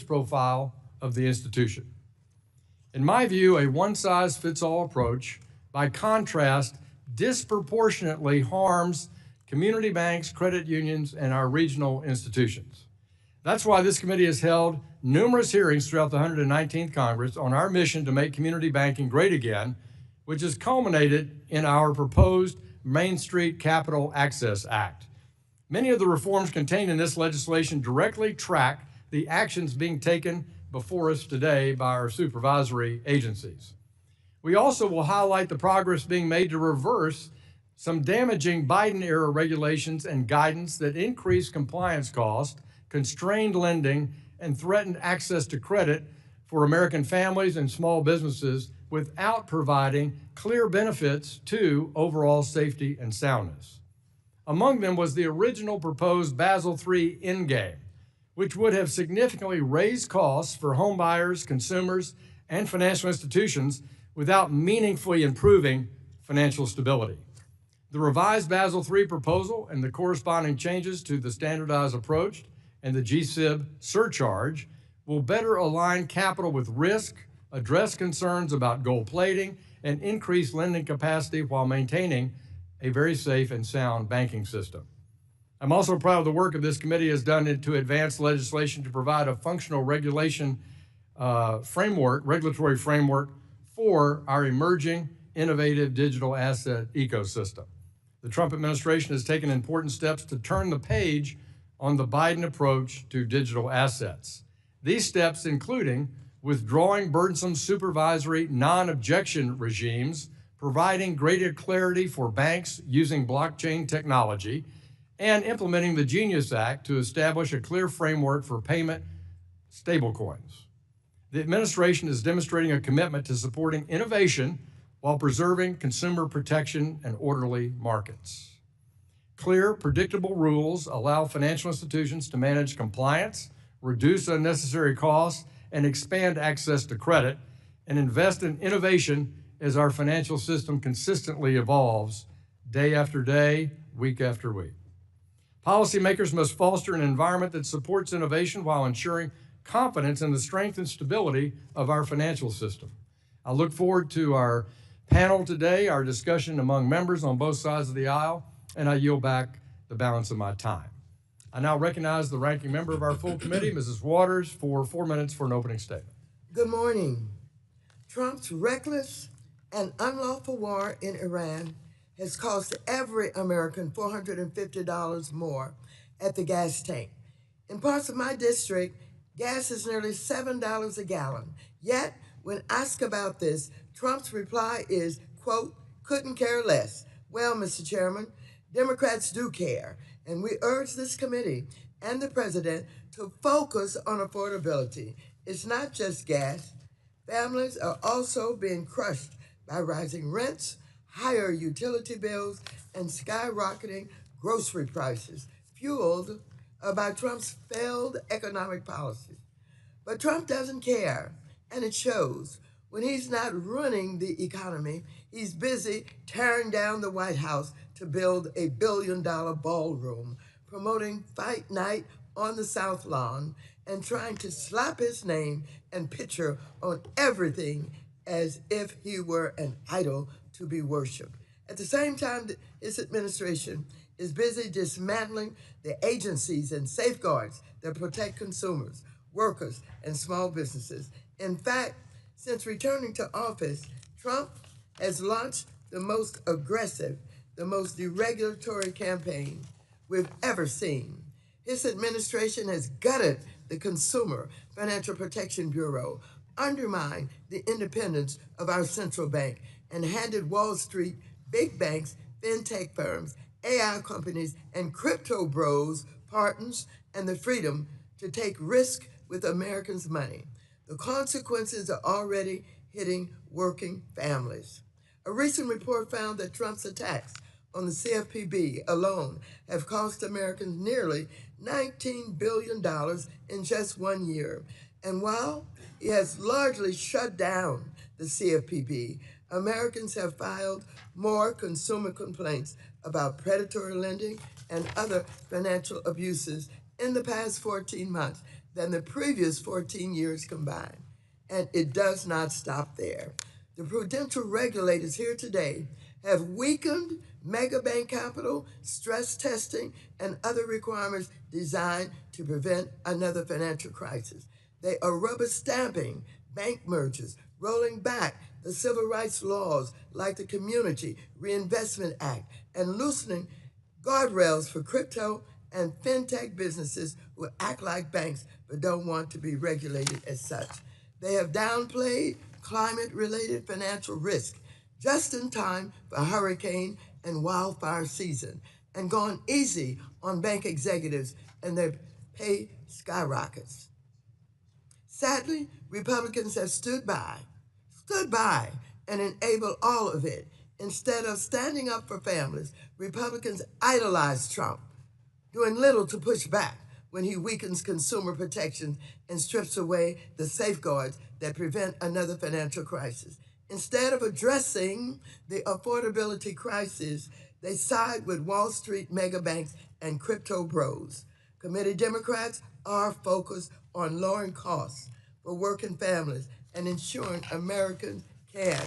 profile of the institution. In my view, a one-size-fits-all approach, by contrast, disproportionately harms community banks, credit unions, and our regional institutions. That's why this committee has held numerous hearings throughout the 119th Congress on our mission to make community banking great again, which has culminated in our proposed Main Street Capital Access Act. Many of the reforms contained in this legislation directly track the actions being taken before us today by our supervisory agencies. We also will highlight the progress being made to reverse some damaging Biden-era regulations and guidance that increased compliance costs, constrained lending, and threatened access to credit for American families and small businesses without providing clear benefits to overall safety and soundness. Among them was the original proposed Basel III endgame, which would have significantly raised costs for home buyers, consumers, and financial institutions without meaningfully improving financial stability. The revised Basel III proposal and the corresponding changes to the standardized approach and the GSIB surcharge will better align capital with risk, address concerns about gold plating, and increase lending capacity while maintaining a very safe and sound banking system. I'm also proud of the work of this committee has done to advance legislation to provide a functional regulatory framework for our emerging innovative digital asset ecosystem. The Trump administration has taken important steps to turn the page on the Biden approach to digital assets. These steps including withdrawing burdensome supervisory non-objection regimes, providing greater clarity for banks using blockchain technology, and implementing the Genius Act to establish a clear framework for payment stablecoins. The administration is demonstrating a commitment to supporting innovation while preserving consumer protection and orderly markets. Clear, predictable rules allow financial institutions to manage compliance, reduce unnecessary costs, and expand access to credit, and invest in innovation as our financial system consistently evolves day after day, week after week. Policymakers must foster an environment that supports innovation while ensuring confidence in the strength and stability of our financial system. I look forward to our panel today, our discussion among members on both sides of the aisle, and I yield back the balance of my time. I now recognize the ranking member of our full committee, Mrs. Waters, for 4 minutes for an opening statement. Good morning. Trump's reckless and unlawful war in Iran has cost every American $450 more at the gas tank. In parts of my district, gas is nearly $7 a gallon. Yet, when asked about this, Trump's reply is, quote, couldn't care less. Well, Mr. Chairman, Democrats do care, and we urge this committee and the president to focus on affordability. It's not just gas. Families are also being crushed by rising rents, higher utility bills, and skyrocketing grocery prices, fueled by Trump's failed economic policies. But Trump doesn't care, and it shows. When he's not running the economy, he's busy tearing down the White House to build a billion-dollar ballroom, promoting Fight Night on the South Lawn, and trying to slap his name and picture on everything as if he were an idol to be worshipped. At the same time, his administration is busy dismantling the agencies and safeguards that protect consumers, workers, and small businesses. In fact, since returning to office, Trump has launched the most aggressive, the most deregulatory campaign we've ever seen. His administration has gutted the Consumer Financial Protection Bureau, undermined the independence of our central bank, and handed Wall Street, big banks, fintech firms, AI companies, and crypto bros pardons and the freedom to take risk with Americans' money. The consequences are already hitting working families. A recent report found that Trump's attacks on the CFPB alone have cost Americans nearly $19 billion in just 1 year. And while he has largely shut down the CFPB, Americans have filed more consumer complaints about predatory lending and other financial abuses in the past 14 months than the previous 14 years combined. And it does not stop there. The prudential regulators here today have weakened mega bank capital, stress testing, and other requirements designed to prevent another financial crisis. They are rubber stamping bank mergers, rolling back the civil rights laws like the Community Reinvestment Act, and loosening guardrails for crypto and fintech businesses who act like banks but don't want to be regulated as such. They have downplayed climate-related financial risk just in time for hurricane and wildfire season, and gone easy on bank executives and their pay skyrockets. Sadly, Republicans have stood by and enabled all of it. Instead of standing up for families, Republicans idolize Trump, doing little to push back when he weakens consumer protections and strips away the safeguards that prevent another financial crisis. Instead of addressing the affordability crisis, they side with Wall Street mega banks and crypto bros. Committee Democrats are focused on lowering costs for working families and ensuring Americans can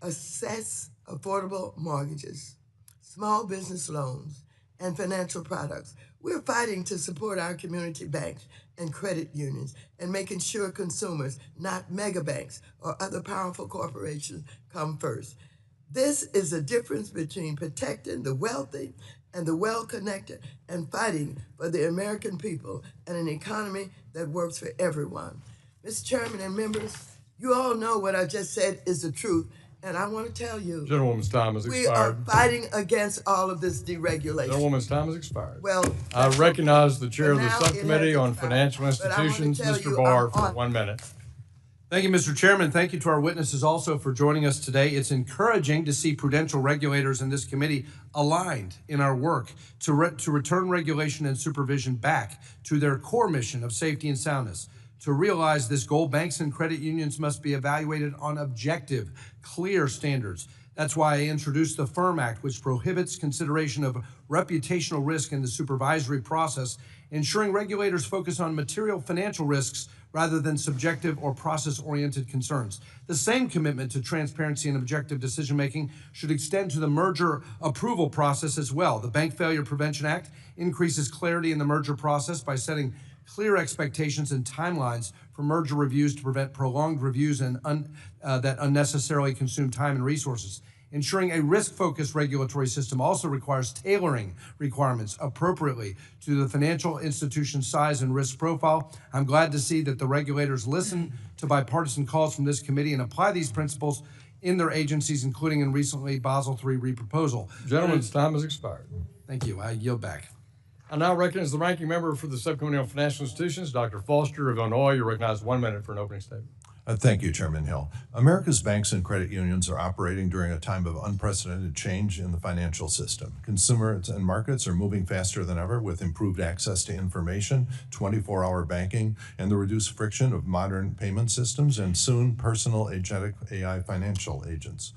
access affordable mortgages, small business loans, and financial products. We're fighting to support our community banks and credit unions and making sure consumers, not mega banks or other powerful corporations, come first. This is the difference between protecting the wealthy and the well-connected and fighting for the American people and an economy that works for everyone. Mr. Chairman and members, you all know what I just said is the truth, and I want to tell you, Gentlewoman's time has we are expired. fighting against all of this deregulation. Gentlewoman's time has expired. Well, I recognize the chair of the now it subcommittee has on expired. financial But I wanna institutions, tell Mr. you, Barr, I'm for on- 1 minute. Thank you, Mr. Chairman. Thank you to our witnesses also for joining us today. It's encouraging to see prudential regulators in this committee aligned in our work to return regulation and supervision back to their core mission of safety and soundness. To realize this goal, banks and credit unions must be evaluated on objective, clear standards. That's why I introduced the FIRM Act, which prohibits consideration of reputational risk in the supervisory process, ensuring regulators focus on material financial risks rather than subjective or process-oriented concerns. The same commitment to transparency and objective decision-making should extend to the merger approval process as well. The Bank Failure Prevention Act increases clarity in the merger process by setting clear expectations and timelines for merger reviews to prevent prolonged reviews and that unnecessarily consume time and resources. Ensuring a risk-focused regulatory system also requires tailoring requirements appropriately to the financial institution's size and risk profile. I'm glad to see that the regulators listen to bipartisan calls from this committee and apply these principles in their agencies, including in recently Basel III reproposal. Gentleman's time has expired. Thank you. I yield back. I now recognize the ranking member for the Subcommittee on Financial Institutions, Dr. Foster of Illinois. You're recognized 1 minute for an opening statement. Thank you, Chairman Hill. America's banks and credit unions are operating during a time of unprecedented change in the financial system. Consumers and markets are moving faster than ever with improved access to information, 24-hour banking, and the reduced friction of modern payment systems, and soon personal agentic AI financial agents.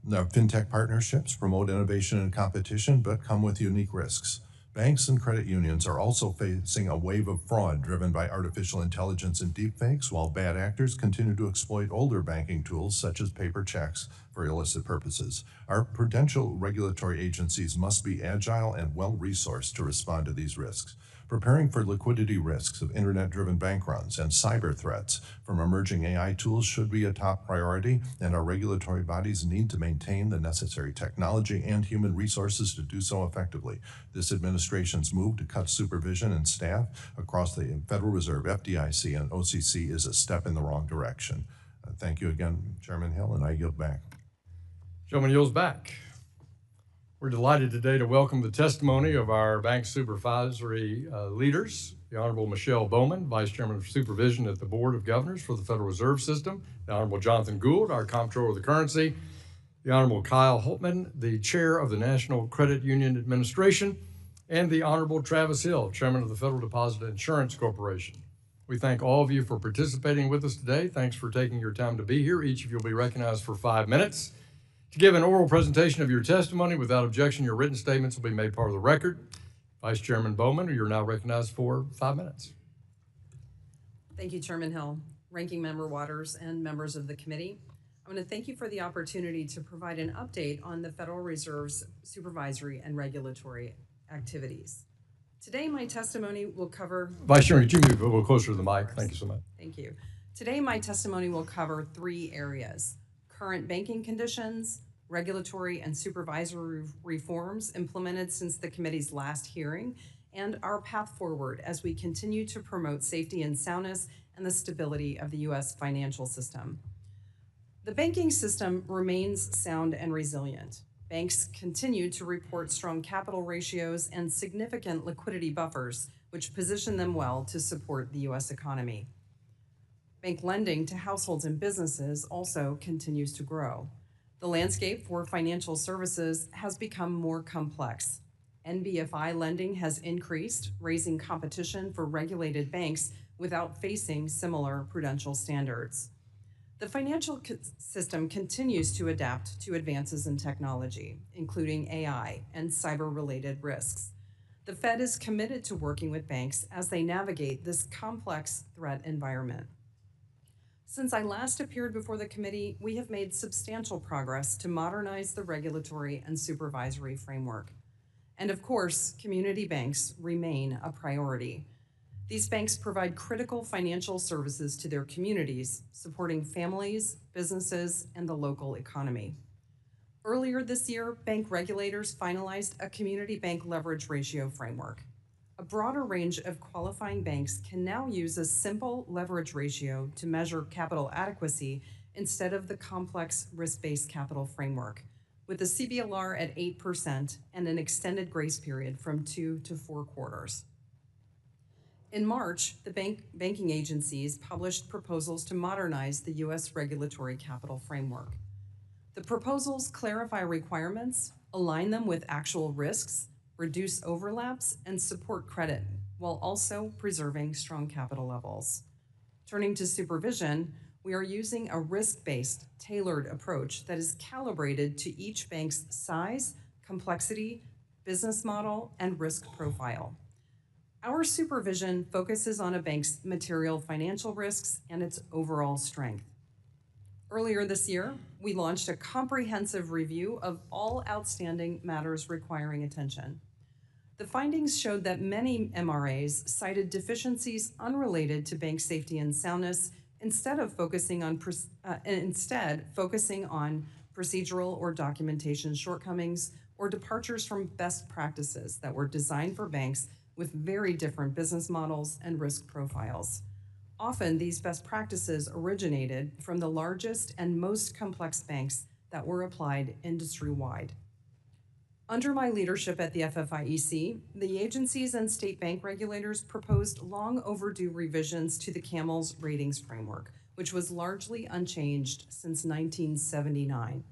Now, fintech partnerships promote innovation and competition, but come with unique risks. Banks and credit unions are also facing a wave of fraud driven by artificial intelligence and deepfakes, while bad actors continue to exploit older banking tools such as paper checks for illicit purposes. Our prudential regulatory agencies must be agile and well-resourced to respond to these risks. Preparing for liquidity risks of internet-driven bank runs and cyber threats from emerging AI tools should be a top priority, and our regulatory bodies need to maintain the necessary technology and human resources to do so effectively. This administration's move to cut supervision and staff across the Federal Reserve, FDIC, and OCC is a step in the wrong direction. Thank you again, Chairman Hill, and I yield back. Gentleman yields back. We're delighted today to welcome the testimony of our bank supervisory leaders, the Honorable Michelle Bowman, Vice Chairman of Supervision at the Board of Governors for the Federal Reserve System, the Honorable Jonathan Gould, our Comptroller of the Currency, the Honorable Kyle Holtman, the Chair of the National Credit Union Administration, and the Honorable Travis Hill, Chairman of the Federal Deposit Insurance Corporation. We thank all of you for participating with us today. Thanks for taking your time to be here. Each of you will be recognized for 5 minutes. To give an oral presentation of your testimony without objection, your written statements will be made part of the record. Vice Chairman Bowman, you're now recognized for 5 minutes. Thank you, Chairman Hill, Ranking Member Waters, and members of the committee. I want to thank you for the opportunity to provide an update on the Federal Reserve's supervisory and regulatory activities. Today, my testimony will cover... Vice Chairman, could you move a little closer to the mic? Thank you so much. Thank you. Today, my testimony will cover 3 areas: current banking conditions, regulatory and supervisory reforms implemented since the committee's last hearing, and our path forward as we continue to promote safety and soundness and the stability of the U.S. financial system. The banking system remains sound and resilient. Banks continue to report strong capital ratios and significant liquidity buffers, which position them well to support the U.S. economy. Bank lending to households and businesses also continues to grow. The landscape for financial services has become more complex. NBFI lending has increased, raising competition for regulated banks without facing similar prudential standards. The financial system continues to adapt to advances in technology, including AI and cyber-related risks. The Fed is committed to working with banks as they navigate this complex threat environment. Since I last appeared before the committee, we have made substantial progress to modernize the regulatory and supervisory framework. And of course, community banks remain a priority. These banks provide critical financial services to their communities, supporting families, businesses, and the local economy. Earlier this year, bank regulators finalized a community bank leverage ratio framework. A broader range of qualifying banks can now use a simple leverage ratio to measure capital adequacy instead of the complex risk-based capital framework, with the CBLR at 8% and an extended grace period from 2 to 4 quarters. In March, the banking agencies published proposals to modernize the U.S. regulatory capital framework. The proposals clarify requirements, align them with actual risks, reduce overlaps, and support credit, while also preserving strong capital levels. Turning to supervision, we are using a risk-based, tailored approach that is calibrated to each bank's size, complexity, business model, and risk profile. Our supervision focuses on a bank's material financial risks and its overall strength. Earlier this year, we launched a comprehensive review of all outstanding matters requiring attention. The findings showed that many MRAs cited deficiencies unrelated to bank safety and soundness, instead focusing on procedural or documentation shortcomings or departures from best practices that were designed for banks with very different business models and risk profiles. Often, these best practices originated from the largest and most complex banks that were applied industry-wide. Under my leadership at the FDIC, the agencies and state bank regulators proposed long overdue revisions to the CAMELS ratings framework, which was largely unchanged since 1979.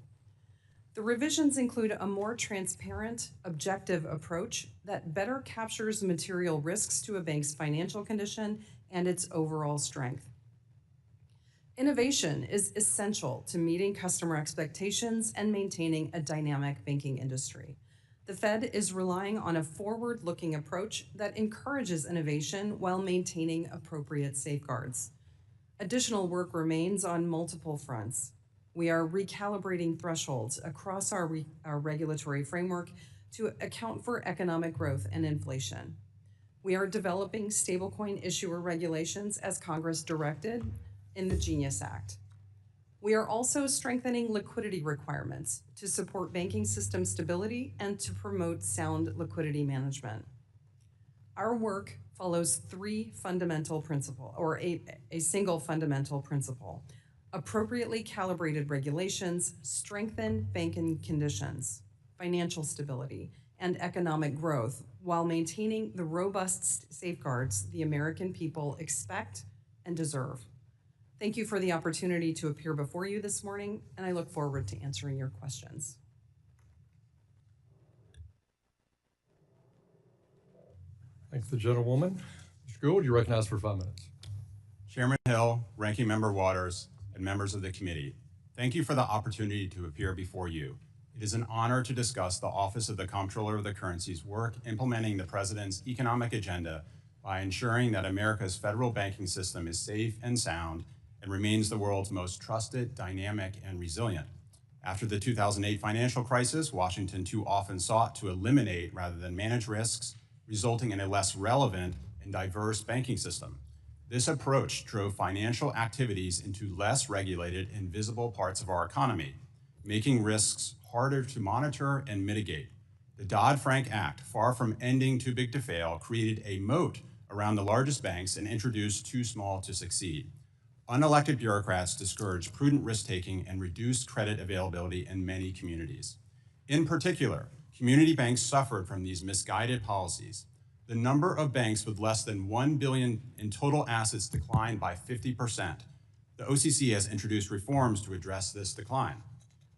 The revisions include a more transparent, objective approach that better captures material risks to a bank's financial condition and its overall strength. Innovation is essential to meeting customer expectations and maintaining a dynamic banking industry. The Fed is relying on a forward-looking approach that encourages innovation while maintaining appropriate safeguards. Additional work remains on multiple fronts. We are recalibrating thresholds across our regulatory framework to account for economic growth and inflation. We are developing stablecoin issuer regulations as Congress directed in the GENIUS Act. We are also strengthening liquidity requirements to support banking system stability and to promote sound liquidity management. Our work follows three fundamental principles, or a single fundamental principle. Appropriately calibrated regulations strengthen banking conditions, financial stability, and economic growth while maintaining the robust safeguards the American people expect and deserve. Thank you for the opportunity to appear before you this morning, and I look forward to answering your questions. Thanks, the gentlewoman. Mr. Gould, you're recognized for 5 minutes. Chairman Hill, Ranking Member Waters, and members of the committee, thank you for the opportunity to appear before you. It is an honor to discuss the Office of the Comptroller of the Currency's work implementing the President's economic agenda by ensuring that America's federal banking system is safe and sound and remains the world's most trusted, dynamic, and resilient. After the 2008 financial crisis, Washington too often sought to eliminate rather than manage risks, resulting in a less relevant and diverse banking system. This approach drove financial activities into less regulated and visible parts of our economy, making risks harder to monitor and mitigate. The Dodd-Frank Act, far from ending too big to fail, created a moat around the largest banks and introduced too small to succeed. Unelected bureaucrats discouraged prudent risk-taking and reduced credit availability in many communities. In particular, community banks suffered from these misguided policies. The number of banks with less than $1 billion in total assets declined by 50%. The OCC has introduced reforms to address this decline.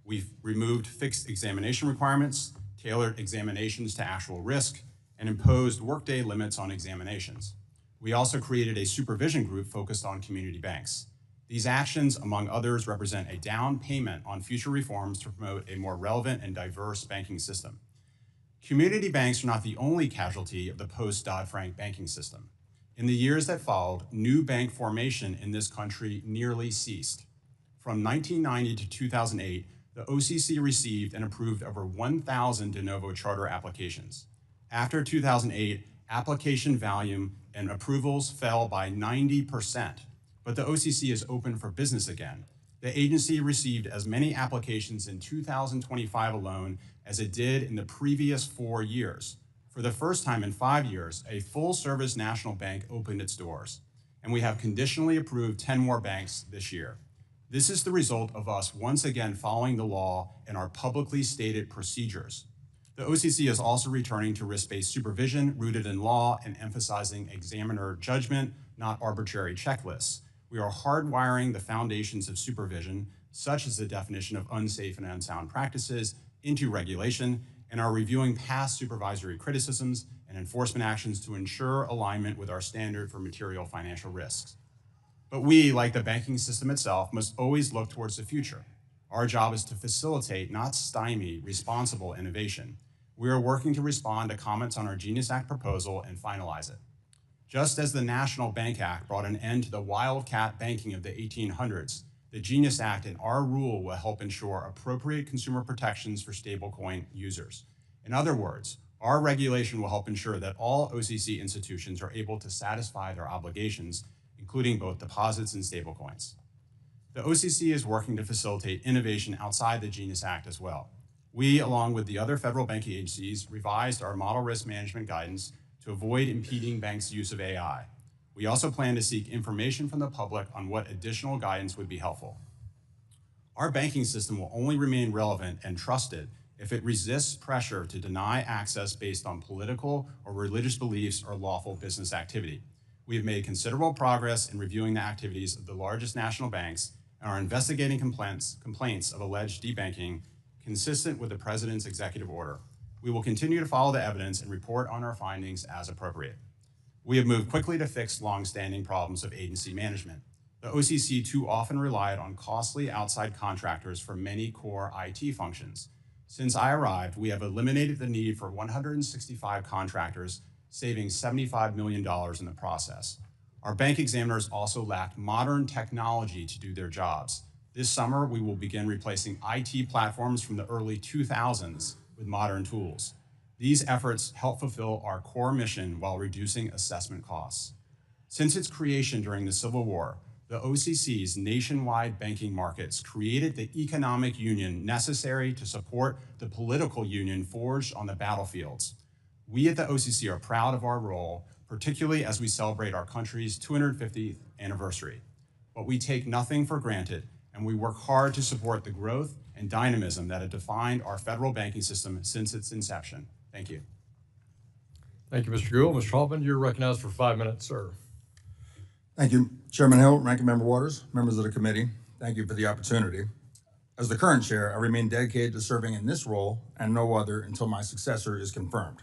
We've removed fixed examination requirements, tailored examinations to actual risk, and imposed workday limits on examinations. We also created a supervision group focused on community banks. These actions, among others, represent a down payment on future reforms to promote a more relevant and diverse banking system. Community banks are not the only casualty of the post-Dodd-Frank banking system. In the years that followed, new bank formation in this country nearly ceased. From 1990 to 2008, the OCC received and approved over 1,000 de novo charter applications. After 2008, application volume and approvals fell by 90%, but the OCC is open for business again. The agency received as many applications in 2025 alone as it did in the previous 4 years. For the first time in 5 years, a full-service national bank opened its doors, and we have conditionally approved 10 more banks this year. This is the result of us once again following the law and our publicly stated procedures. The OCC is also returning to risk-based supervision rooted in law and emphasizing examiner judgment, not arbitrary checklists. We are hardwiring the foundations of supervision, such as the definition of unsafe and unsound practices, into regulation, and are reviewing past supervisory criticisms and enforcement actions to ensure alignment with our standard for material financial risks. But we, like the banking system itself, must always look towards the future. Our job is to facilitate, not stymie, responsible innovation. We are working to respond to comments on our Genius Act proposal and finalize it. Just as the National Bank Act brought an end to the wildcat banking of the 1800s, the Genius Act and our rule will help ensure appropriate consumer protections for stablecoin users. In other words, our regulation will help ensure that all OCC institutions are able to satisfy their obligations, including both deposits and stablecoins. The OCC is working to facilitate innovation outside the Genius Act as well. We, along with the other federal banking agencies, revised our model risk management guidance to avoid impeding banks' use of AI. We also plan to seek information from the public on what additional guidance would be helpful. Our banking system will only remain relevant and trusted if it resists pressure to deny access based on political or religious beliefs or lawful business activity. We have made considerable progress in reviewing the activities of the largest national banks and are investigating complaints of alleged debanking consistent with the President's executive order. We will continue to follow the evidence and report on our findings as appropriate. We have moved quickly to fix long-standing problems of agency management. The OCC too often relied on costly outside contractors for many core IT functions. Since I arrived, we have eliminated the need for 165 contractors, saving $75 million in the process. Our bank examiners also lacked modern technology to do their jobs. This summer, we will begin replacing IT platforms from the early 2000s with modern tools. These efforts help fulfill our core mission while reducing assessment costs. Since its creation during the Civil War, the OCC's nationwide banking markets created the economic union necessary to support the political union forged on the battlefields. We at the OCC are proud of our role, particularly as we celebrate our country's 250th anniversary. But we take nothing for granted, and we work hard to support the growth and dynamism that have defined our federal banking system since its inception. Thank you. Thank you, Mr. Gould. Mr. Halpin, you're recognized for 5 minutes, sir. Thank you, Chairman Hill, Ranking Member Waters, members of the committee. Thank you for the opportunity. As the current chair, I remain dedicated to serving in this role and no other until my successor is confirmed.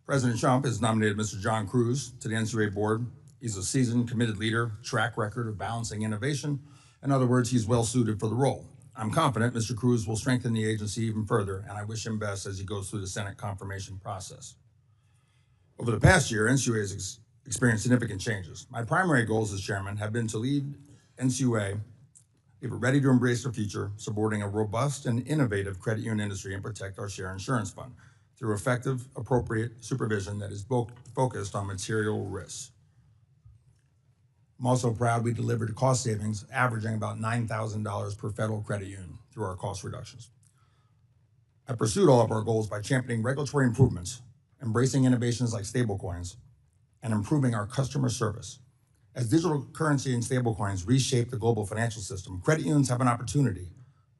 President Trump has nominated Mr. John Cruz to the NCUA board. He's a seasoned, committed leader, track record of balancing innovation. In other words, he's well suited for the role. I'm confident Mr. Cruz will strengthen the agency even further, and I wish him best as he goes through the Senate confirmation process. Over the past year, NCUA has experienced significant changes. My primary goals as chairman have been to lead NCUA, leave it ready to embrace the future, supporting a robust and innovative credit union industry and protect our share insurance fund through effective, appropriate supervision that is focused on material risks. I'm also proud we delivered cost savings averaging about $9,000 per federal credit union through our cost reductions. I pursued all of our goals by championing regulatory improvements, embracing innovations like stablecoins, and improving our customer service. As digital currency and stablecoins reshape the global financial system, credit unions have an opportunity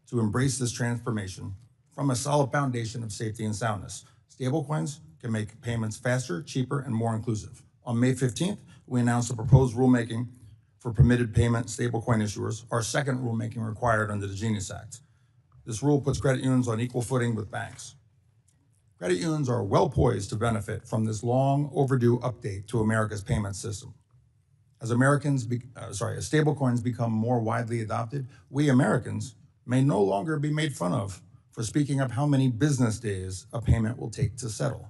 to embrace this transformation from a solid foundation of safety and soundness. Stablecoins can make payments faster, cheaper, and more inclusive. On May 15th, we announced a proposed rulemaking for permitted payment stablecoin issuers, our second rulemaking required under the Genius Act. This rule puts credit unions on equal footing with banks. Credit unions are well poised to benefit from this long overdue update to America's payment system. As stablecoins become more widely adopted, we Americans may no longer be made fun of for speaking of how many business days a payment will take to settle.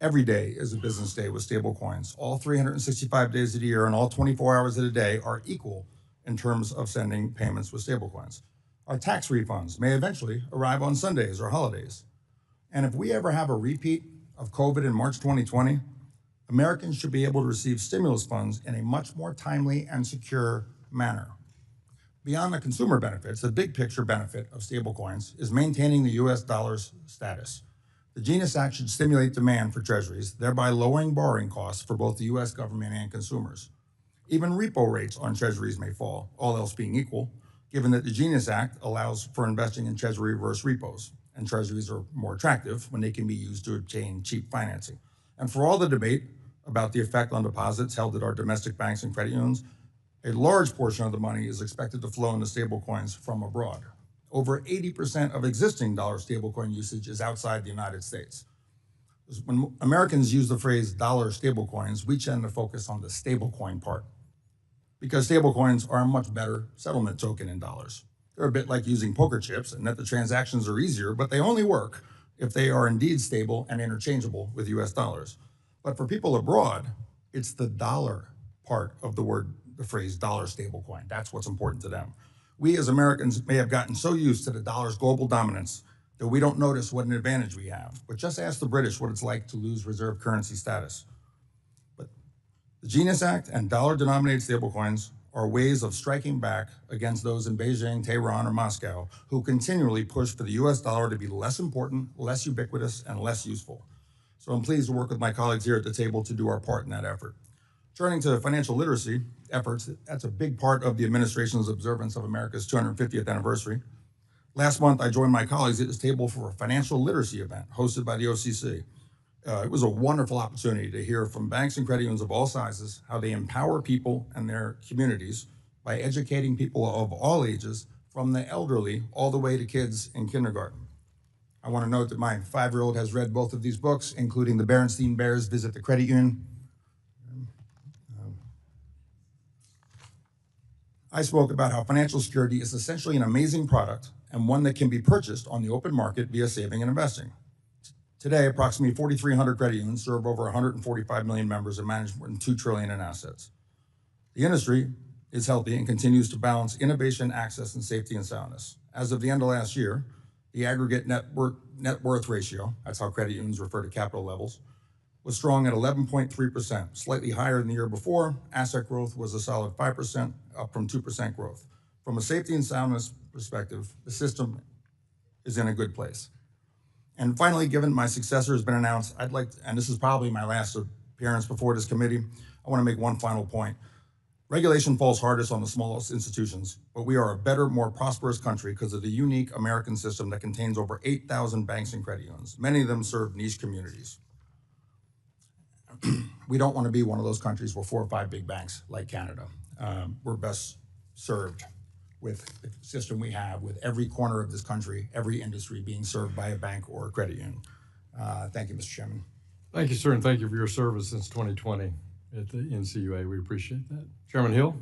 Every day is a business day with stablecoins. All 365 days of the year and all 24 hours of the day are equal in terms of sending payments with stablecoins. Our tax refunds may eventually arrive on Sundays or holidays. And if we ever have a repeat of COVID in March 2020, Americans should be able to receive stimulus funds in a much more timely and secure manner. Beyond the consumer benefits, the big picture benefit of stablecoins is maintaining the US dollar's status. The Genius Act should stimulate demand for treasuries, thereby lowering borrowing costs for both the US government and consumers. Even repo rates on treasuries may fall, all else being equal, given that the Genius Act allows for investing in treasury reverse repos, and treasuries are more attractive when they can be used to obtain cheap financing. And for all the debate about the effect on deposits held at our domestic banks and credit unions, a large portion of the money is expected to flow into stablecoins from abroad. Over 80% of existing dollar stablecoin usage is outside the United States. When Americans use the phrase dollar stablecoins, we tend to focus on the stablecoin part, because stablecoins are a much better settlement token in dollars. They're a bit like using poker chips, and that the transactions are easier, but they only work if they are indeed stable and interchangeable with US dollars. But for people abroad, it's the dollar part of the phrase dollar stablecoin. That's what's important to them. We as Americans may have gotten so used to the dollar's global dominance that we don't notice what an advantage we have. But just ask the British what it's like to lose reserve currency status. But the Genius Act and dollar-denominated stablecoins are ways of striking back against those in Beijing, Tehran, or Moscow who continually push for the US dollar to be less important, less ubiquitous, and less useful. So I'm pleased to work with my colleagues here at the table to do our part in that effort. Turning to financial literacy efforts, that's a big part of the administration's observance of America's 250th anniversary. Last month, I joined my colleagues at this table for a financial literacy event hosted by the OCC. It was a wonderful opportunity to hear from banks and credit unions of all sizes how they empower people and their communities by educating people of all ages, from the elderly all the way to kids in kindergarten. I want to note that my 5-year-old has read both of these books, including The Berenstain Bears Visit the Credit Union. I spoke about how financial security is essentially an amazing product and one that can be purchased on the open market via saving and investing. Today, approximately 4,300 credit unions serve over 145 million members and manage more than $2 trillion in assets. The industry is healthy and continues to balance innovation, access, and safety and soundness. As of the end of last year, the aggregate net worth ratio, that's how credit unions refer to capital levels, was strong at 11.3%, slightly higher than the year before. Asset growth was a solid 5%, up from 2% growth. From a safety and soundness perspective, the system is in a good place. And finally, given my successor has been announced, and this is probably my last appearance before this committee, I want to make one final point. Regulation falls hardest on the smallest institutions, but we are a better, more prosperous country because of the unique American system that contains over 8,000 banks and credit unions. Many of them serve niche communities. We don't want to be one of those countries where 4 or 5 big banks like Canada. We're best served with the system we have, with every corner of this country, every industry being served by a bank or a credit union. Thank you, Mr. Chairman. Thank you, sir, and thank you for your service since 2020 at the NCUA. We appreciate that. Chairman Hill?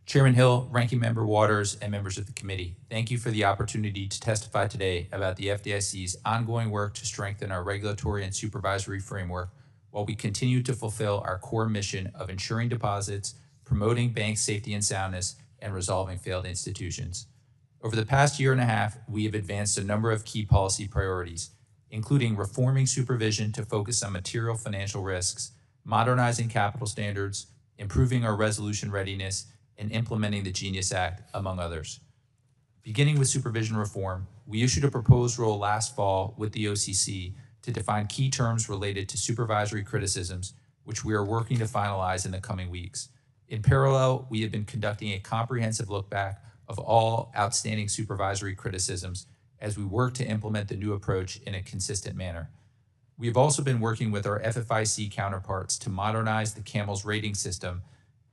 Chairman Hill, Ranking Member Waters, and members of the committee, thank you for the opportunity to testify today about the FDIC's ongoing work to strengthen our regulatory and supervisory framework while we continue to fulfill our core mission of ensuring deposits, promoting bank safety and soundness, and resolving failed institutions. Over the past year and a half, we have advanced a number of key policy priorities, including reforming supervision to focus on material financial risks, modernizing capital standards, improving our resolution readiness, and implementing the Genius Act, among others. Beginning with supervision reform, we issued a proposed rule last fall with the OCC to define key terms related to supervisory criticisms, which we are working to finalize in the coming weeks. In parallel, we have been conducting a comprehensive look back of all outstanding supervisory criticisms as we work to implement the new approach in a consistent manner. We have also been working with our FDIC counterparts to modernize the CAMELS rating system,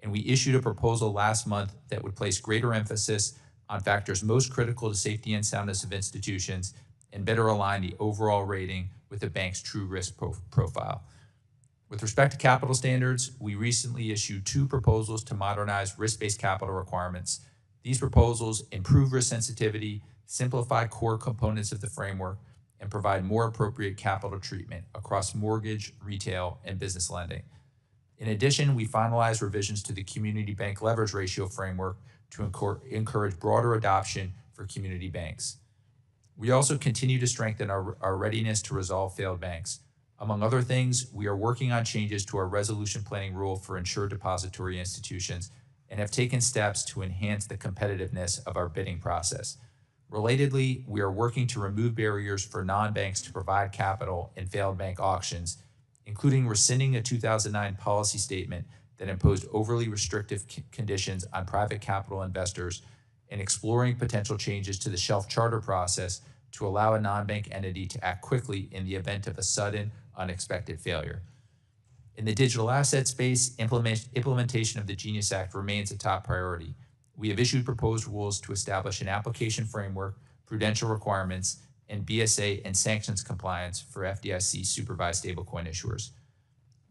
and we issued a proposal last month that would place greater emphasis on factors most critical to safety and soundness of institutions and better align the overall rating with the bank's true risk profile. With respect to capital standards, we recently issued 2 proposals to modernize risk-based capital requirements. These proposals improve risk sensitivity, simplify core components of the framework, and provide more appropriate capital treatment across mortgage, retail, and business lending. In addition, we finalized revisions to the community bank leverage ratio framework to encourage broader adoption for community banks. We also continue to strengthen our readiness to resolve failed banks. Among other things, we are working on changes to our resolution planning rule for insured depository institutions and have taken steps to enhance the competitiveness of our bidding process. Relatedly, we are working to remove barriers for non-banks to provide capital in failed bank auctions, including rescinding a 2009 policy statement that imposed overly restrictive conditions on private capital investors and exploring potential changes to the shelf charter process to allow a non-bank entity to act quickly in the event of a sudden, unexpected failure. In the digital asset space, implementation of the Genius Act remains a top priority. We have issued proposed rules to establish an application framework, prudential requirements, and BSA and sanctions compliance for FDIC supervised stablecoin issuers.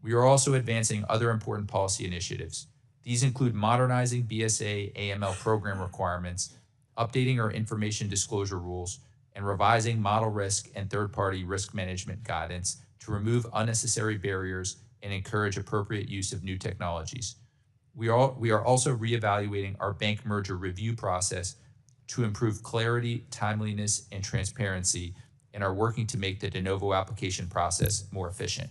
We are also advancing other important policy initiatives. These include modernizing BSA AML program requirements, updating our information disclosure rules, and revising model risk and third-party risk management guidance to remove unnecessary barriers and encourage appropriate use of new technologies. We are also reevaluating our bank merger review process to improve clarity, timeliness, and transparency, and are working to make the de novo application process more efficient.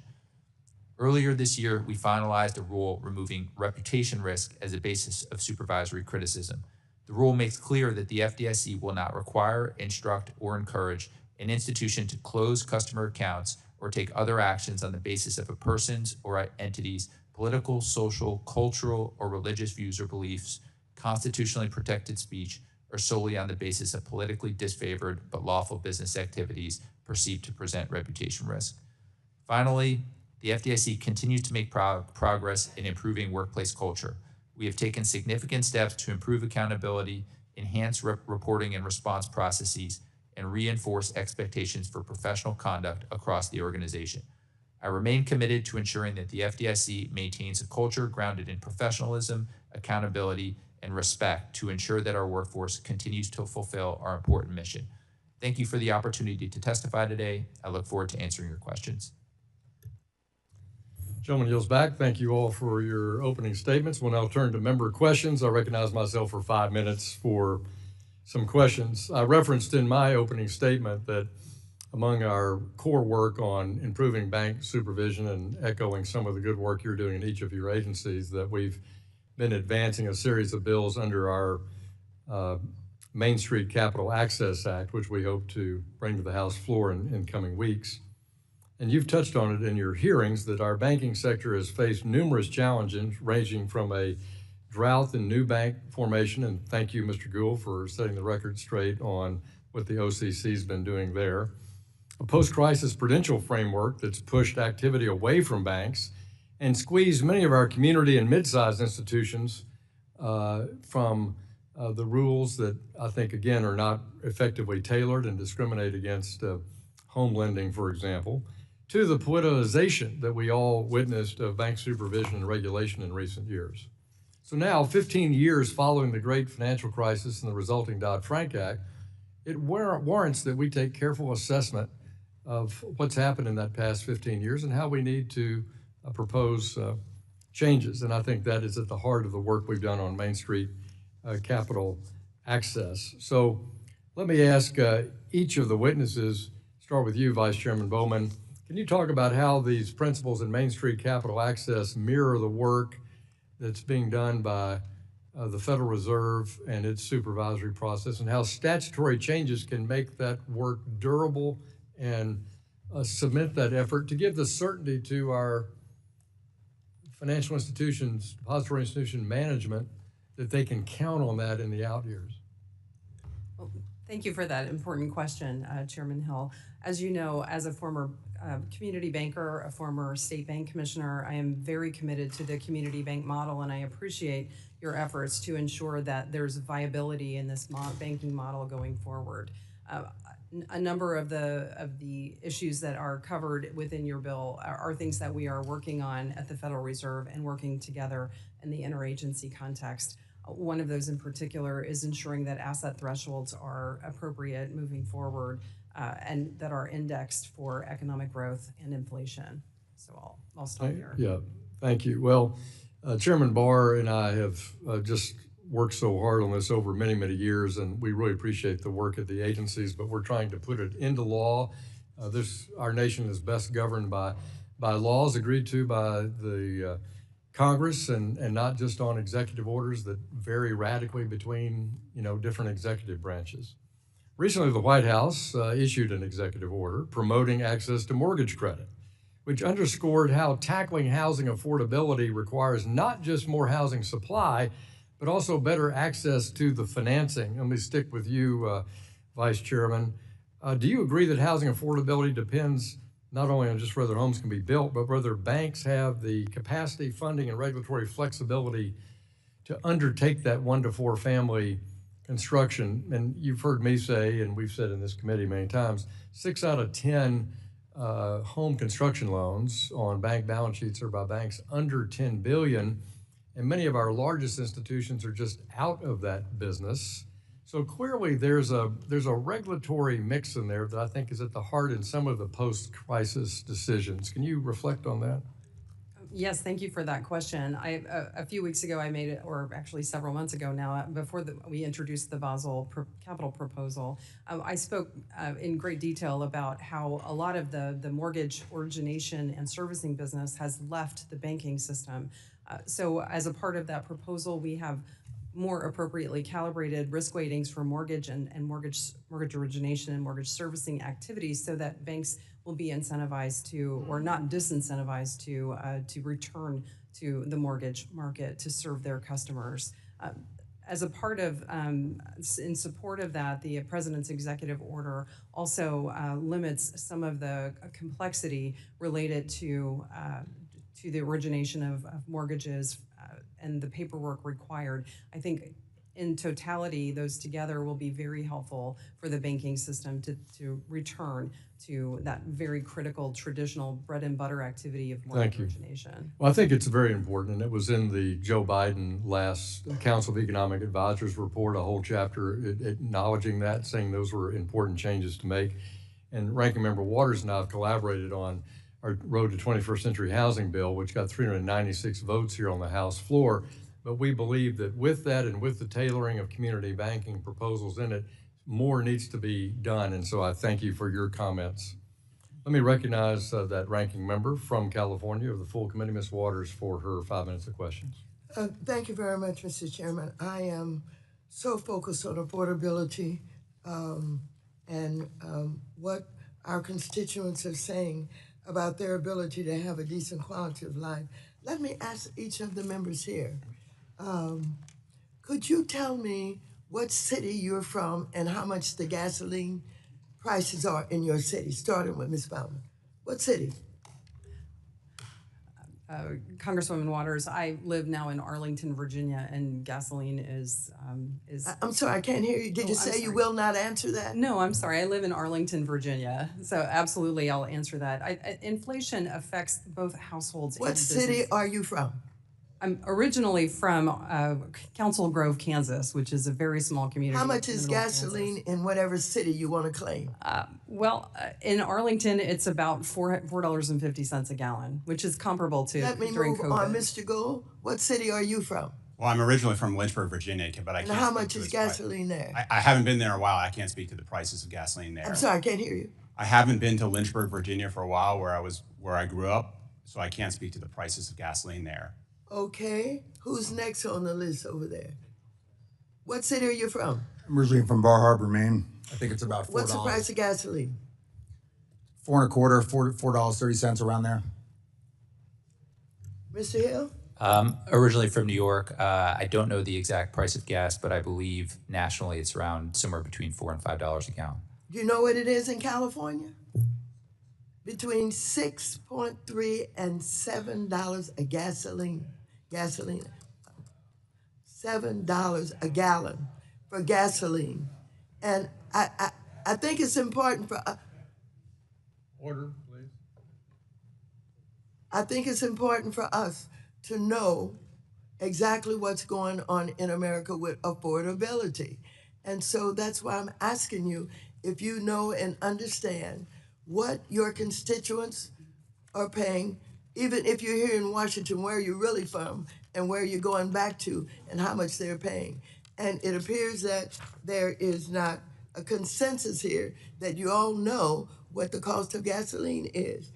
Earlier this year, we finalized a rule removing reputation risk as a basis of supervisory criticism. The rule makes clear that the FDIC will not require, instruct, or encourage an institution to close customer accounts or take other actions on the basis of a person's or entity's political, social, cultural, or religious views or beliefs, constitutionally protected speech, or solely on the basis of politically disfavored but lawful business activities perceived to present reputation risk. Finally, the FDIC continues to make progress in improving workplace culture. We have taken significant steps to improve accountability, enhance reporting and response processes, and reinforce expectations for professional conduct across the organization. I remain committed to ensuring that the FDIC maintains a culture grounded in professionalism, accountability, and respect to ensure that our workforce continues to fulfill our important mission. Thank you for the opportunity to testify today. I look forward to answering your questions. Gentleman yields back. Thank you all for your opening statements. We'll now turn to member questions. I recognize myself for 5 minutes for some questions. I referenced in my opening statement that among our core work on improving bank supervision and echoing some of the good work you're doing in each of your agencies, that we've been advancing a series of bills under our Main Street Capital Access Act, which we hope to bring to the House floor in coming weeks. And you've touched on it in your hearings that our banking sector has faced numerous challenges ranging from a drought in new bank formation, and thank you, Mr. Gould, for setting the record straight on what the OCC's been doing there. A post-crisis prudential framework that's pushed activity away from banks and squeezed many of our community and mid-sized institutions from the rules that I think, again, are not effectively tailored and discriminate against home lending, for example, to the politicization that we all witnessed of bank supervision and regulation in recent years. So now, 15 years following the great financial crisis and the resulting Dodd-Frank Act, it warrants that we take careful assessment of what's happened in that past 15 years and how we need to propose changes. And I think that is at the heart of the work we've done on Main Street capital access. So let me ask each of the witnesses, start with you, Vice Chairman Bowman. Can you talk about how these principles in Main Street capital access mirror the work that's being done by the Federal Reserve and its supervisory process, and how statutory changes can make that work durable and submit that effort to give the certainty to our financial institutions, depository institution management, that they can count on that in the out years? Well, thank you for that important question, Chairman Hill. As you know, as a former community banker, a former state bank commissioner, I am very committed to the community bank model, and I appreciate your efforts to ensure that there's viability in this banking model going forward. A number of the issues that are covered within your bill are things that we are working on at the Federal Reserve and working together in the interagency context. One of those in particular is ensuring that asset thresholds are appropriate moving forward and that are indexed for economic growth and inflation. So I'll stop here. Yeah, thank you. Well, Chairman Barr and I have just worked so hard on this over many, many years, and we really appreciate the work of the agencies, but we're trying to put it into law. Our nation is best governed by laws agreed to by the Congress and not just on executive orders that vary radically between, different executive branches. Recently, the White House issued an executive order promoting access to mortgage credit, which underscored how tackling housing affordability requires not just more housing supply, but also better access to the financing. Let me stick with you, Vice Chairman. Do you agree that housing affordability depends not only on just whether homes can be built, but whether banks have the capacity, funding, and regulatory flexibility to undertake that 1 to 4 family construction? And you've heard me say, and we've said in this committee many times, 6 out of 10 home construction loans on bank balance sheets are by banks under $10 billion. And many of our largest institutions are just out of that business. So clearly there's a regulatory mix in there that I think is at the heart in some of the post-crisis decisions. Can you reflect on that? Yes, thank you for that question. A few weeks ago I made it, or actually several months ago now, before we introduced the Basel capital proposal, I spoke in great detail about how a lot of the mortgage origination and servicing business has left the banking system. So as a part of that proposal, we have more appropriately calibrated risk weightings for mortgage and mortgage origination and mortgage servicing activities so that banks will be incentivized to, or not disincentivized to return to the mortgage market to serve their customers. As a part of, in support of that, the President's executive order also limits some of the complexity related to the origination of mortgages and the paperwork required. I think in totality, those together will be very helpful for the banking system to return to that very critical traditional bread and butter activity of mortgage origination. Well, I think it's very important, and it was in the Joe Biden last Council of Economic Advisors report, a whole chapter acknowledging that, saying those were important changes to make. And Ranking Member Waters and I have collaborated on our Road to 21st Century Housing Bill, which got 396 votes here on the House floor. But we believe that with that and with the tailoring of community banking proposals in it, more needs to be done. And so I thank you for your comments. Let me recognize that ranking member from California of the full committee, Ms. Waters, for her 5 minutes of questions. Thank you very much, Mr. Chairman. I am so focused on affordability and what our constituents are saying about their ability to have a decent quality of life. Let me ask each of the members here, could you tell me what city you're from and how much the gasoline prices are in your city, starting with Ms. Bowman? What city? Congresswoman Waters, I live now in Arlington, Virginia, and gasoline is. I'm sorry, I can't hear you. Did you say you will not answer that? No, I'm sorry. I live in Arlington, Virginia. So absolutely, I'll answer that. Inflation affects both households and businesses. What city are you from? I'm originally from Council Grove, Kansas, which is a very small community. How much in the is middle of Kansas. gasoline in whatever city you want to claim? In Arlington, it's about $4.50 a gallon, which is comparable to Let me during move COVID. on, Mr. Gould. What city are you from? Well, I'm originally from Lynchburg, Virginia, but I And can't how speak much to is its price. gasoline there? I haven't been there in a while. I can't speak to the prices of gasoline there. I'm sorry, I can't hear you. I haven't been to Lynchburg, Virginia for a while, where I grew up, so I can't speak to the prices of gasoline there. Okay, who's next on the list over there? What city are you from? I'm originally from Bar Harbor, Maine. I think it's about $4. What's the price of gasoline? $4.25, $4.30 around there. Mr. Hill? Originally from New York. I don't know the exact price of gas, but I believe nationally it's around somewhere between $4 and $5 a gallon. Do you know what it is in California? Between $6.3 and $7 a gasoline. $7 a gallon for gasoline. And I think it's important for Order, please. I think it's important for us to know exactly what's going on in America with affordability. And so that's why I'm asking you if you know and understand what your constituents are paying, even if you're here in Washington, where you're really from and where you're going back to and how much they're paying. And it appears that there is not a consensus here that you all know what the cost of gasoline is.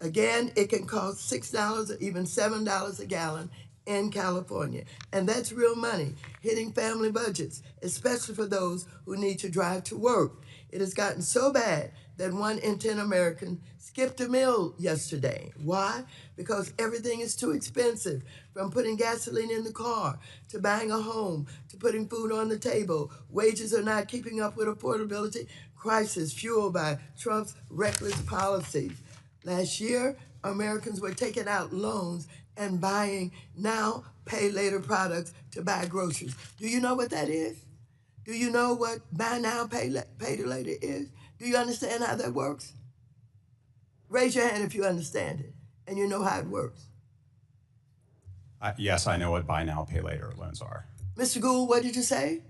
Again, it can cost $6 or even $7 a gallon in California. And that's real money, hitting family budgets, especially for those who need to drive to work. It has gotten so bad that 1 in 10 Americans skipped a meal yesterday. Why? Because everything is too expensive, from putting gasoline in the car, to buying a home, to putting food on the table. Wages are not keeping up with affordability crisis fueled by Trump's reckless policies. Last year, Americans were taking out loans and buying now pay later products to buy groceries. Do you know what that is? Do you know what buy now, pay later is? Do you understand how that works? Raise your hand if you understand it and you know how it works. Yes, I know what buy now, pay later loans are. Mr. Gould, what did you say?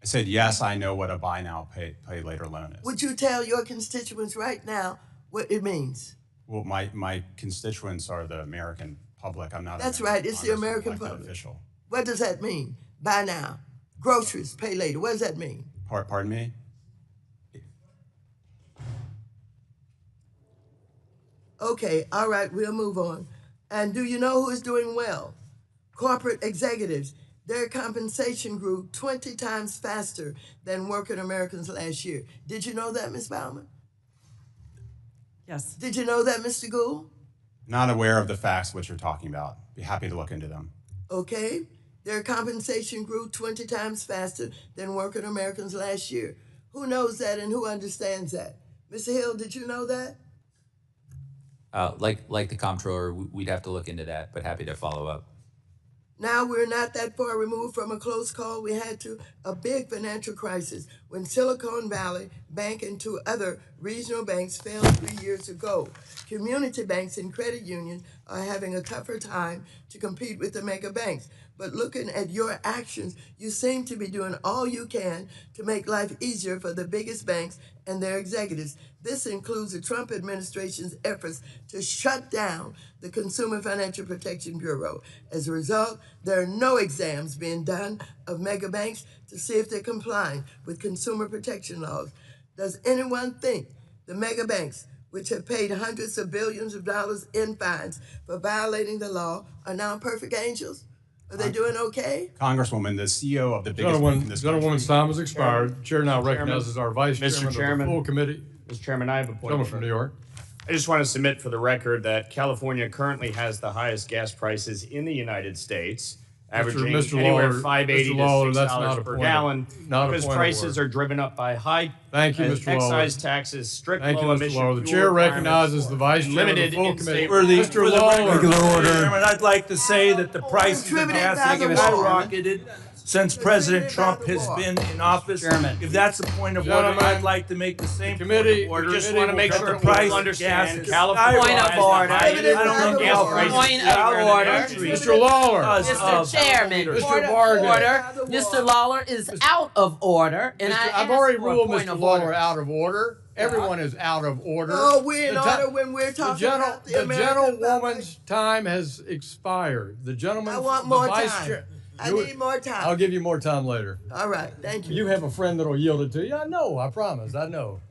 I said, yes, I know what a buy now, pay later loan is. Would you tell your constituents right now what it means? Well, my constituents are the American public. I'm not. That's right, it's the American public. Official. What does that mean? Buy now, groceries, pay later. What does that mean? Pardon me? Okay, all right, we'll move on. And do you know who is doing well? Corporate executives. Their compensation grew 20 times faster than working Americans last year. Did you know that, Ms. Baumann? Yes. Did you know that, Mr. Gould? Not aware of the facts which you're talking about. Be happy to look into them. Okay, their compensation grew 20 times faster than working Americans last year. Who knows that and who understands that? Mr. Hill, did you know that? Like the Comptroller, we'd have to look into that, but happy to follow up. Now we're not that far removed from a close call we had to a big financial crisis when Silicon Valley Bank and 2 other regional banks failed 3 years ago. Community banks and credit unions are having a tougher time to compete with the mega banks. But looking at your actions, you seem to be doing all you can to make life easier for the biggest banks and their executives. This includes the Trump administration's efforts to shut down the Consumer Financial Protection Bureau. As a result, there are no exams being done of mega banks to see if they're complying with consumer protection laws. Does anyone think the mega banks, which have paid hundreds of billions of dollars in fines for violating the law, are now perfect angels? Are they doing okay? Congresswoman, the CEO of the biggest bank in this country. Gentleman's time has expired. Chair now recognizes our Vice Mr. Chairman of the full committee. Mr. Chairman, I have a point. Gentleman from New York. I just want to submit for the record that California currently has the highest gas prices in the United States, averaging anywhere Lawler, $5.80 to Lawler, that's not $6 a per point gallon, not a because point of prices order. are driven up by high Thank you, Mr. Lawler. excise taxes, strict Thank you, low Mr. emission Lawler. The fuel chair requirements, recognizes the Vice Chairman of the limited full in-state committee. Mr. Lawler. Chairman, I'd like to say that the price of the Contributed gas by has the war. skyrocketed since President Trump has been in office. Chairman. If that's the point of order, Gentlemen, I'd like to make the same committee- point of order. Just want to make that sure the price people of understand gas California is has the skyrocketing. highest I don't gas know. prices Point in of the order. country. Mr. Lawler. Mr. Chairman, Mr. point of Vargas. order. Mr. Lawler is out of order, and I've I already asked for a ruled point Mr. of Lawler order. out of order. Everyone is out of order. No, we're in The ti- order when we're talking about the The American gentlewoman's time has expired. The gentleman, I want the more vice time. chair. I need more time. I'll give you more time later. All right, thank you. You have a friend that'll yield it to you. I know. I promise. I know.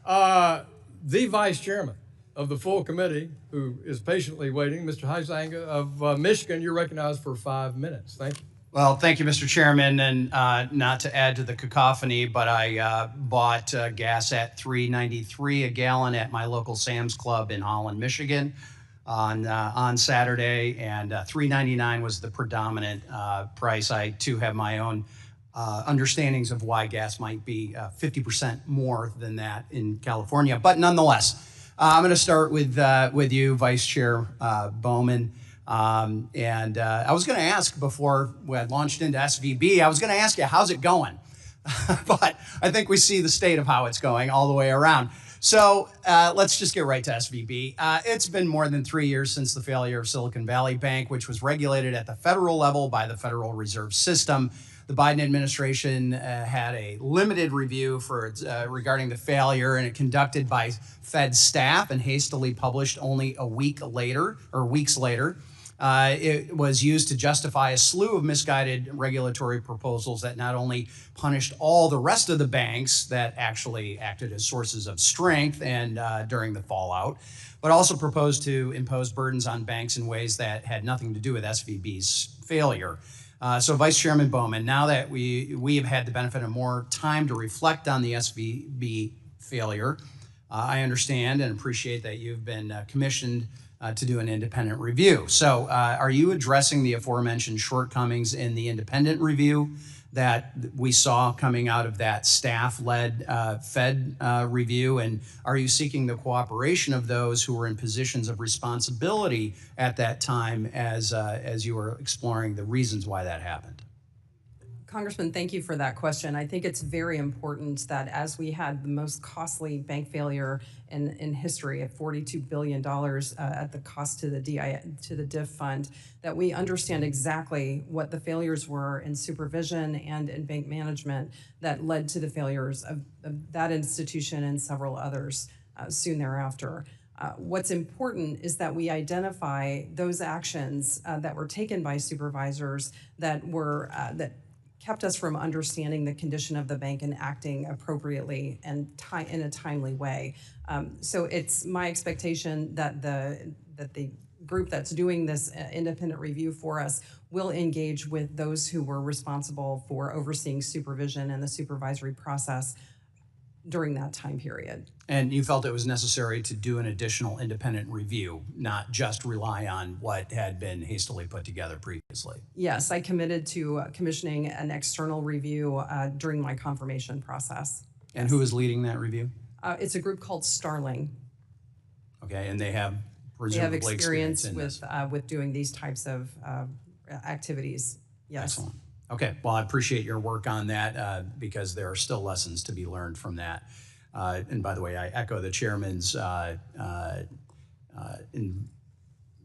The vice chairman of the full committee, who is patiently waiting, Mr. Heisanga of Michigan, you're recognized for 5 minutes. Thank you. Well, thank you, Mr. Chairman, and not to add to the cacophony, but I bought gas at $3.93 a gallon at my local Sam's Club in Holland, Michigan, on Saturday, and $3.99 was the predominant price. I too have my own understandings of why gas might be 50% more than that in California, but nonetheless, I'm going to start with you, Vice Chair Bowman. And I was going to ask before we had launched into SVB, I was going to ask you, how's it going? But I think we see the state of how it's going all the way around. So let's just get right to SVB. It's been more than 3 years since the failure of Silicon Valley Bank, which was regulated at the federal level by the Federal Reserve System. The Biden administration had a limited review regarding the failure, and it conducted by Fed staff and hastily published only weeks later. It was used to justify a slew of misguided regulatory proposals that not only punished all the rest of the banks that actually acted as sources of strength and during the fallout, but also proposed to impose burdens on banks in ways that had nothing to do with SVB's failure. So Vice Chairman Bowman, now that we have had the benefit of more time to reflect on the SVB failure, I understand and appreciate that you've been commissioned to do an independent review. So are you addressing the aforementioned shortcomings in the independent review that we saw coming out of that staff-led Fed review? And are you seeking the cooperation of those who were in positions of responsibility at that time as you were exploring the reasons why that happened? Congressman, thank you for that question. I think it's very important that as we had the most costly bank failure in history at $42 billion at the cost to the DIF fund, that we understand exactly what the failures were in supervision and in bank management that led to the failures of that institution and several others soon thereafter. What's important is that we identify those actions that were taken by supervisors that kept us from understanding the condition of the bank and acting appropriately and in a timely way. So it's my expectation that the group that's doing this independent review for us will engage with those who were responsible for overseeing supervision and the supervisory process during that time period. And you felt it was necessary to do an additional independent review, not just rely on what had been hastily put together previously. Yes, I committed to commissioning an external review during my confirmation process. And who is leading that review? It's a group called Starling. Okay, and they have They have presumably experience in this. with doing these types of activities. Yes. Excellent. Okay, well, I appreciate your work on that because there are still lessons to be learned from that. And by the way, I echo the chairman's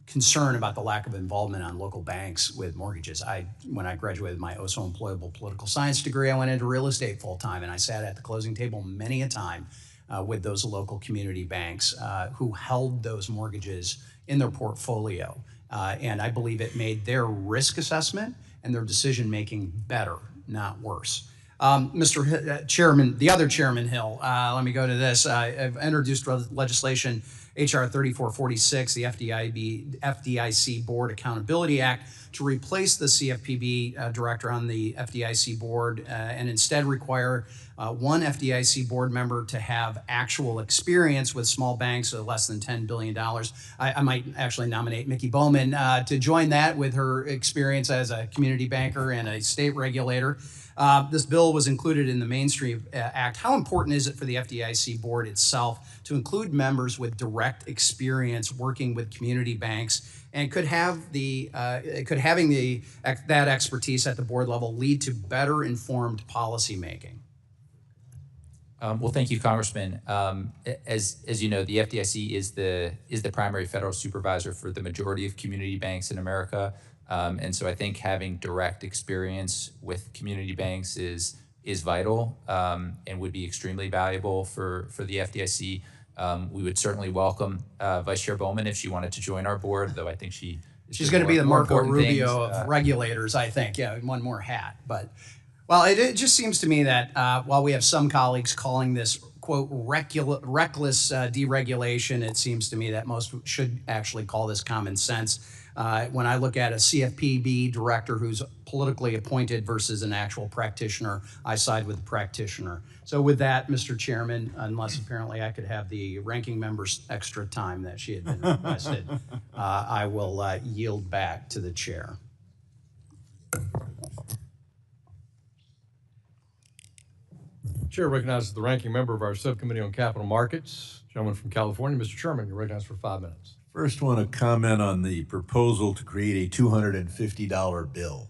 concern about the lack of involvement on local banks with mortgages. When I graduated my also employable political science degree, I went into real estate full time, and I sat at the closing table many a time with those local community banks who held those mortgages in their portfolio. And I believe it made their risk assessment and their decision-making better, not worse. Mr. Chairman, the other Chairman Hill, let me go to this. I've introduced legislation, HR 3446, the FDIC Board Accountability Act, to replace the CFPB director on the FDIC board and instead require one FDIC board member to have actual experience with small banks of less than $10 billion. I might actually nominate Mickey Bowman to join that with her experience as a community banker and a state regulator. This bill was included in the Mainstream Act. How important is it for the FDIC board itself to include members with direct experience working with community banks, and could having that expertise at the board level lead to better informed policy making? Well, thank you, Congressman. As you know, the FDIC is the primary federal supervisor for the majority of community banks in America, and so I think having direct experience with community banks is vital and would be extremely valuable for the FDIC. We would certainly welcome Vice Chair Bowman if she wanted to join our board, though I think She's going to be the Marco Rubio of regulators, I think. Yeah, one more hat. But, well, it just seems to me that while we have some colleagues calling this, quote, reckless deregulation, it seems to me that most should actually call this common sense. When I look at a CFPB director who's politically appointed versus an actual practitioner, I side with the practitioner. So with that, Mr. Chairman, unless apparently I could have the ranking member's extra time that she had been requested, I will yield back to the chair. Chair recognizes the ranking member of our subcommittee on capital markets, gentleman from California. Mr. Chairman, you're recognized for 5 minutes. First, want to comment on the proposal to create a $250 bill.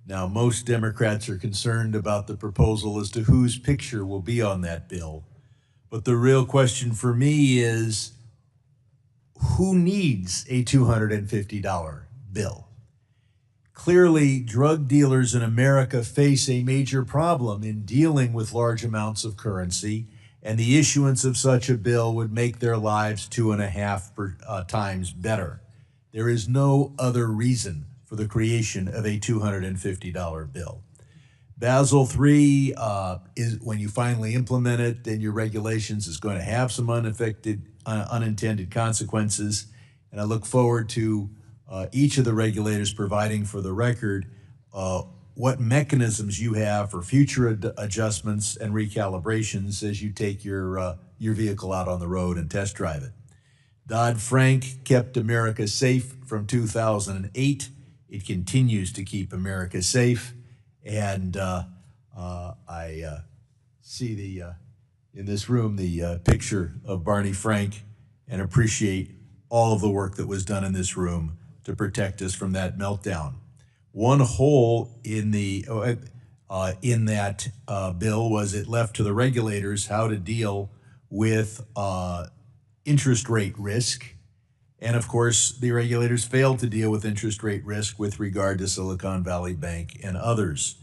Now, most Democrats are concerned about the proposal as to whose picture will be on that bill. But the real question for me is, who needs a $250 bill? Clearly, drug dealers in America face a major problem in dealing with large amounts of currency, and the issuance of such a bill would make their lives 2.5 times better. There is no other reason for the creation of a $250 bill. Basel III is, when you finally implement it, then your regulations is going to have some unintended consequences, and I look forward to each of the regulators providing for the record what mechanisms you have for future adjustments and recalibrations as you take your vehicle out on the road and test drive it. Dodd-Frank kept America safe from 2008. It continues to keep America safe. And I see in this room the picture of Barney Frank and appreciate all of the work that was done in this room to protect us from that meltdown. One hole in that bill was it left to the regulators how to deal with interest rate risk. And of course, the regulators failed to deal with interest rate risk with regard to Silicon Valley Bank and others.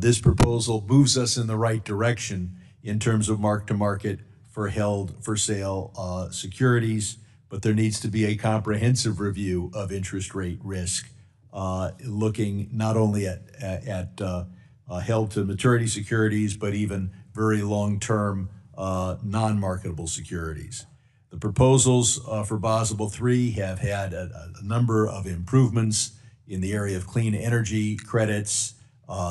This proposal moves us in the right direction in terms of mark-to-market for held-for-sale securities, but there needs to be a comprehensive review of interest rate risk, looking not only at held-to-maturity securities, but even very long-term non-marketable securities. The proposals for Basel III have had a number of improvements in the area of clean energy credits,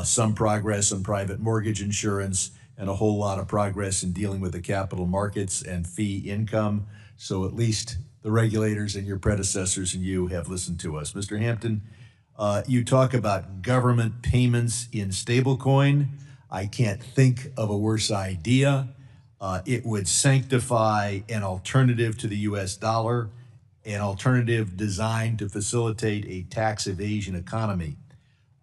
some progress on private mortgage insurance, and a whole lot of progress in dealing with the capital markets and fee income. So at least the regulators and your predecessors and you have listened to us. Mr. Hampton, you talk about government payments in stablecoin. I can't think of a worse idea. It would sanctify an alternative to the US dollar, an alternative designed to facilitate a tax evasion economy.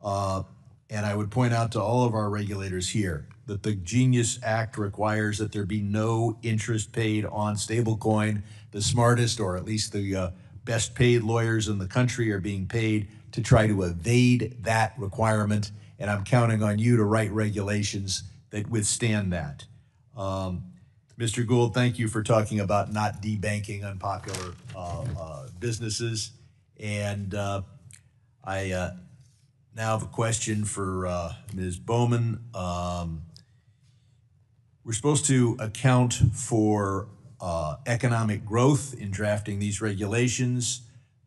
And I would point out to all of our regulators here that the Genius Act requires that there be no interest paid on stablecoin. The smartest, or at least the best paid lawyers in the country are being paid to try to evade that requirement. And I'm counting on you to write regulations that withstand that. Mr. Gould, thank you for talking about not debanking unpopular businesses. And I now have a question for Ms. Bowman. We're supposed to account for economic growth in drafting these regulations.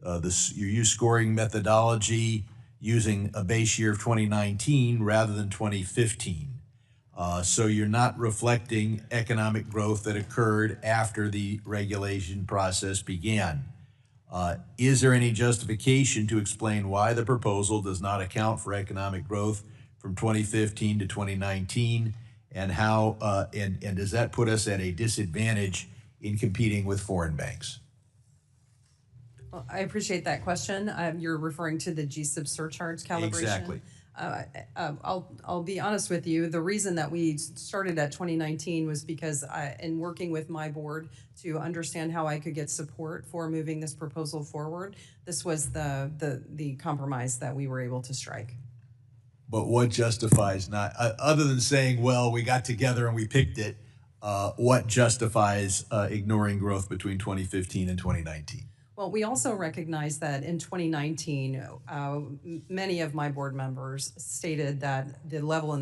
You use scoring methodology using a base year of 2019 rather than 2015. So you're not reflecting economic growth that occurred after the regulation process began. Is there any justification to explain why the proposal does not account for economic growth from 2015 to 2019, and how and does that put us at a disadvantage in competing with foreign banks? Well, I appreciate that question. You're referring to the GSIB surcharge calibration. Exactly. I'll be honest with you. The reason that we started at 2019 was because in working with my board to understand how I could get support for moving this proposal forward, this was the compromise that we were able to strike. But what justifies not, other than saying, well, we got together and we picked it, what justifies ignoring growth between 2015 and 2019? Well, we also recognize that in 2019, many of my board members stated that the level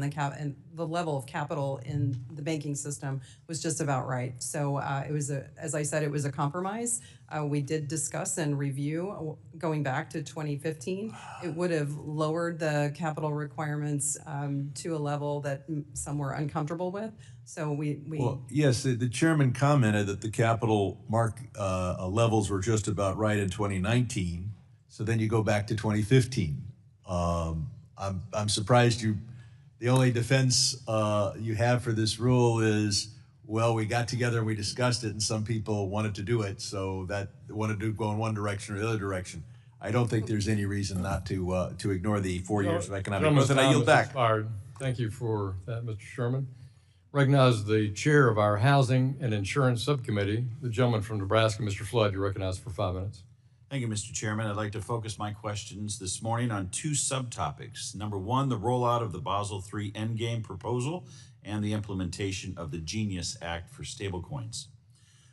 of capital in the banking system was just about right. So it was as I said, it was a compromise. We did discuss and review going back to 2015. It would have lowered the capital requirements to a level that some were uncomfortable with. So Well, yes, the chairman commented that the capital levels were just about right in 2019. So then you go back to 2015. I'm surprised the only defense you have for this rule is, well, we got together and we discussed it, and some people wanted to do it, so that wanted to go in one direction or the other direction. I don't think there's any reason not to ignore the 4 years of economic growth. And I yield back. Thank you for that, Mr. Sherman. Recognize the chair of our Housing and Insurance Subcommittee, the gentleman from Nebraska, Mr. Flood. You're recognized for 5 minutes. Thank you, Mr. Chairman. I'd like to focus my questions this morning on two subtopics. Number one, the rollout of the Basel III Endgame proposal and the implementation of the Genius Act for stablecoins.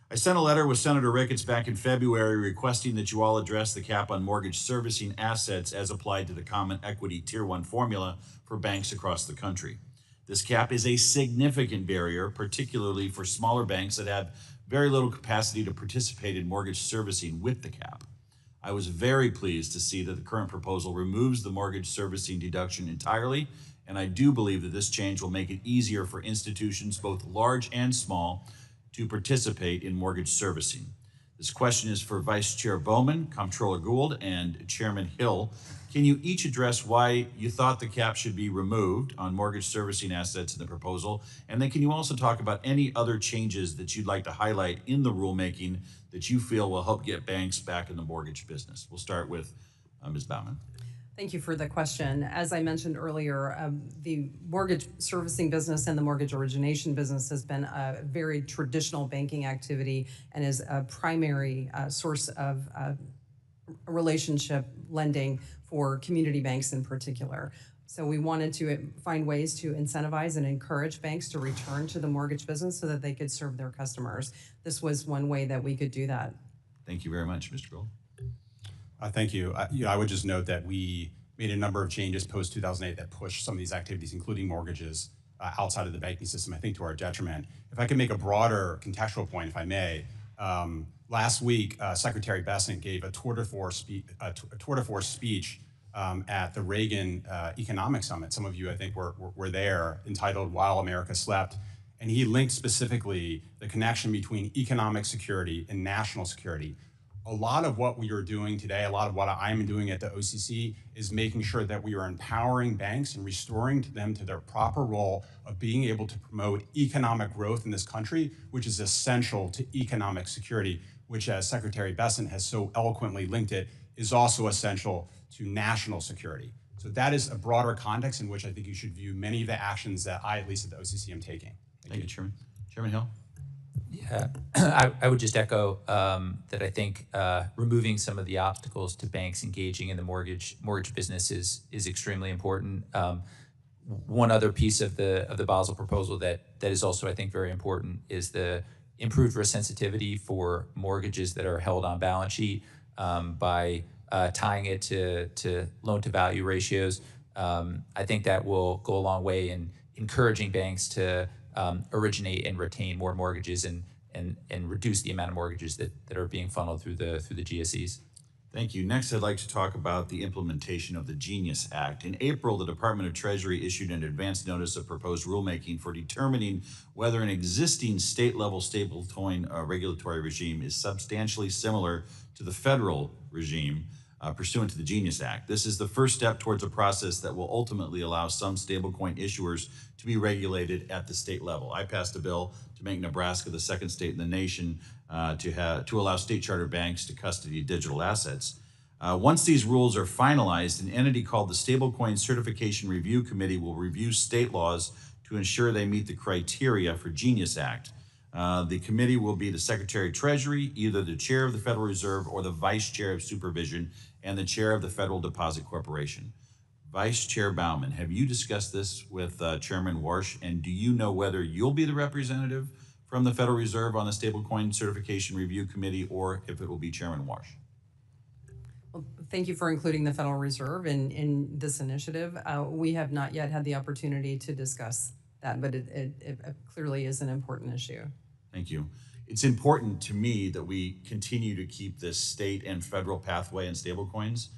I sent a letter with Senator Ricketts back in February requesting that you all address the cap on mortgage servicing assets as applied to the Common Equity Tier 1 formula for banks across the country. This cap is a significant barrier, particularly for smaller banks that have very little capacity to participate in mortgage servicing with the cap. I was very pleased to see that the current proposal removes the mortgage servicing deduction entirely, and I do believe that this change will make it easier for institutions, both large and small, to participate in mortgage servicing. This question is for Vice Chair Bowman, Comptroller Gould, and Chairman Hill. Can you each address why you thought the cap should be removed on mortgage servicing assets in the proposal? And then can you also talk about any other changes that you'd like to highlight in the rulemaking that you feel will help get banks back in the mortgage business? We'll start with Ms. Baumann. Thank you for the question. As I mentioned earlier, the mortgage servicing business and the mortgage origination business has been a very traditional banking activity and is a primary source of relationship lending for community banks in particular. So we wanted to find ways to incentivize and encourage banks to return to the mortgage business so that they could serve their customers. This was one way that we could do that. Thank you very much, Mr. Gould. Thank you. I would just note that we made a number of changes post-2008 that pushed some of these activities, including mortgages, outside of the banking system, I think to our detriment. If I could make a broader contextual point, if I may, last week, Secretary Bessent gave a tour de force speech at the Reagan Economic Summit. Some of you, I think, were there, entitled While America Slept. And he linked specifically the connection between economic security and national security. A lot of what we are doing today, a lot of what I'm doing at the OCC is making sure that we are empowering banks and restoring them to their proper role of being able to promote economic growth in this country, which is essential to economic security, which, as Secretary Bessent has so eloquently linked it, is also essential to national security. So that is a broader context in which I think you should view many of the actions that I, at least at the OCC, am taking. Thank you, Chairman. Chairman Hill? Yeah, I would just echo that I think removing some of the obstacles to banks engaging in the mortgage business is extremely important. One other piece of the Basel proposal that is also, I think, very important is the improved risk sensitivity for mortgages that are held on balance sheet by tying it to loan to value ratios. I think that will go a long way in encouraging banks to originate and retain more mortgages and reduce the amount of mortgages that are being funneled through the GSEs. Thank you. Next, I'd like to talk about the implementation of the Genius Act. In April, the Department of Treasury issued an advance notice of proposed rulemaking for determining whether an existing state-level stablecoin regulatory regime is substantially similar to the federal regime. pursuant to the Genius Act. This is the first step towards a process that will ultimately allow some stablecoin issuers to be regulated at the state level. I passed a bill to make Nebraska the second state in the nation to allow state charter banks to custody digital assets. Once these rules are finalized, an entity called the Stablecoin Certification Review Committee will review state laws to ensure they meet the criteria for Genius Act. The committee will be the Secretary of Treasury, either the Chair of the Federal Reserve or the Vice Chair of Supervision, and the Chair of the Federal Deposit Corporation. Vice Chair Bauman, have you discussed this with Chairman Warsh, and do you know whether you'll be the representative from the Federal Reserve on the Stablecoin Certification Review Committee, or if it will be Chairman Warsh? Well, thank you for including the Federal Reserve in this initiative. We have not yet had the opportunity to discuss that, but it clearly is an important issue. Thank you. It's important to me that we continue to keep this state and federal pathway in stablecoins.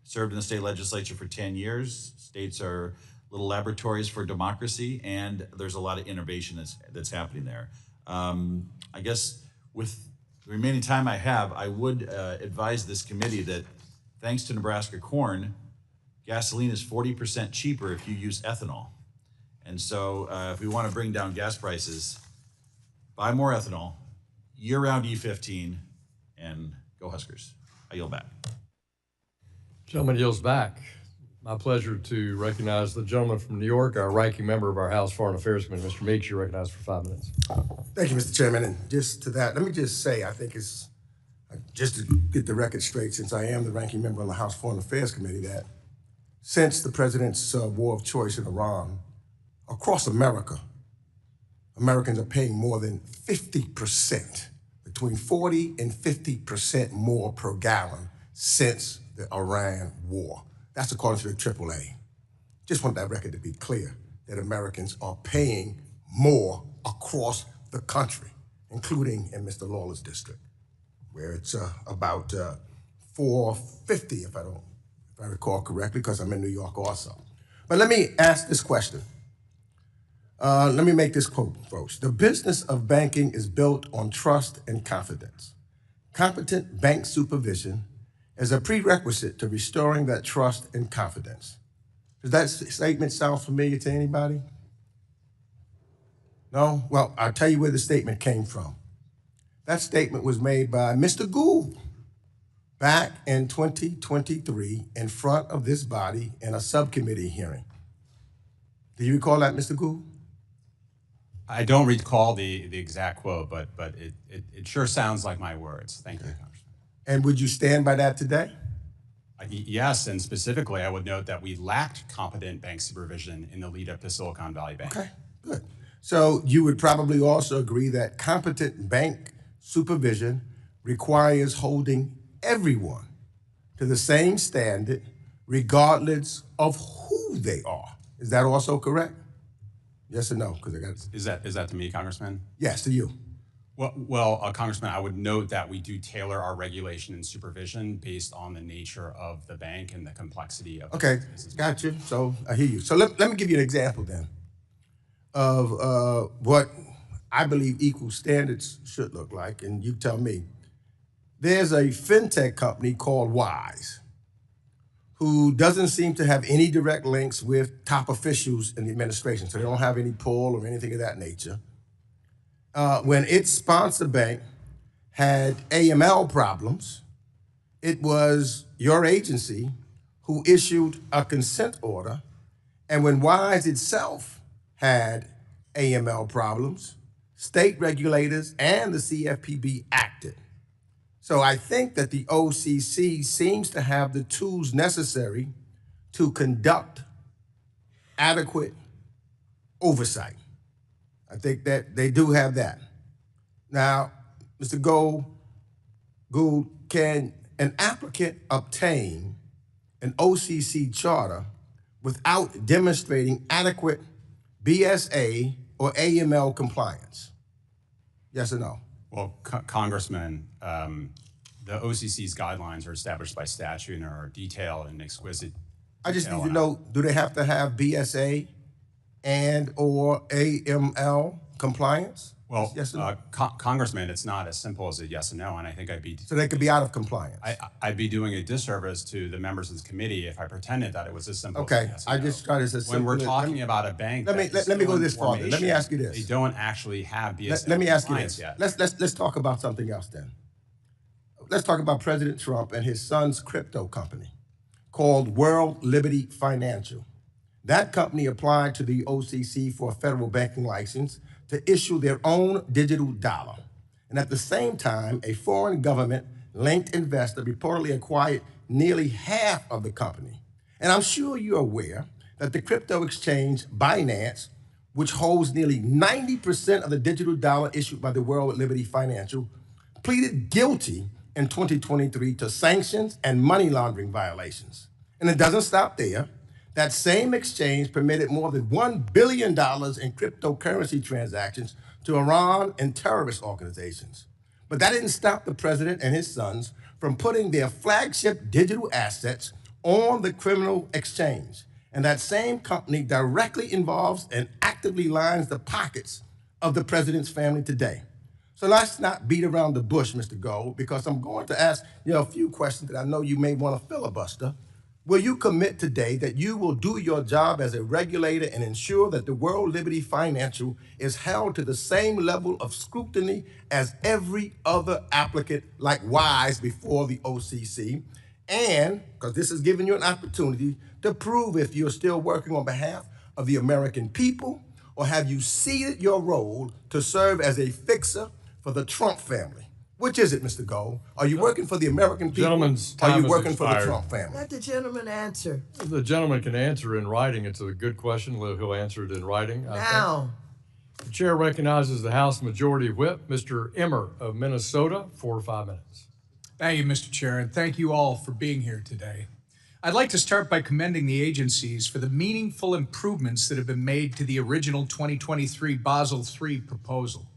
Served in the state legislature for 10 years. States are little laboratories for democracy, and there's a lot of innovation that's happening there. I guess with the remaining time I have, I would advise this committee that thanks to Nebraska corn, gasoline is 40% cheaper if you use ethanol. And so if we want to bring down gas prices, buy more ethanol, year-round E15, and go Huskers. I yield back. Gentleman yields back. My pleasure to recognize the gentleman from New York, our ranking member of our House Foreign Affairs Committee, Mr. Meeks. You're recognized for 5 minutes. Thank you, Mr. Chairman. And just to that, let me just say, I think it's, just to get the record straight, since I am the ranking member on the House Foreign Affairs Committee, that since the president's war of choice in Iran, across America, Americans are paying more than 50%, between 40 and 50% more per gallon since the Iran war. That's according to the AAA. Just want that record to be clear, that Americans are paying more across the country, including in Mr. Lawler's district, where it's about $4.50, if I recall correctly, because I'm in New York also. But let me ask this question. Let me make this quote, folks. The business of banking is built on trust and confidence. Competent bank supervision is a prerequisite to restoring that trust and confidence. Does that statement sound familiar to anybody? No? Well, I'll tell you where the statement came from. That statement was made by Mr. Gould back in 2023 in front of this body in a subcommittee hearing. Do you recall that, Mr. Gould? I don't recall the exact quote, but it sure sounds like my words. Thank you, Congressman. And would you stand by that today? Yes, and specifically, I would note that we lacked competent bank supervision in the lead up to Silicon Valley Bank. Okay, good. So you would probably also agree that competent bank supervision requires holding everyone to the same standard, regardless of who they are. Is that also correct? Yes or no? Because I got. Is that to me, Congressman? Yes, to you. Well, Congressman, I would note that we do tailor our regulation and supervision based on the nature of the bank and the complexity of Okay, the business. got you. So I hear you. So let me give you an example then of what I believe equal standards should look like, and you tell me. There's a fintech company called Wise, who doesn't seem to have any direct links with top officials in the administration, so they don't have any pull or anything of that nature. When its sponsor bank had AML problems, it was your agency who issued a consent order, and when Wise itself had AML problems, state regulators and the CFPB acted. So I think that the OCC seems to have the tools necessary to conduct adequate oversight. I think that they do have that. Now, Mr. Gould, can an applicant obtain an OCC charter without demonstrating adequate BSA or AML compliance? Yes or no? Well, Congressman, the OCC's guidelines are established by statute and are detailed and exquisite. I just need to know, do they have to have BSA and or AML compliance? Well, Yes or no? Congressman, it's not as simple as a yes and no, and I think So they could be out of compliance. I'd be doing a disservice to the members of this committee if I pretended that it was as simple as a Okay, yes I and no. just got this as When we're simple as- talking about a bank, let me go this farther. Let me ask you this. They don't actually have BSA Let me ask you compliance this. yet. Let's talk about something else then. Let's talk about President Trump and his son's crypto company called World Liberty Financial. That company applied to the OCC for a federal banking license to issue their own digital dollar. And at the same time, a foreign government-linked investor reportedly acquired nearly half of the company. And I'm sure you're aware that the crypto exchange Binance, which holds nearly 90% of the digital dollar issued by the World Liberty Financial, pleaded guilty in 2023 to sanctions and money laundering violations. And it doesn't stop there. That same exchange permitted more than $1 billion in cryptocurrency transactions to Iran and terrorist organizations. But that didn't stop the president and his sons from putting their flagship digital assets on the criminal exchange. And that same company directly involves and actively lines the pockets of the president's family today. So let's not beat around the bush, Mr. Gold, because I'm going to ask you a few questions that I know you may want to filibuster. Will you commit today that you will do your job as a regulator and ensure that the World Liberty Financial is held to the same level of scrutiny as every other applicant like Wise before the OCC? And, because this is giving you an opportunity to prove if you're still working on behalf of the American people, or have you ceded your role to serve as a fixer for the Trump family? Which is it, Mr. Gold? Are you working for the American people? Gentleman's or are time you has working for the expired. Trump family? Let the gentleman answer. The gentleman can answer in writing. It's a good question. He'll answer it in writing. I think. Now, The chair recognizes the House Majority Whip, Mr. Emmer of Minnesota, for 5 minutes. Thank you, Mr. Chair, and thank you all for being here today. I'd like to start by commending the agencies for the meaningful improvements that have been made to the original 2023 Basel III proposal.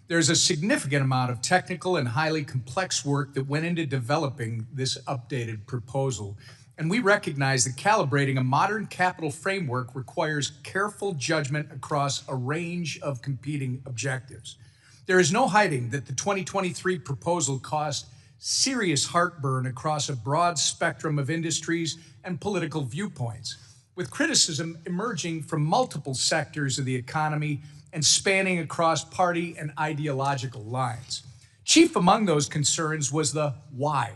There's a significant amount of technical and highly complex work that went into developing this updated proposal, and we recognize that calibrating a modern capital framework requires careful judgment across a range of competing objectives. There is no hiding that the 2023 proposal caused serious heartburn across a broad spectrum of industries and political viewpoints, with criticism emerging from multiple sectors of the economy and spanning across party and ideological lines. Chief among those concerns was the why.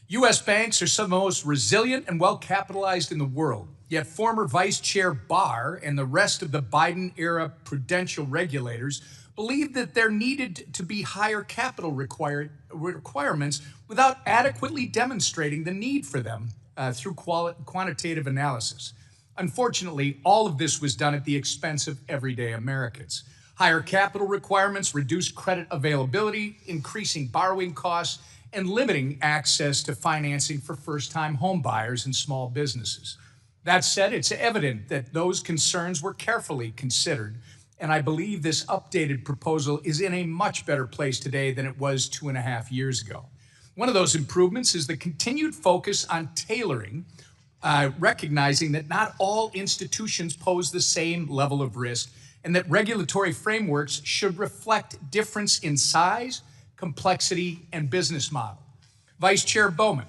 U.S. banks are some of the most resilient and well-capitalized in the world, yet former Vice Chair Barr and the rest of the Biden-era prudential regulators believed that there needed to be higher capital requirements without adequately demonstrating the need for them through quantitative analysis. Unfortunately, all of this was done at the expense of everyday Americans. Higher capital requirements reduced credit availability, increasing borrowing costs, and limiting access to financing for first-time home buyers and small businesses. That said, it's evident that those concerns were carefully considered, and I believe this updated proposal is in a much better place today than it was 2.5 years ago. One of those improvements is the continued focus on tailoring, recognizing that not all institutions pose the same level of risk and that regulatory frameworks should reflect difference in size, complexity, and business model. Vice Chair Bowman,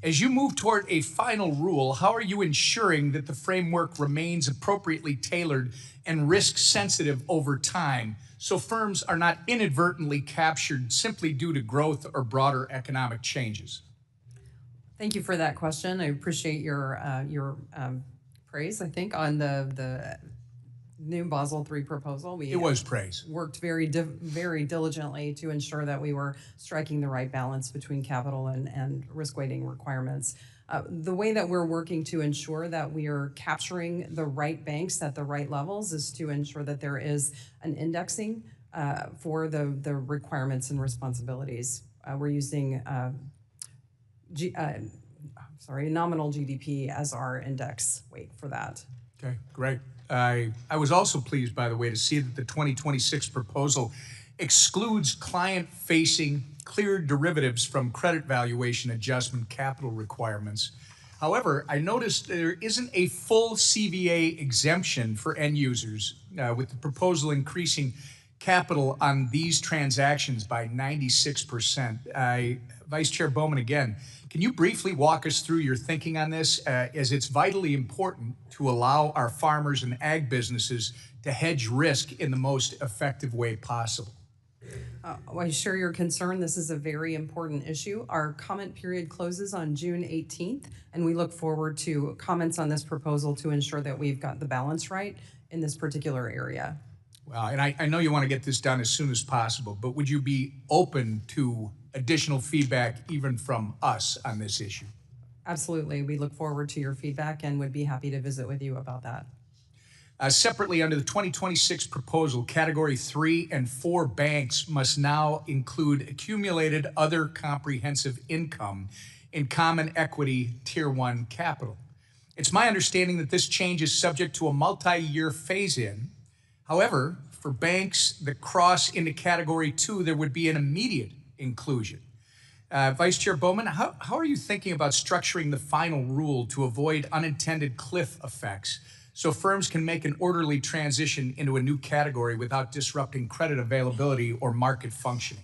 as you move toward a final rule, how are you ensuring that the framework remains appropriately tailored and risk-sensitive over time so firms are not inadvertently captured simply due to growth or broader economic changes? Thank you for that question. I appreciate your praise, I think, on the new Basel III proposal. It was praise. Worked very diligently to ensure that we were striking the right balance between capital and risk weighting requirements. The way that we're working to ensure that we are capturing the right banks at the right levels is to ensure that there is an indexing for the requirements and responsibilities. We're using nominal GDP as our index weight for that. Okay, great. I was also pleased, by the way, to see that the 2026 proposal excludes client-facing cleared derivatives from credit valuation adjustment capital requirements. However, I noticed there isn't a full CVA exemption for end users, with the proposal increasing capital on these transactions by 96%. Vice Chair Bowman, again, can you briefly walk us through your thinking on this, as it's vitally important to allow our farmers and ag businesses to hedge risk in the most effective way possible? I share your concern. This is a very important issue. Our comment period closes on June 18th, and we look forward to comments on this proposal to ensure that we've got the balance right in this particular area. Well, and I know you want to get this done as soon as possible, but would you be open to additional feedback even from us on this issue? Absolutely. We look forward to your feedback and would be happy to visit with you about that. Separately, under the 2026 proposal, Category 3 and 4 banks must now include accumulated other comprehensive income in common equity Tier 1 capital. It's my understanding that this change is subject to a multi-year phase-in. However, for banks that cross into Category 2, there would be an immediate inclusion. Vice Chair Bowman, how are you thinking about structuring the final rule to avoid unintended cliff effects so firms can make an orderly transition into a new category without disrupting credit availability or market functioning?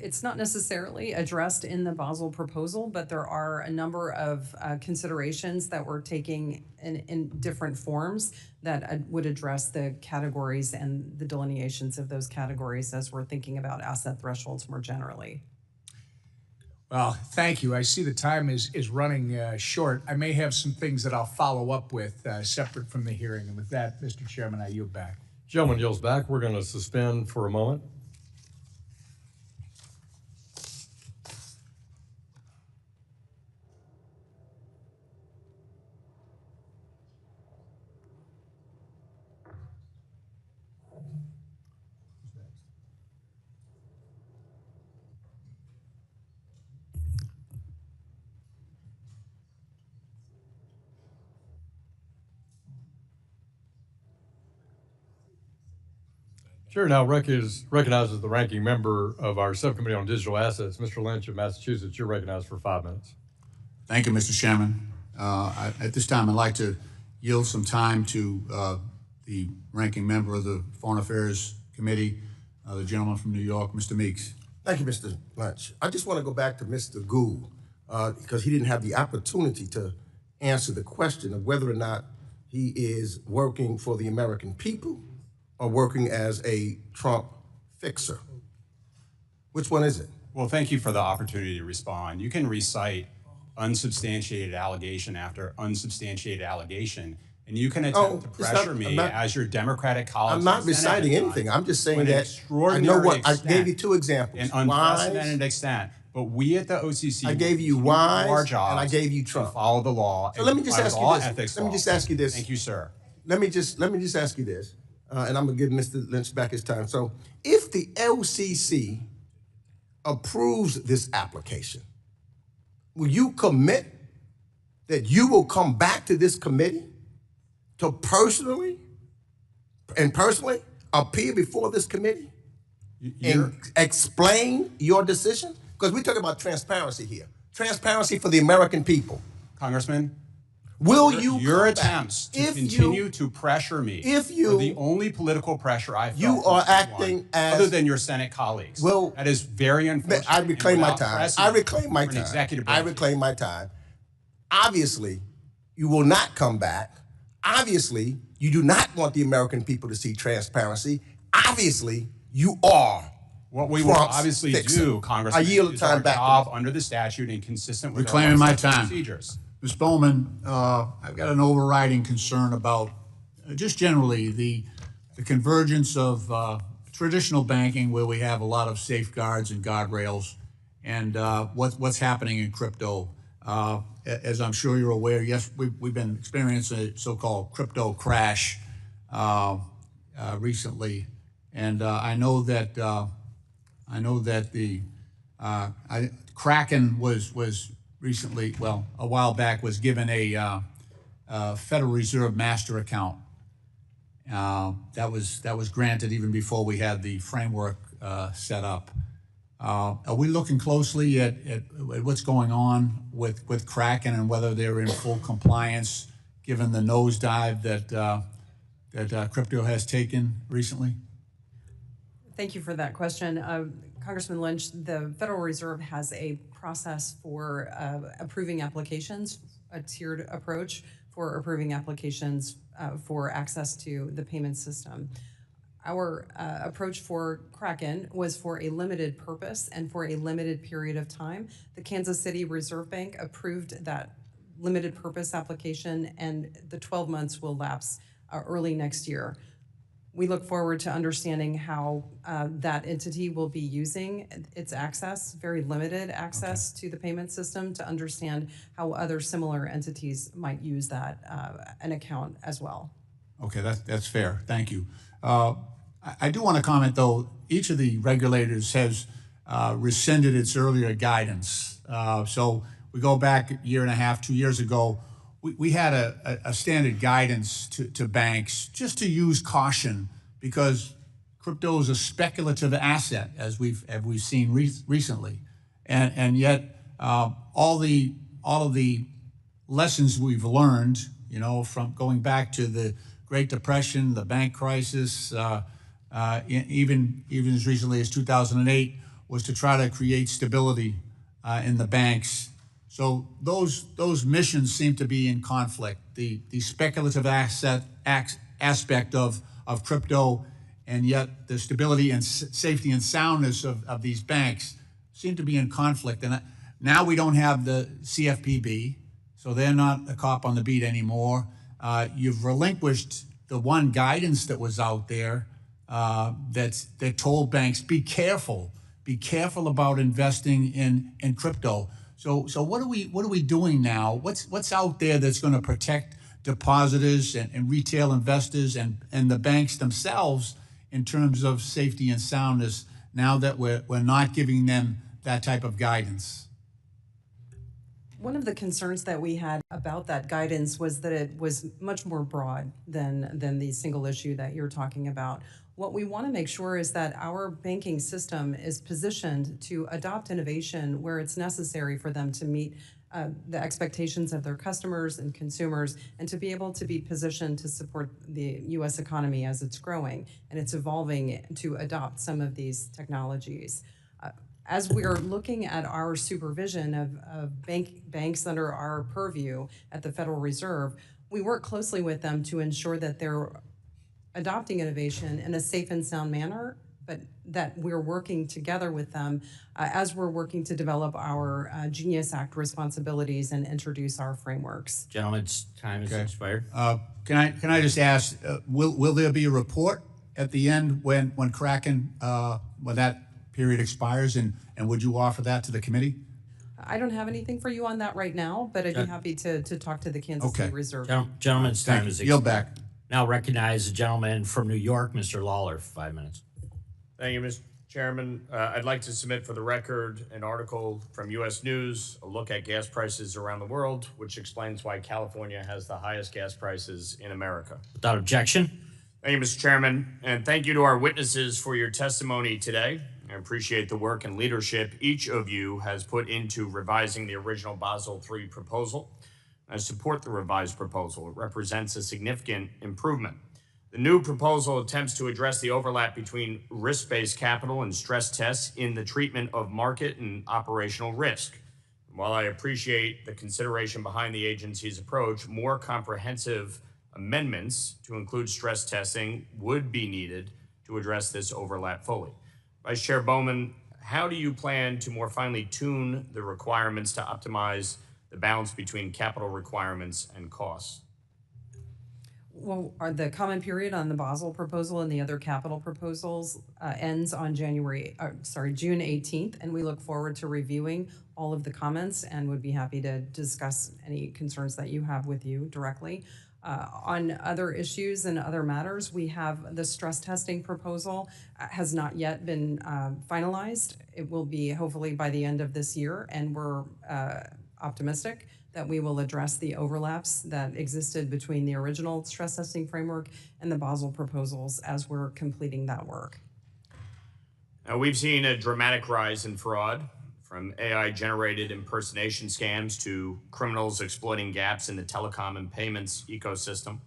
It's not necessarily addressed in the Basel proposal, but there are a number of considerations that we're taking in different forms that would address the categories and the delineations of those categories as we're thinking about asset thresholds more generally. Well, thank you. I see the time is running short. I may have some things that I'll follow up with separate from the hearing. And with that, Mr. Chairman, I yield back. Gentleman yields back. We're going to suspend for a moment. Chair now recognizes the ranking member of our subcommittee on digital assets, Mr. Lynch of Massachusetts. You're recognized for 5 minutes. Thank you, Mr. Chairman. At this time, I'd like to yield some time to the ranking member of the Foreign Affairs Committee, the gentleman from New York, Mr. Meeks. Thank you, Mr. Lynch. I just want to go back to Mr. Gould because he didn't have the opportunity to answer the question of whether or not he is working for the American people or working as a Trump fixer. Which one is it? Well, thank you for the opportunity to respond. You can recite unsubstantiated allegation after unsubstantiated allegation, and you can attempt to pressure me as your Democratic colleagues. I'm not reciting anything. I'm just saying that I know what I gave you 2 examples. An unprecedented extent. But we at the OCC, I gave you wise, our jobs and I gave you Trump. To follow the law. So let me just ask you this. Let me just ask you this. Thank you, sir. Let me just ask you this, and I'm gonna give Mr. Lynch back his time. So if the OCC approves this application, will you commit that you will come back to this committee to personally appear before this committee and explain your decision? Because we're talking about transparency here. Transparency for the American people. Congressman, will you your attempts to continue to pressure me are the only political pressure I felt you are acting as other than your Senate colleagues. Well, that is very unfortunate. I reclaim my time. I reclaim my time. I reclaim my time. Obviously, you will not come back. Obviously, you do not want the American people to see transparency. Obviously, you are. What we will obviously do, Congressman, I yield is time our back job under the statute and consistent with reclaiming my our time. procedures. Ms. Bowman, I've got an overriding concern about just generally the convergence of traditional banking, where we have a lot of safeguards and guardrails, and what's happening in crypto. As I'm sure you're aware, yes, we've been experiencing a so-called crypto crash recently, and I know that the Kraken was recently, well, a while back, was given a Federal Reserve master account. That was granted even before we had the framework set up. Are we looking closely at what's going on with Kraken and whether they're in full compliance, given the nosedive that crypto has taken recently? Thank you for that question. Congressman Lynch, the Federal Reserve has a process for approving applications, a tiered approach for approving applications for access to the payment system. Our approach for Kraken was for a limited purpose and for a limited period of time. The Kansas City Reserve Bank approved that limited purpose application, and the 12 months will lapse early next year. We look forward to understanding how that entity will be using its access, very limited access to the payment system, to understand how other similar entities might use that an account as well. Okay, that's fair. Thank you. I do want to comment, though, each of the regulators has rescinded its earlier guidance. So we go back a year and a half, 2 years ago, we had a standard guidance to banks just to use caution because crypto is a speculative asset, as we've seen recently, and yet all of the lessons we've learned, from going back to the Great Depression, the bank crisis, even as recently as 2008, was to try to create stability in the banks. So those missions seem to be in conflict. The speculative aspect of crypto, and yet the stability and safety and soundness of these banks seem to be in conflict. And now we don't have the CFPB, so they're not a cop on the beat anymore. You've relinquished the one guidance that was out there that told banks, be careful about investing in crypto. So what are we doing now? What's out there that's going to protect depositors and retail investors and the banks themselves in terms of safety and soundness now that we're not giving them that type of guidance? One of the concerns that we had about that guidance was that it was much more broad than the single issue that you're talking about. What we want to make sure is that our banking system is positioned to adopt innovation where it's necessary for them to meet the expectations of their customers and consumers, and to be able to be positioned to support the U.S. economy as it's growing and it's evolving to adopt some of these technologies. As we are looking at our supervision of banks under our purview at the Federal Reserve, we work closely with them to ensure that they're adopting innovation in a safe and sound manner, but that we're working together with them as we're working to develop our Genius Act responsibilities and introduce our frameworks. Gentlemen's time has expired. Can I just ask, will there be a report at the end when Kraken, when that period expires, and would you offer that to the committee? I don't have anything for you on that right now, but I'd be happy to talk to the Kansas City Reserve. Gentlemen's time is expired. Yield back. Now recognize the gentleman from New York, Mr. Lawler, for 5 minutes. Thank you, Mr. Chairman. I'd like to submit for the record an article from U.S. News, a look at gas prices around the world, which explains why California has the highest gas prices in America. Without objection. Thank you, Mr. Chairman, and thank you to our witnesses for your testimony today. I appreciate the work and leadership each of you has put into revising the original Basel III proposal. I support the revised proposal. It represents a significant improvement. The new proposal attempts to address the overlap between risk-based capital and stress tests in the treatment of market and operational risk. While I appreciate the consideration behind the agency's approach, more comprehensive amendments to include stress testing would be needed to address this overlap fully. Vice Chair Bowman, how do you plan to more finely tune the requirements to optimize the balance between capital requirements and costs? Well, the comment period on the Basel proposal and the other capital proposals ends on June 18th, and we look forward to reviewing all of the comments and would be happy to discuss any concerns that you have with you directly. On other issues and other matters, we have the stress testing proposal has not yet been finalized. It will be hopefully by the end of this year, and we're optimistic that we will address the overlaps that existed between the original stress testing framework and the Basel proposals as we're completing that work. Now, we've seen a dramatic rise in fraud, from AI-generated impersonation scams to criminals exploiting gaps in the telecom and payments ecosystem.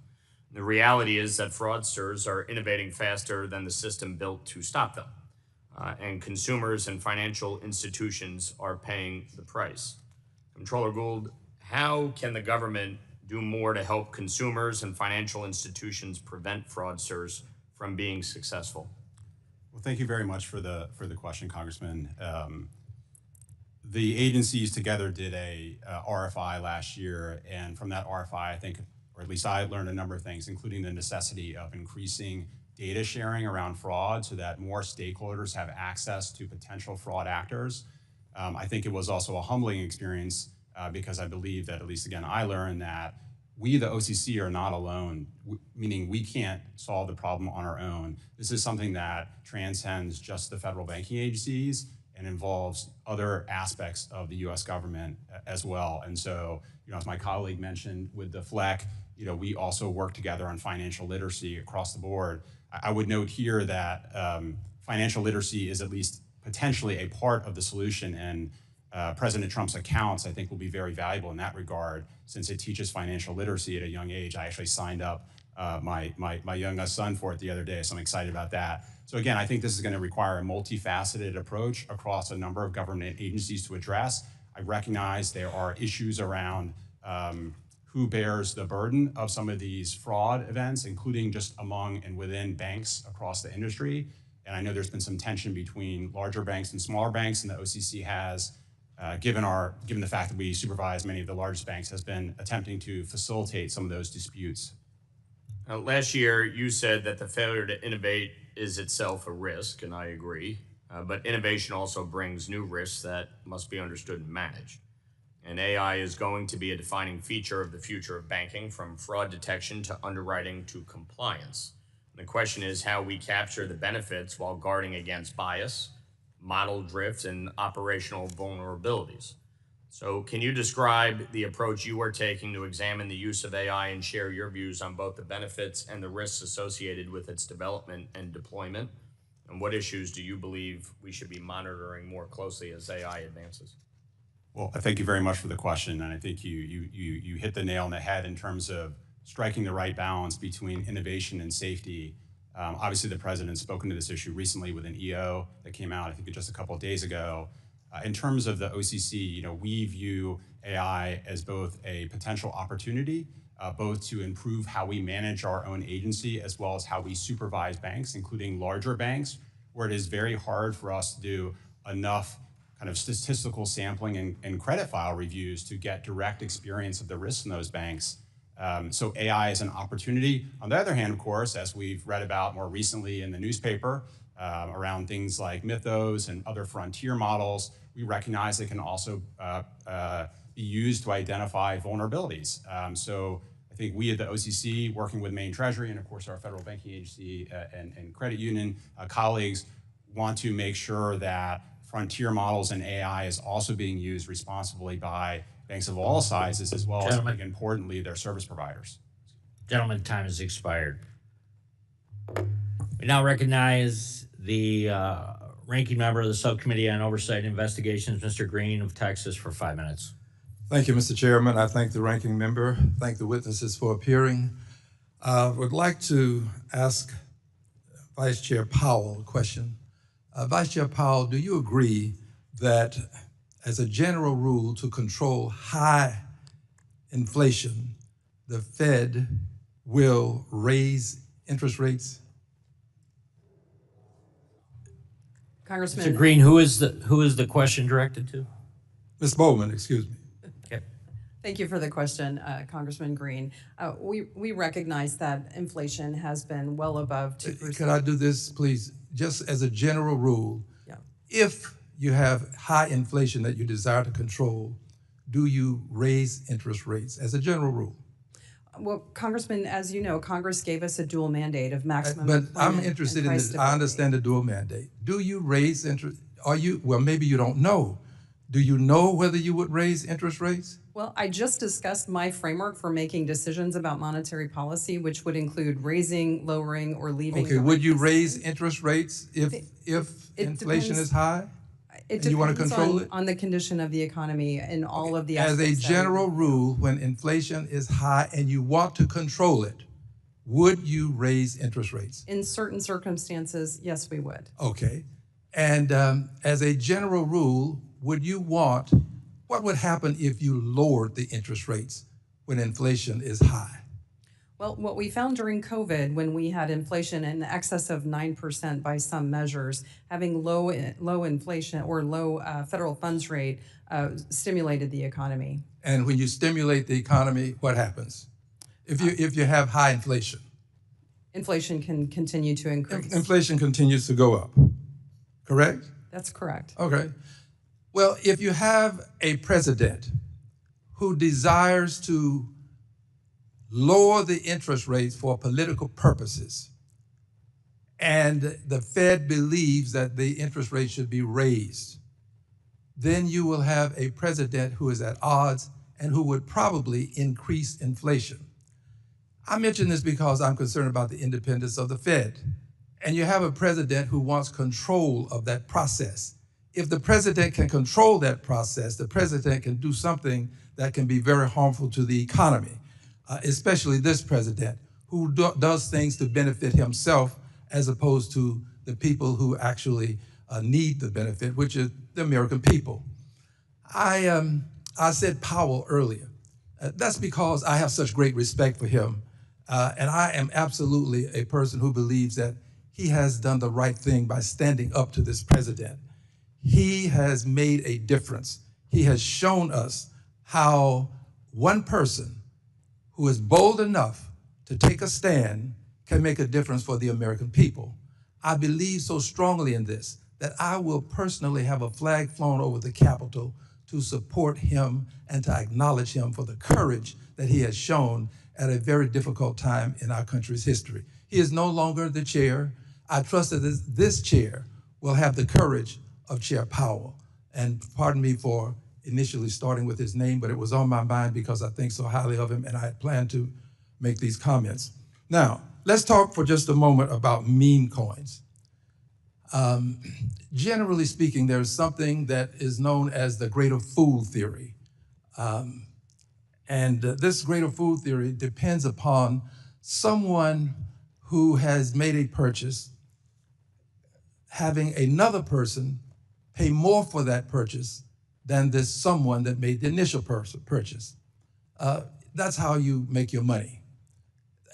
The reality is that fraudsters are innovating faster than the system built to stop them. and consumers and financial institutions are paying the price. Comptroller Gould, how can the government do more to help consumers and financial institutions prevent fraudsters from being successful? Well, thank you very much for the question, Congressman. The agencies together did a RFI last year, and from that RFI, I think, or at least I learned a number of things, including the necessity of increasing data sharing around fraud so that more stakeholders have access to potential fraud actors. I think it was also a humbling experience because I believe that, at least again, I learned that we, the OCC, are not alone, meaning we can't solve the problem on our own. This is something that transcends just the federal banking agencies and involves other aspects of the US government as well. And so, as my colleague mentioned with the FLEC, we also work together on financial literacy across the board. I would note here that financial literacy is at least potentially a part of the solution, and President Trump's accounts, I think, will be very valuable in that regard, since it teaches financial literacy at a young age. I actually signed up my youngest son for it the other day, so I'm excited about that. So again, I think this is going to require a multifaceted approach across a number of government agencies to address. I recognize there are issues around who bears the burden of some of these fraud events, including just among and within banks across the industry. And I know there's been some tension between larger banks and smaller banks, and the OCC has, given the fact that we supervise many of the largest banks, has been attempting to facilitate some of those disputes. Last year, you said that the failure to innovate is itself a risk, and I agree. But innovation also brings new risks that must be understood and managed. And AI is going to be a defining feature of the future of banking, from fraud detection to underwriting to compliance. And the question is how we capture the benefits while guarding against bias, model drift, and operational vulnerabilities. So can you describe the approach you are taking to examine the use of AI and share your views on both the benefits and the risks associated with its development and deployment? And what issues do you believe we should be monitoring more closely as AI advances? Well, I thank you very much for the question, and I think you hit the nail on the head in terms of striking the right balance between innovation and safety. Obviously, the president's spoken to this issue recently with an EO that came out, I think, just a couple of days ago. In terms of the OCC, we view AI as both a potential opportunity, both to improve how we manage our own agency as well as how we supervise banks, including larger banks, where it is very hard for us to do enough kind of statistical sampling and credit file reviews to get direct experience of the risks in those banks. So AI is an opportunity. On the other hand, of course, as we've read about more recently in the newspaper, around things like Mythos and other frontier models, we recognize they can also be used to identify vulnerabilities. So I think we at the OCC, working with Maine Treasury and of course our federal banking agency and credit union colleagues, want to make sure that frontier models and AI is also being used responsibly by banks of all sizes, as well as, I think, importantly, their service providers. Gentlemen, time has expired. We now recognize the ranking member of the Subcommittee on Oversight and Investigations, Mr. Green of Texas, for 5 minutes. Thank you, Mr. Chairman. I thank the ranking member, thank the witnesses for appearing. Would like to ask Vice Chair Powell a question. Vice Chair Powell, do you agree that as a general rule to control high inflation, the Fed will raise interest rates? Congressman. Mr. Green, who is the question directed to? Ms. Bowman, excuse me. Okay. Thank you for the question, Congressman Green. We recognize that inflation has been well above 2%. Could I do this, please? Just as a general rule, yeah. If you have high inflation that you desire to control, do you raise interest rates as a general rule? Well, Congressman, as you know, Congress gave us a dual mandate of maximum But employment I'm interested and in price this. stability. I understand the dual mandate. Do you raise interest? Well, maybe you don't know. Do you know whether you would raise interest rates? Well, I just discussed my framework for making decisions about monetary policy, which would include raising, lowering, or leaving. Okay, would you raise interest rates if inflation is high? It and you want to depends control it? on the condition of the economy and all of the As a aspects that we- general rule, when inflation is high and you want to control it, would you raise interest rates? In certain circumstances, yes, we would. Okay. And as a general rule, what would happen if you lowered the interest rates when inflation is high? Well, what we found during COVID, when we had inflation in excess of 9% by some measures, having low inflation or low federal funds rate stimulated the economy. And when you stimulate the economy, what happens? If you have high inflation? Inflation can continue to increase. Inflation continues to go up, correct? That's correct. Okay. Well, if you have a president who desires to lower the interest rates for political purposes, and the Fed believes that the interest rate should be raised, then you will have a president who is at odds and who would probably increase inflation. I mention this because I'm concerned about the independence of the Fed. And you have a president who wants control of that process. If the president can control that process, the president can do something that can be very harmful to the economy, especially this president, who does things to benefit himself as opposed to the people who actually need the benefit, which is the American people. I said Powell earlier. That's because I have such great respect for him. And I am absolutely a person who believes that he has done the right thing by standing up to this president. He has made a difference. He has shown us how one person who is bold enough to take a stand can make a difference for the American people. I believe so strongly in this that I will personally have a flag flown over the Capitol to support him and to acknowledge him for the courage that he has shown at a very difficult time in our country's history. He is no longer the chair. I trust that this chair will have the courage of Chair Powell. And pardon me for initially starting with his name, but it was on my mind because I think so highly of him and I had planned to make these comments. Now, let's talk for just a moment about meme coins. Generally speaking, there's something that is known as the greater fool theory. And this greater fool theory depends upon someone who has made a purchase, having another person pay more for that purchase than this someone that made the initial purchase. That's how you make your money.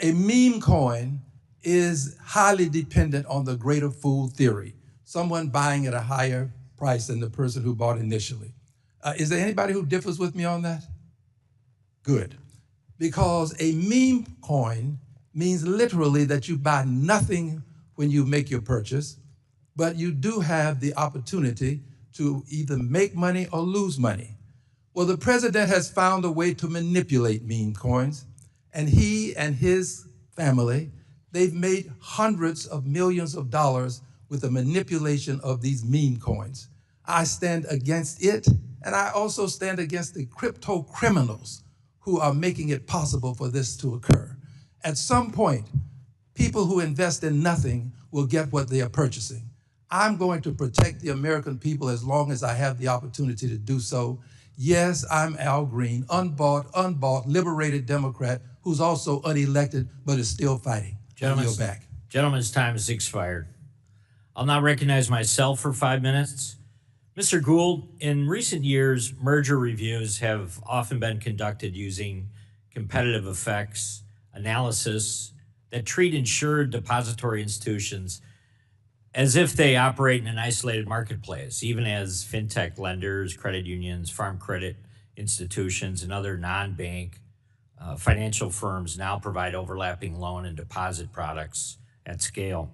A meme coin is highly dependent on the greater fool theory, someone buying at a higher price than the person who bought initially. Is there anybody who differs with me on that? Good. Because a meme coin means literally that you buy nothing when you make your purchase, but you do have the opportunity to either make money or lose money. Well, the president has found a way to manipulate meme coins, and he and his family, they've made hundreds of millions of dollars with the manipulation of these meme coins. I stand against it, and I also stand against the crypto criminals who are making it possible for this to occur. At some point, people who invest in nothing will get what they are purchasing. I'm going to protect the American people as long as I have the opportunity to do so. Yes, I'm Al Green, unbought, liberated Democrat who's also unelected but is still fighting. Gentlemen's time has expired. I'll now recognize myself for 5 minutes. Mr. Gould, in recent years, merger reviews have often been conducted using competitive effects analysis that treat insured depository institutions as if they operate in an isolated marketplace, even as fintech lenders, credit unions, farm credit institutions, and other non-bank financial firms now provide overlapping loan and deposit products at scale.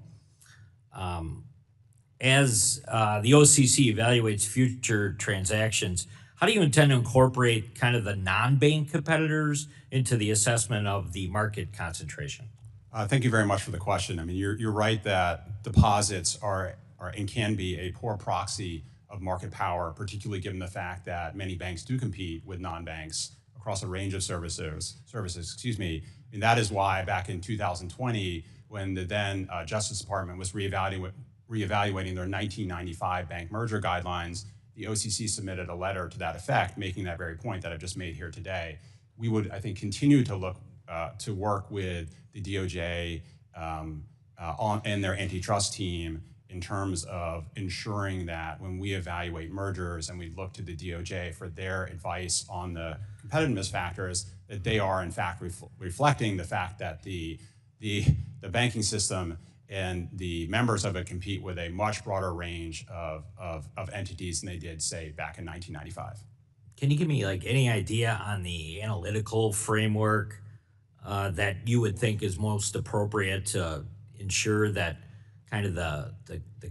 As the OCC evaluates future transactions, how do you intend to incorporate kind of the non-bank competitors into the assessment of the market concentration? Thank you very much for the question. I mean, you're right that deposits are and can be a poor proxy of market power, particularly given the fact that many banks do compete with non-banks across a range of services. And that is why back in 2020, when the then Justice Department was reevaluating their 1995 bank merger guidelines, the OCC submitted a letter to that effect, making that very point that I've just made here today. We would, I think, continue to look to work with the DOJ and their antitrust team in terms of ensuring that when we evaluate mergers and we look to the DOJ for their advice on the competitiveness factors, that they are in fact reflecting the fact that the banking system and the members of it compete with a much broader range of entities than they did, say, back in 1995. Can you give me like any idea on the analytical framework that you would think is most appropriate to ensure that kind of the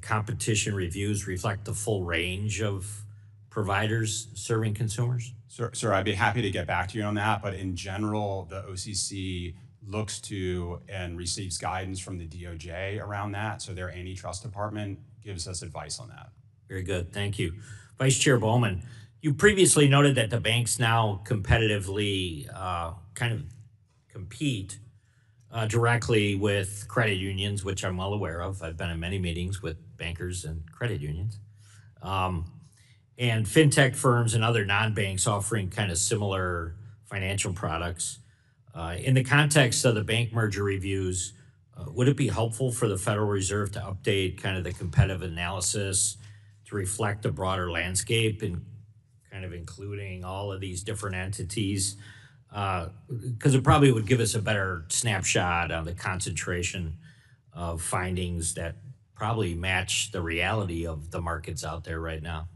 competition reviews reflect the full range of providers serving consumers? Sir, I'd be happy to get back to you on that, but in general, the OCC looks to and receives guidance from the DOJ around that, so their antitrust department gives us advice on that. Very good, thank you. Vice Chair Bowman, you previously noted that the banks now competitively kind of compete directly with credit unions, which I'm well aware of. I've been in many meetings with bankers and credit unions. And fintech firms and other non-banks offering kind of similar financial products. In the context of the bank merger reviews, would it be helpful for the Federal Reserve to update kind of the competitive analysis to reflect the broader landscape and kind of including all of these different entities? Because it probably would give us a better snapshot on the concentration of findings that probably match the reality of the markets out there right now.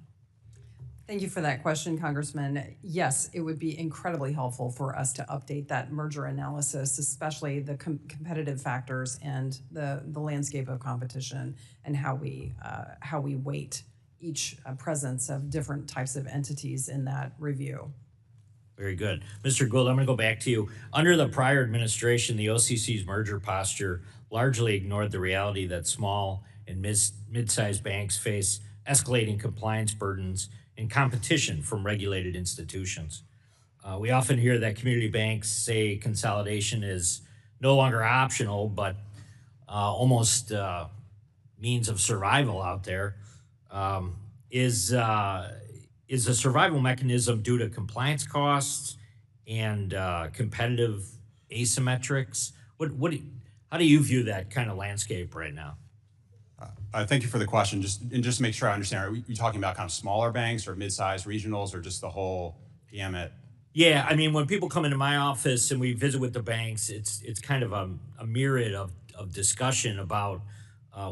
Thank you for that question, Congressman. Yes, it would be incredibly helpful for us to update that merger analysis, especially the competitive factors and the landscape of competition and how we weight each presence of different types of entities in that review. Very good. Mr. Gould, I'm going to go back to you. Under the prior administration, the OCC's merger posture largely ignored the reality that small and mid-sized banks face escalating compliance burdens and competition from regulated institutions. We often hear that community banks say consolidation is no longer optional, but almost means of survival out there. Is the survival mechanism due to compliance costs and competitive asymmetrics? How do you view that kind of landscape right now? Thank you for the question. Just to make sure I understand, are you talking about kind of smaller banks or mid-sized regionals or just the whole gamut? Yeah, I mean, when people come into my office and we visit with the banks, it's kind of a myriad of discussion about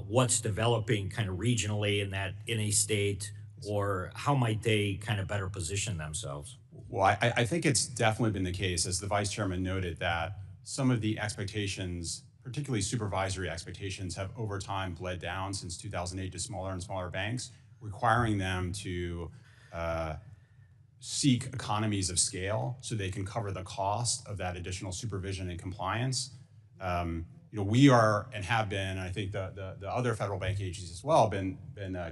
what's developing kind of regionally in a state, or how might they kind of better position themselves? Well, I think it's definitely been the case, as the Vice Chairman noted, that some of the expectations, particularly supervisory expectations, have over time bled down since 2008 to smaller and smaller banks, requiring them to seek economies of scale so they can cover the cost of that additional supervision and compliance. We are and have been, and I think the other federal bank agencies as well, been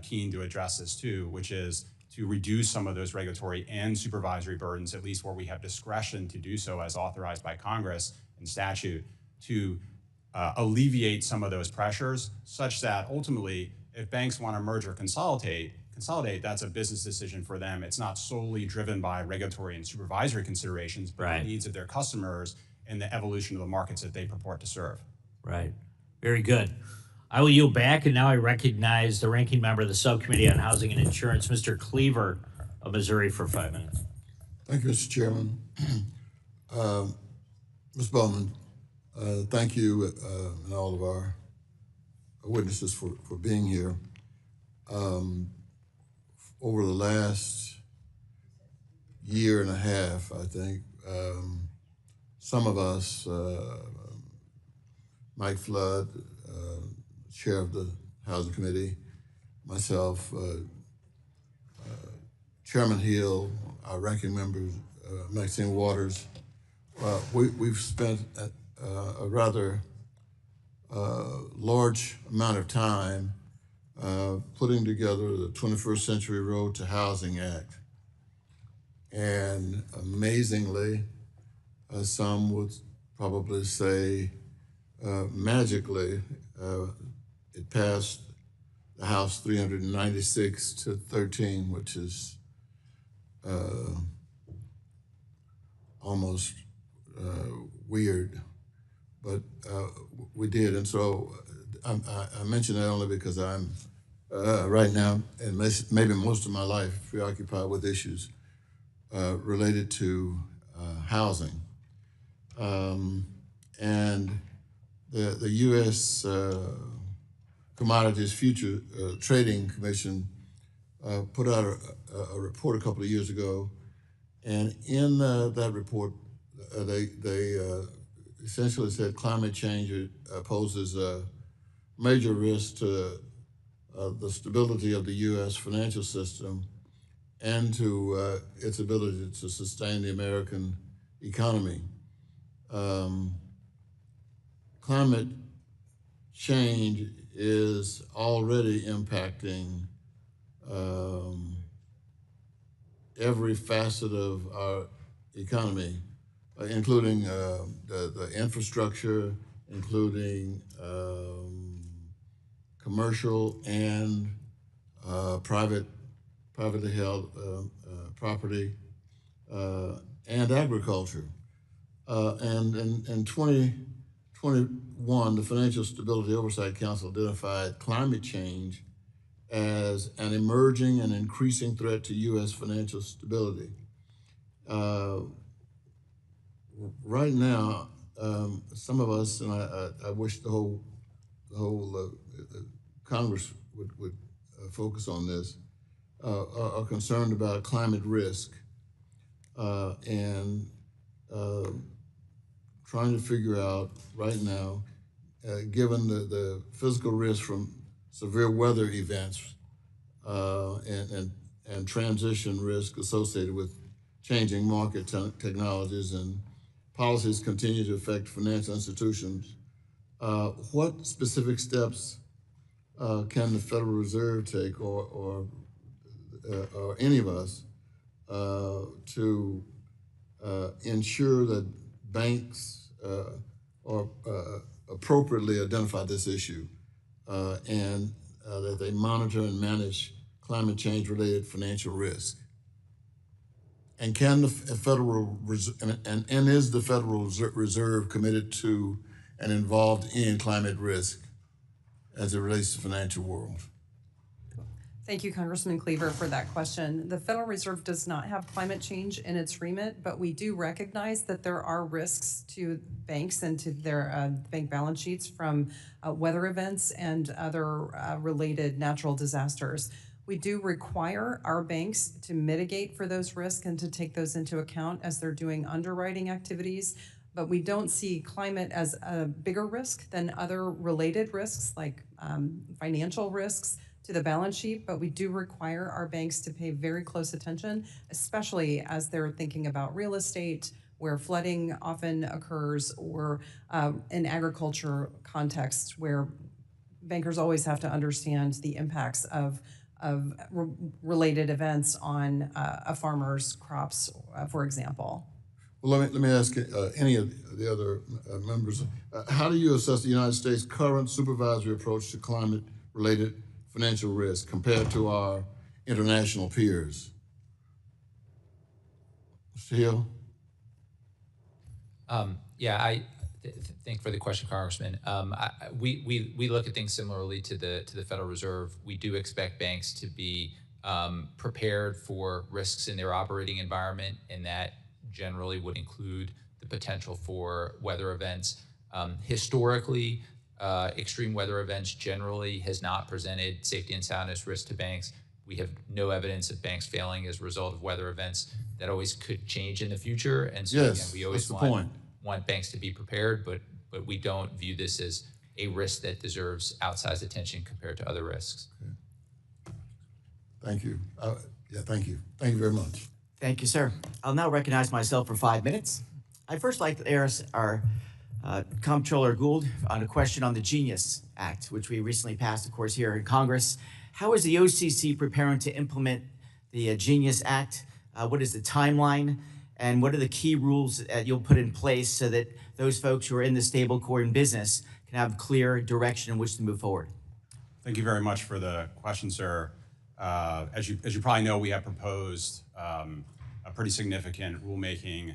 keen to address this too, which is to reduce some of those regulatory and supervisory burdens, at least where we have discretion to do so as authorized by Congress in statute, to alleviate some of those pressures, such that ultimately, if banks want to merge or consolidate, that's a business decision for them. It's not solely driven by regulatory and supervisory considerations, but the needs of their customers and the evolution of the markets that they purport to serve. Right. Very good. I will yield back, and now I recognize the ranking member of the Subcommittee on Housing and Insurance, Mr. Cleaver of Missouri, for 5 minutes. Thank you, Mr. Chairman. Ms. Bowman, thank you and all of our witnesses for being here. Over the last year and a half, I think, some of us, Mike Flood, Chair of the Housing Committee, myself, Chairman Hill, our ranking members, Maxine Waters, we've spent a rather large amount of time putting together the 21st Century Road to Housing Act. And amazingly, some would probably say magically, it passed the House 396 to 13, which is almost weird, but we did. And so I mention that only because I'm right now, and maybe most of my life, preoccupied with issues related to housing. And the U.S. Commodities Future Trading Commission put out a report a couple of years ago, and in that report, they essentially said climate change poses a major risk to the stability of the U.S. financial system and to its ability to sustain the American economy. Climate change is already impacting every facet of our economy, including the infrastructure, including commercial and privately held property and agriculture. And in 2021, the Financial Stability Oversight Council identified climate change as an emerging and increasing threat to U.S. financial stability. Right now, some of us, and I wish the whole Congress would focus on this, are concerned about climate risk and trying to figure out right now, given the physical risk from severe weather events and transition risk associated with changing market technologies and policies continue to affect financial institutions, what specific steps can the Federal Reserve take or any of us to ensure that banks or appropriately identify this issue and that they monitor and manage climate change related financial risk? And can the Federal Reserve, and is the Federal Reserve committed to and involved in climate risk as it relates to the financial world? Thank you, Congressman Cleaver, for that question. The Federal Reserve does not have climate change in its remit, but we do recognize that there are risks to banks and to their bank balance sheets from weather events and other related natural disasters. We do require our banks to mitigate for those risks and to take those into account as they're doing underwriting activities, but we don't see climate as a bigger risk than other related risks like financial risks to the balance sheet, but we do require our banks to pay very close attention, especially as they're thinking about real estate, where flooding often occurs, or in agriculture contexts where bankers always have to understand the impacts of related events on a farmer's crops, for example. Well, let me ask any of the other members, how do you assess the United States' current supervisory approach to climate-related financial risk compared to our international peers? Mr. Hill? Thank you for the question, Congressman. We look at things similarly to the Federal Reserve. We do expect banks to be prepared for risks in their operating environment, and that generally would include the potential for weather events. Historically, extreme weather events generally has not presented safety and soundness risk to banks. We have no evidence of banks failing as a result of weather events. That always could change in the future, and so yes, again, we always want banks to be prepared, but we don't view this as a risk that deserves outsized attention compared to other risks. Okay. Thank you. Thank you. Thank you very much. Thank you, sir. I'll now recognize myself for 5 minutes. I'd first like to ask our Comptroller Gould on a question on the Genius Act, which we recently passed, of course, here in Congress. How is the OCC preparing to implement the Genius Act? What is the timeline? And what are the key rules that you'll put in place so that those folks who are in the stablecoin business can have clear direction in which to move forward? Thank you very much for the question, sir. As you probably know, we have proposed a pretty significant rulemaking.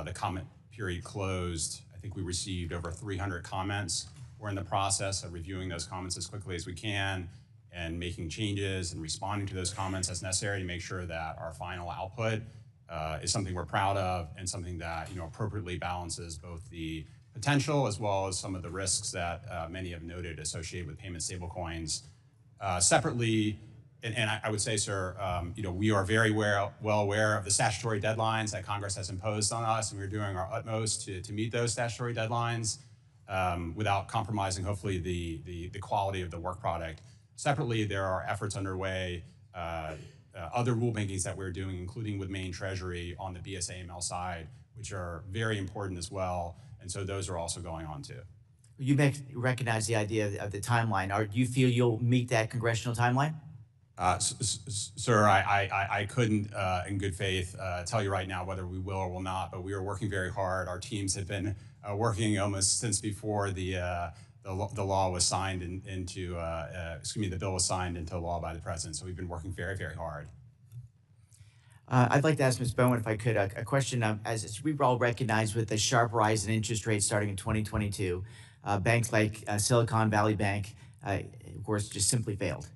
The comment period closed. I think we received over 300 comments. We're in the process of reviewing those comments as quickly as we can and making changes and responding to those comments as necessary to make sure that our final output is something we're proud of and something that appropriately balances both the potential as well as some of the risks that many have noted associated with payment stablecoins. Separately, and I would say, sir, we are very well aware of the statutory deadlines that Congress has imposed on us, and we're doing our utmost to meet those statutory deadlines without compromising, hopefully, the quality of the work product. Separately, there are efforts underway, other rule makings that we're doing, including with Maine Treasury on the BSA/AML side, which are very important as well, and so those are also going on too. You recognize the idea of the timeline. Do you feel you'll meet that congressional timeline? Sir, I couldn't, in good faith, tell you right now whether we will or will not, but we are working very hard. Our teams have been working almost since before the law was signed into, the bill was signed into law by the president. So we've been working very, very hard. I'd like to ask Ms. Bowen, if I could, a question. As we all recognize, with the sharp rise in interest rates starting in 2022, banks like Silicon Valley Bank, of course, just simply failed.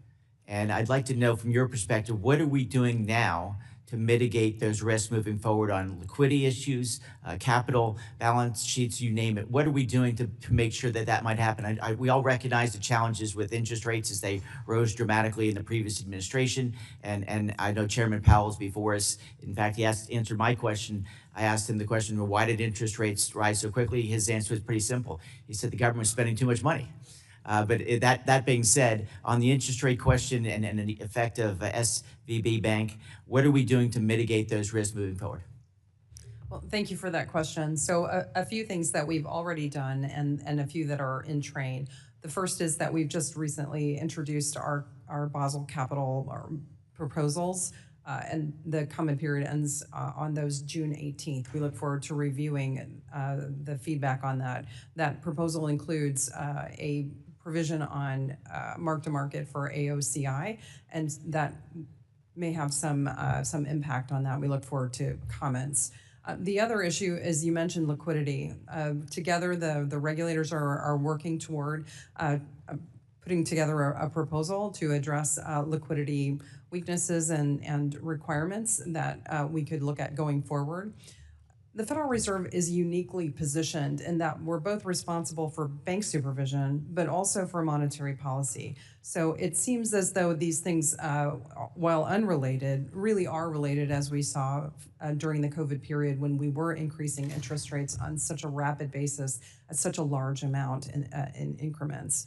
And I'd like to know from your perspective, what are we doing now to mitigate those risks moving forward on liquidity issues, capital, balance sheets, you name it? What are we doing to make sure that that might happen? We all recognize the challenges with interest rates as they rose dramatically in the previous administration. And I know Chairman Powell's before us. In fact, he answered my question. I asked him the question, well, why did interest rates rise so quickly? His answer was pretty simple. He said the government was spending too much money. But that being said, on the interest rate question and the effect of SVB Bank, what are we doing to mitigate those risks moving forward? Well, thank you for that question. So a few things that we've already done and a few that are in train. The first is that we've just recently introduced our Basel capital proposals, and the comment period ends on those June 18th. We look forward to reviewing the feedback on that. That proposal includes a provision on mark-to-market for AOCI, and that may have some impact on that. We look forward to comments. The other issue is, you mentioned liquidity. Together, the regulators are working toward putting together a proposal to address liquidity weaknesses and requirements that we could look at going forward. The Federal Reserve is uniquely positioned in that we're both responsible for bank supervision, but also for monetary policy. So it seems as though these things, while unrelated, really are related, as we saw during the COVID period when we were increasing interest rates on such a rapid basis at such a large amount in increments.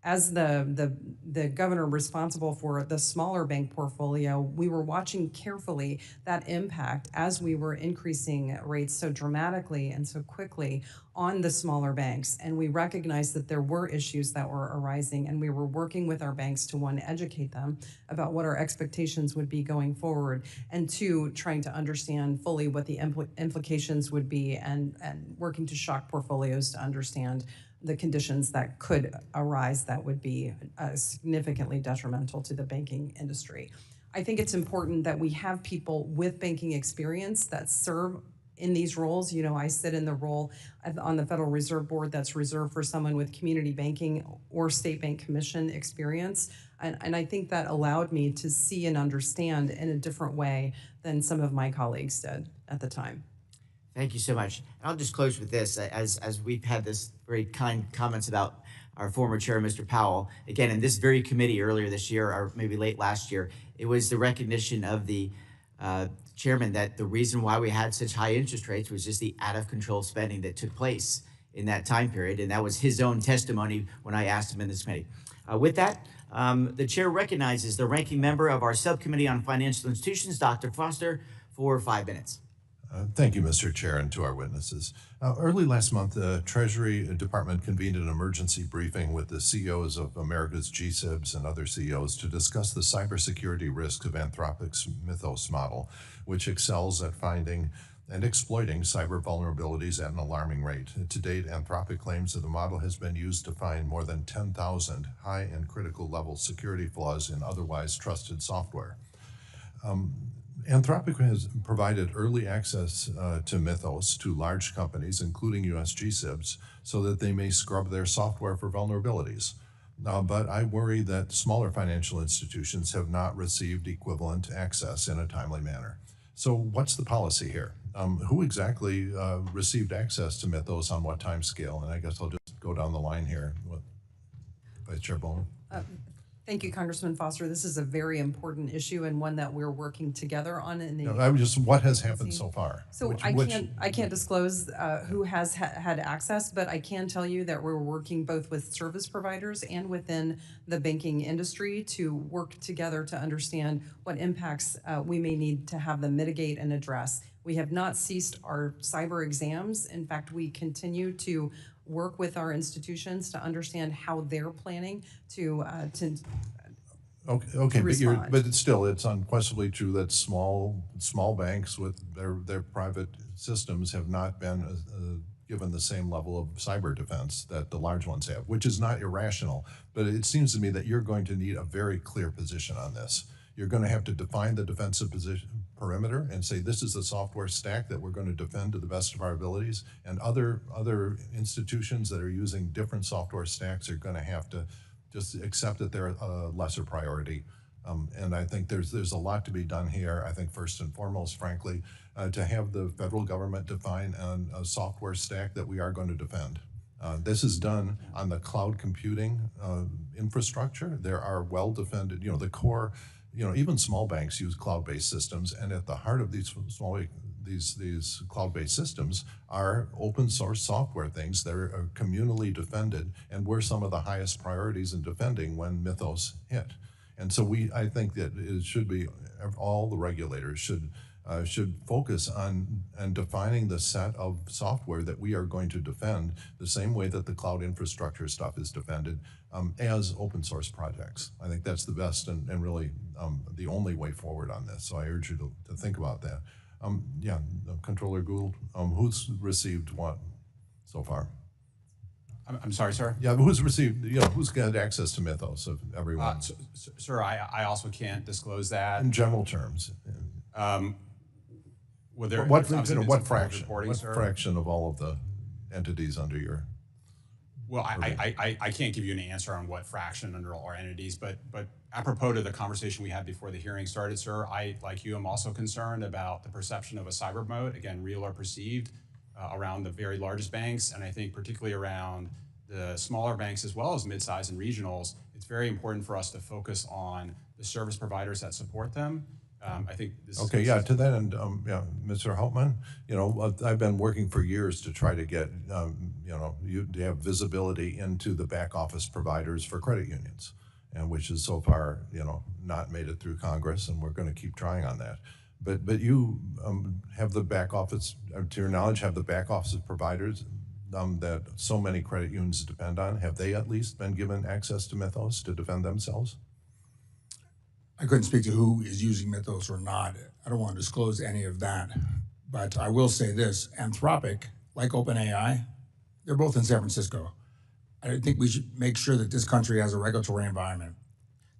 As the governor responsible for the smaller bank portfolio, we were watching carefully that impact as we were increasing rates so dramatically and so quickly on the smaller banks. And we recognized that there were issues that were arising, and we were working with our banks to, one, educate them about what our expectations would be going forward, and two, trying to understand fully what the implications would be, and working to shock portfolios to understand the conditions that could arise that would be significantly detrimental to the banking industry. I think it's important that we have people with banking experience that serve in these roles. You know, I sit in the role on the Federal Reserve Board that's reserved for someone with community banking or state bank commission experience. And I think that allowed me to see and understand in a different way than some of my colleagues did at the time. Thank you so much. I'll just close with this. As we've had this very kind comments about our former chair, Mr. Powell, again, in this very committee earlier this year, or maybe late last year, it was the recognition of the chairman that the reason why we had such high interest rates was just the out-of-control spending that took place in that time period, and that was his own testimony when I asked him in this committee. With that, the chair recognizes the ranking member of our Subcommittee on Financial Institutions, Dr. Foster, for 5 minutes. Thank you, Mr. Chair, and to our witnesses. Early last month, the Treasury Department convened an emergency briefing with the CEOs of America's GSIBs and other CEOs to discuss the cybersecurity risk of Anthropic's Mythos model, which excels at finding and exploiting cyber vulnerabilities at an alarming rate. To date, Anthropic claims that the model has been used to find more than 10,000 high and critical level security flaws in otherwise trusted software. Anthropic has provided early access to Mythos to large companies, including US GSIBs, so that they may scrub their software for vulnerabilities. But I worry that smaller financial institutions have not received equivalent access in a timely manner. So what's the policy here? Who exactly received access to Mythos on what time scale? And I guess I'll just go down the line here. Vice Chair Bowman. Thank you, Congressman Foster. This is a very important issue and one that we're working together on. In the What has happened so far? So I can't disclose who has had access, but I can tell you that we're working both with service providers and within the banking industry to work together to understand what impacts we may need to have them mitigate and address. We have not ceased our cyber exams. In fact, we continue to work with our institutions to understand how they're planning to Okay, respond. but it's unquestionably true that small banks with their private systems have not been given the same level of cyber defense that the large ones have, which is not irrational. But it seems to me that you're going to need a very clear position on this. You're going to have to define the defensive perimeter and say this is the software stack that we're going to defend to the best of our abilities, and other institutions that are using different software stacks are going to have to just accept that they're a lesser priority. And I think there's a lot to be done here. I think first and foremost, frankly, to have the federal government define a software stack that we are going to defend. This is done on the cloud computing infrastructure. There are well-defended, the core, even small banks use cloud-based systems, and at the heart of these cloud-based systems are open source software things that are communally defended and were some of the highest priorities in defending when Mythos hit. And so I think that it should be, all the regulators should focus on defining the set of software that we are going to defend the same way that the cloud infrastructure stuff is defended as open source projects. I think that's the best and really the only way forward on this. So I urge you to think about that. Comptroller Gould, who's received what so far? I'm sorry, sir? Yeah, who's received, who's got access to Mythos of everyone? Sir, I also can't disclose that. In general terms. What fraction of all of the entities under your? Well, I can't give you an answer on what fraction under all our entities, but apropos to the conversation we had before the hearing started, sir, I, like you, am also concerned about the perception of a cyber moat, again, real or perceived, around the very largest banks, and I think particularly around the smaller banks as well as mid-size and regionals. It's very important for us to focus on the service providers that support them. I think this to that end, Mr. Hauptman, I've been working for years to try to get, you to have visibility into the back office providers for credit unions, and which is so far, not made it through Congress, and we're going to keep trying on that. But you have the back office, to your knowledge, have the back office providers that so many credit unions depend on. Have they at least been given access to Mythos to defend themselves? I couldn't speak to who is using Mythos or not. I don't want to disclose any of that. But I will say this, Anthropic, like OpenAI, they're both in San Francisco. I think we should make sure that this country has a regulatory environment,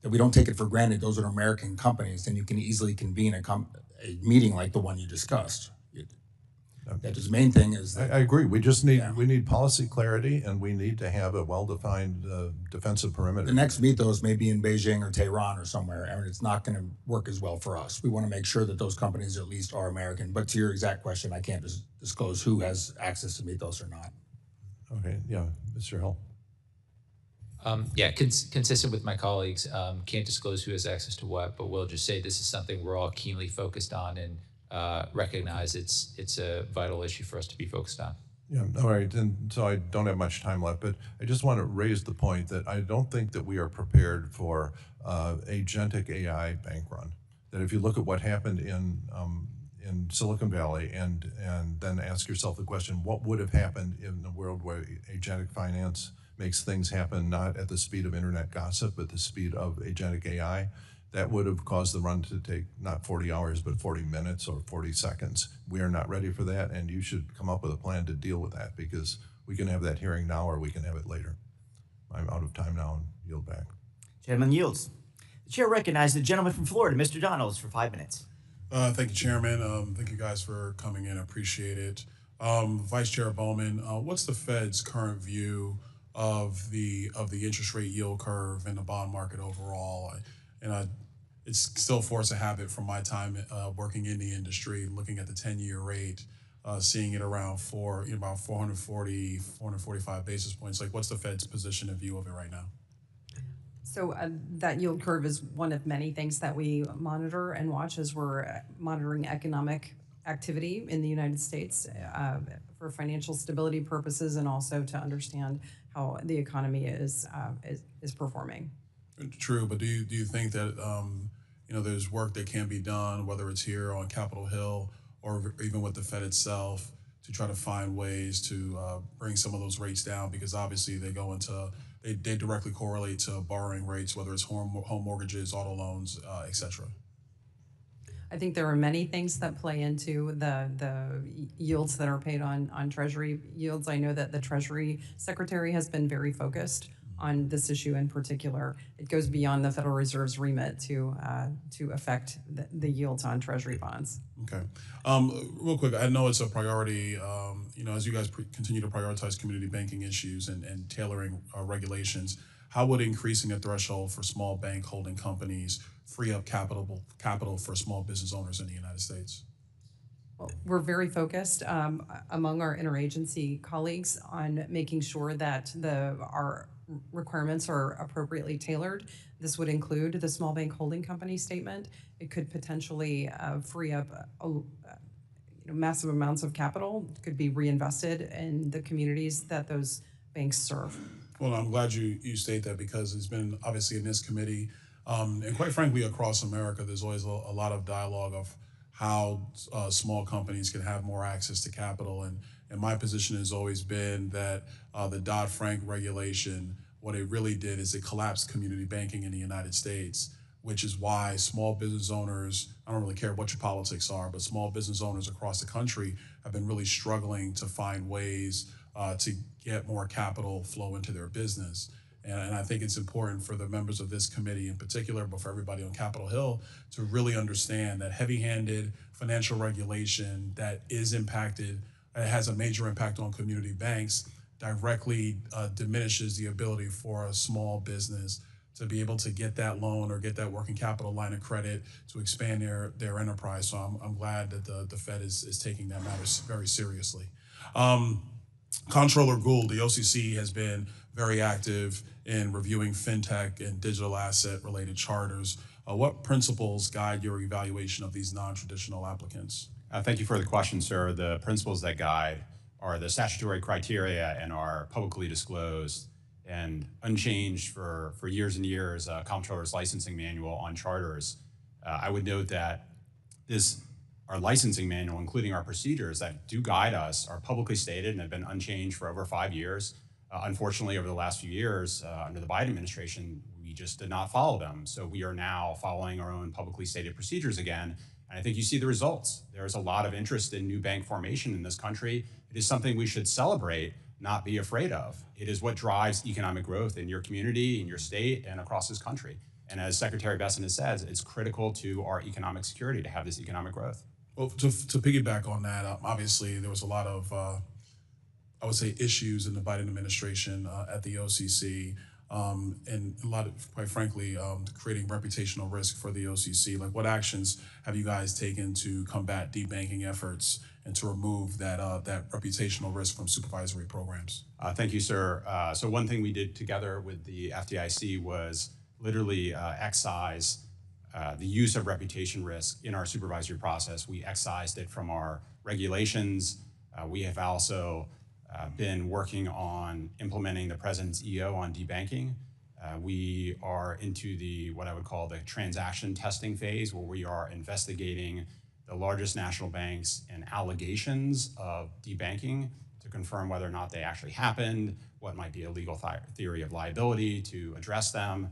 that we don't take it for granted those are American companies, then you can easily convene a meeting like the one you discussed. That is the main thing is that, I agree. We just need we need policy clarity, and we need to have a well-defined defensive perimeter. the next Mythos may be in Beijing or Tehran or somewhere, and it's not going to work as well for us. We want to make sure that those companies at least are American. But to your exact question, I can't disclose who has access to Mythos or not. Okay, Mr. Hill. Consistent with my colleagues, can't disclose who has access to what, but we'll just say this is something we're all keenly focused on and recognize it's a vital issue for us to be focused on. Yeah, all right, and so I don't have much time left, but I just want to raise the point that I don't think that we are prepared for agentic AI bank run. That if you look at what happened in Silicon Valley and then ask yourself the question, what would have happened in a world where agentic finance makes things happen not at the speed of internet gossip, but the speed of agentic AI, that would have caused the run to take not 40 hours, but 40 minutes or 40 seconds. We are not ready for that, and you should come up with a plan to deal with that, because we can have that hearing now or we can have it later. I'm out of time now and yield back. Gentleman yields. The chair recognizes the gentleman from Florida, Mr. Donalds, for 5 minutes. Thank you, Chairman. Thank you guys for coming in. I appreciate it. Vice Chair Bowman, what's the Fed's current view of the interest rate yield curve and the bond market overall. It's still force of habit from my time working in the industry, looking at the 10-year rate, seeing it around about 440, 445 basis points. Like, what's the Fed's position and view of it right now? So that yield curve is one of many things that we monitor and watch as we're monitoring economic activity in the United States for financial stability purposes, and also to understand how the economy is performing. True, but do you think that there's work that can be done, whether it's here on Capitol Hill or even with the Fed itself, to try to find ways to bring some of those rates down? Because obviously they directly correlate to borrowing rates, whether it's home mortgages, auto loans, et cetera. I think there are many things that play into the yields that are paid on Treasury yields. I know that the Treasury Secretary has been very focused on this issue in particular. It goes beyond the Federal Reserve's remit to affect the yields on Treasury bonds. Okay. Real quick, I know it's a priority, as you guys continue to prioritize community banking issues and tailoring regulations, how would increasing a threshold for small bank holding companies free up capital for small business owners in the United States? Well, we're very focused among our interagency colleagues on making sure that our requirements are appropriately tailored. This would include the small bank holding company statement. It could potentially free up massive amounts of capital, could be reinvested in the communities that those banks serve. Well, I'm glad you state that, because it's been obviously in this committee, and quite frankly across America, there's always a lot of dialogue of how small companies can have more access to capital. And my position has always been that the Dodd-Frank regulation, what it really did is it collapsed community banking in the United States, which is why small business owners, I don't really care what your politics are, but small business owners across the country have been really struggling to find ways to get more capital flow into their business. And I think it's important for the members of this committee in particular, but for everybody on Capitol Hill, to really understand that heavy-handed financial regulation that has a major impact on community banks directly diminishes the ability for a small business to be able to get that loan or get that working capital line of credit to expand their enterprise. So I'm glad that the Fed is taking that matter very seriously. Comptroller Gould, the OCC has been very active in reviewing fintech and digital asset related charters. What principles guide your evaluation of these non-traditional applicants? Thank you for the question, sir. The principles that guide are the statutory criteria and are publicly disclosed and unchanged for years and years. Comptroller's licensing manual on charters. I would note that our licensing manual, including our procedures that do guide us, are publicly stated and have been unchanged for over 5 years. Unfortunately, over the last few years, under the Biden administration, we just did not follow them. So we are now following our own publicly stated procedures again. And I think you see the results. There's a lot of interest in new bank formation in this country. It is something we should celebrate, not be afraid of. It is what drives economic growth in your community, in your state, and across this country. And as Secretary Bessent has said, it's critical to our economic security to have this economic growth. Well, to piggyback on that, obviously there was a lot of, I would say, issues in the Biden administration at the OCC, and a lot of, quite frankly, creating reputational risk for the OCC. Like, what actions have you guys taken to combat debanking efforts and to remove that reputational risk from supervisory programs? Thank you, sir. So one thing we did together with the FDIC was literally excise the use of reputation risk in our supervisory process. We excised it from our regulations. We have also been working on implementing the President's EO on debanking. We are into what I would call the transaction testing phase, where we are investigating the largest national banks and allegations of debanking to confirm whether or not they actually happened, what might be a legal theory of liability to address them.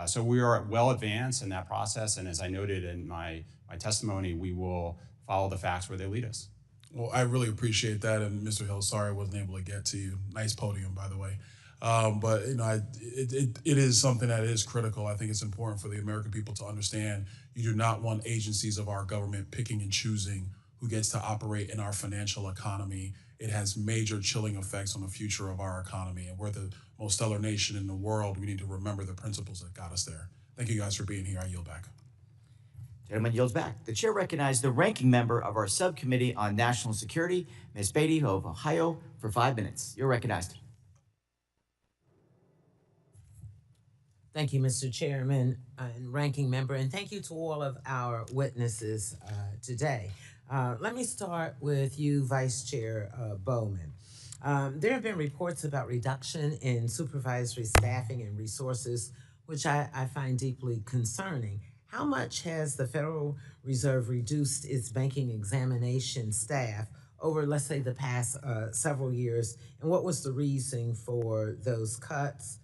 So we are well advanced in that process, and as I noted in my testimony, we will follow the facts where they lead us. Well, I really appreciate that, and Mr. Hill, sorry I wasn't able to get to you. Nice podium, by the way. But it is something that is critical. I think it's important for the American people to understand you do not want agencies of our government picking and choosing who gets to operate in our financial economy it has major chilling effects on the future of our economy. And we're the most stellar nation in the world. We need to remember the principles that got us there. Thank you guys for being here. I yield back. Gentleman yields back. The chair recognizes the ranking member of our subcommittee on national security, Ms. Beatty of Ohio, for 5 minutes. You're recognized. Thank you, Mr. Chairman and Ranking Member, and thank you to all of our witnesses today. Let me start with you, Vice Chair Bowman. There have been reports about reduction in supervisory staffing and resources, which I find deeply concerning. How much has the Federal Reserve reduced its banking examination staff over, let's say, the past several years, and what was the reason for those cuts?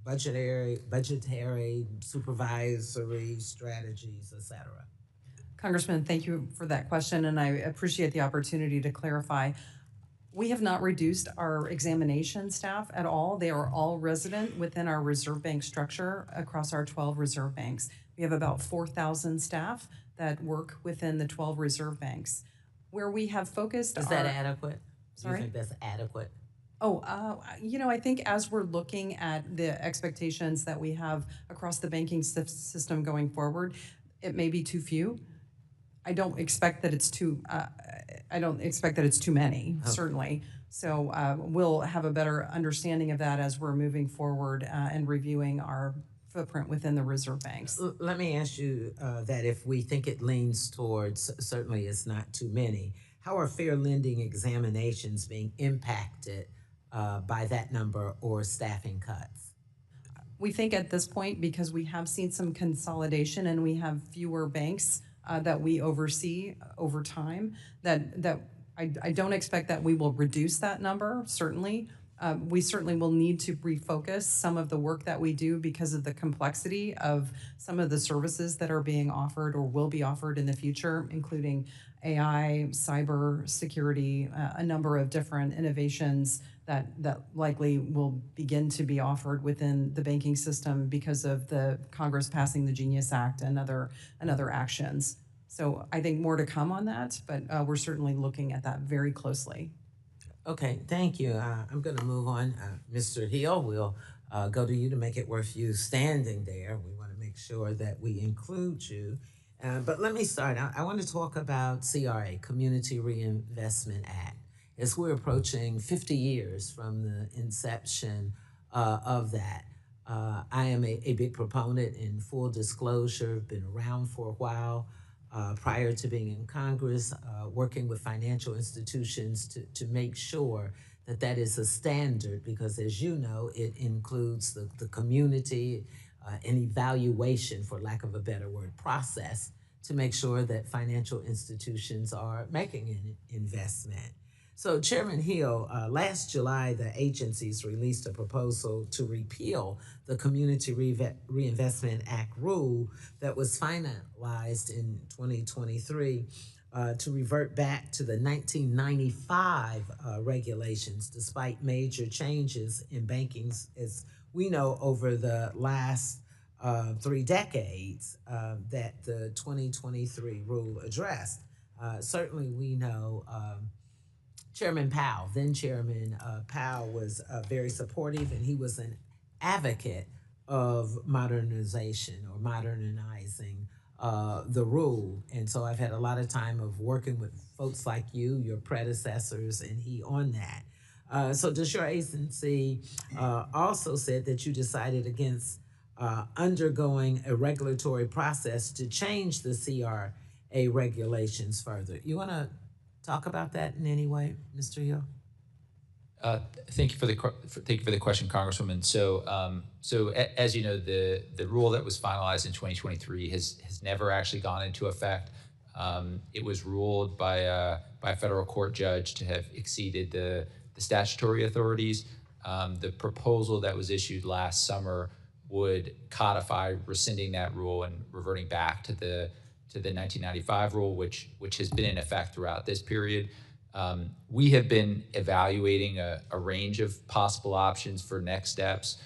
Budgetary, supervisory strategies, et cetera. Congressman, thank you for that question, and I appreciate the opportunity to clarify. We have not reduced our examination staff at all. They are all resident within our reserve bank structure across our 12 reserve banks. We have about 4,000 staff that work within the 12 reserve banks. Where we have focused Is that adequate? Sorry? Do you think that's adequate? I think as we're looking at the expectations that we have across the banking system going forward, it may be too few. I don't expect that it's too many, certainly. So we'll have a better understanding of that as we're moving forward and reviewing our footprint within the reserve banks. Let me ask you that if we think it leans towards, certainly it's not too many, how are fair lending examinations being impacted by that number or staffing cuts? We think at this point, because we have seen some consolidation and we have fewer banks that we oversee over time, that I don't expect that we will reduce that number, certainly. We certainly will need to refocus some of the work that we do because of the complexity of some of the services that are being offered or will be offered in the future, including AI, cyber security, a number of different innovations that likely will begin to be offered within the banking system because of the Congress passing the Genius Act and other actions. So I think more to come on that, but we're certainly looking at that very closely. Okay, thank you. I'm going to move on. Mr. Hill, we'll go to you to make it worth you standing there. We want to make sure that we include you. But let me start. I want to talk about CRA, Community Reinvestment Act. As we're approaching 50 years from the inception of that, I am a big proponent. In full disclosure, been around for a while. Prior to being in Congress, working with financial institutions to make sure that is a standard, because as you know, it includes the community, an evaluation, for lack of a better word, process to make sure that financial institutions are making an investment. So Chairman Hill, last July, the agencies released a proposal to repeal the Community Reinvestment Act rule that was finalized in 2023 to revert back to the 1995 regulations, despite major changes in banking, as we know, over the last 3 decades that the 2023 rule addressed. Certainly we know Chairman Powell, then Chairman Powell, was very supportive, and he was an advocate of modernization or modernizing the rule. And so I've had a lot of time of working with folks like you, your predecessors, and he on that. So does your agency also said that you decided against undergoing a regulatory process to change the CRA regulations further? You want to talk about that in any way, Mr. Hill? Thank you for the question, Congresswoman. So as you know, the rule that was finalized in 2023 has never actually gone into effect. It was ruled by a federal court judge to have exceeded the statutory authorities. The proposal that was issued last summer would codify rescinding that rule and reverting back to the 1995 rule, which has been in effect throughout this period. We have been evaluating a range of possible options for next steps,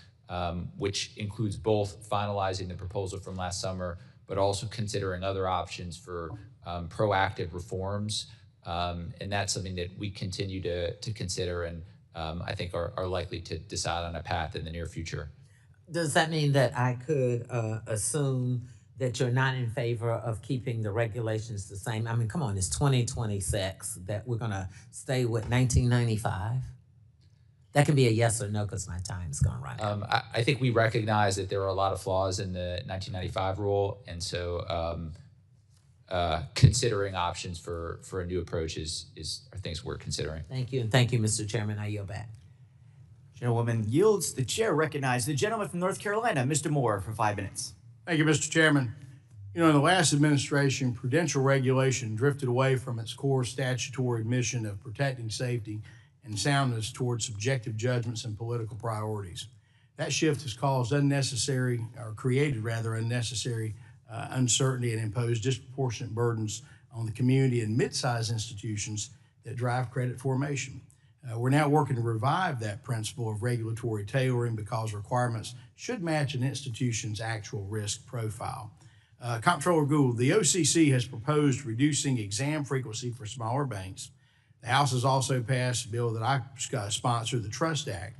which includes both finalizing the proposal from last summer, but also considering other options for proactive reforms And that's something that we continue to consider and I think are likely to decide on a path in the near future. Does that mean that I could assume that you're not in favor of keeping the regulations the same? I mean, come on, it's 2026, that we're gonna stay with 1995? That can be a yes or no because my time's gone right. I think we recognize that there are a lot of flaws in the 1995 rule, and so considering options for a new approach are things we're considering. Thank you, and thank you, Mr. Chairman. I yield back. Gentlewoman yields. The chair recognizes the gentleman from North Carolina, Mr. Moore, for 5 minutes. Thank you, Mr. Chairman. You know, in the last administration, prudential regulation drifted away from its core statutory mission of protecting safety and soundness towards subjective judgments and political priorities. That shift has caused created unnecessary uncertainty and imposed disproportionate burdens on the community and mid-sized institutions that drive credit formation. We're now working to revive that principle of regulatory tailoring because requirements should match an institution's actual risk profile. Comptroller Gould, the OCC has proposed reducing exam frequency for smaller banks. The House has also passed a bill that I sponsored, the Trust Act,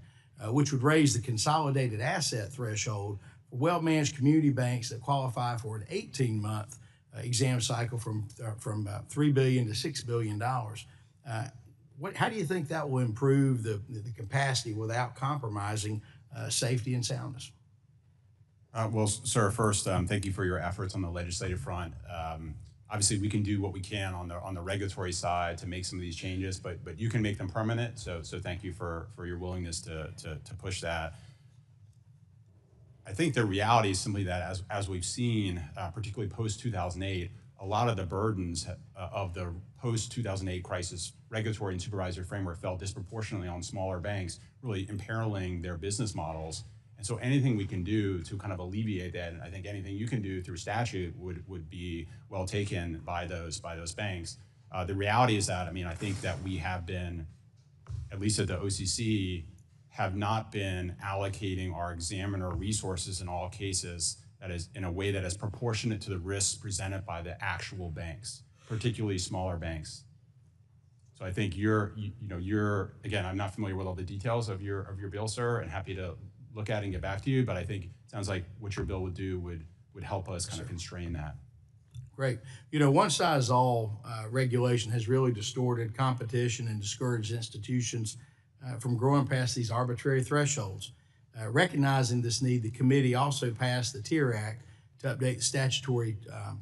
which would raise the consolidated asset threshold for well-managed community banks that qualify for an 18-month exam cycle from $3 billion to $6 billion. How do you think that will improve the capacity without compromising safety and soundness? Well, sir, first, thank you for your efforts on the legislative front. Obviously, we can do what we can on the regulatory side to make some of these changes, but you can make them permanent. So thank you for your willingness to push that. I think the reality is simply that as we've seen, particularly post-2008, a lot of the burdens of the post-2008 crisis regulatory and supervisory framework fell disproportionately on smaller banks, really imperiling their business models. And so anything we can do to kind of alleviate that, and I think anything you can do through statute would be well taken by those banks. The reality is that, I think that we have been, at least at the OCC, have not been allocating our examiner resources in all cases that is in a way that is proportionate to the risks presented by the actual banks, particularly smaller banks. So I think you're again, I'm not familiar with all the details of your bill, sir, and happy to look at it and get back to you, but I think it sounds like what your bill would do would help us kind of constrain that. Great. One-size-all regulation has really distorted competition and discouraged institutions from growing past these arbitrary thresholds. Recognizing this need, the committee also passed the TIER Act to update the statutory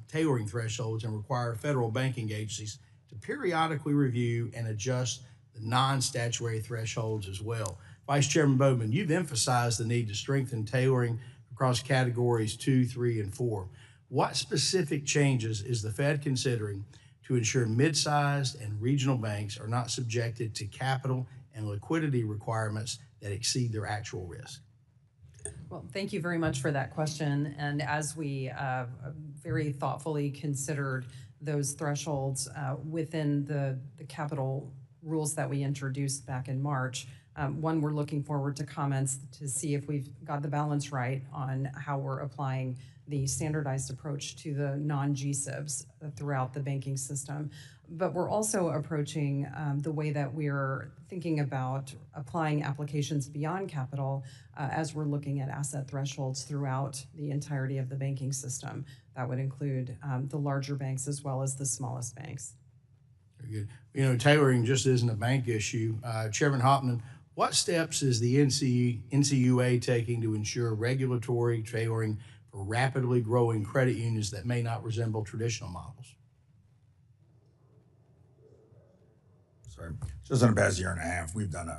tailoring thresholds and require federal banking agencies to periodically review and adjust the non-statutory thresholds as well. Vice Chairman Bowman, you've emphasized the need to strengthen tailoring across categories 2, 3, and 4. What specific changes is the Fed considering to ensure mid-sized and regional banks are not subjected to capital and liquidity requirements that exceed their actual risk? Well, thank you very much for that question. And as we very thoughtfully considered those thresholds within the capital rules that we introduced back in March, one, we're looking forward to comments to see if we've got the balance right on how we're applying the standardized approach to the non-GSIBs throughout the banking system. But we're also approaching the way that we're thinking about applying applications beyond capital as we're looking at asset thresholds throughout the entirety of the banking system. That would include the larger banks as well as the smallest banks. Very good. Tailoring just isn't a bank issue. Chairman Hopman, what steps is the NCUA taking to ensure regulatory tailoring for rapidly growing credit unions that may not resemble traditional models? Sorry. Just in the past year and a half, we've done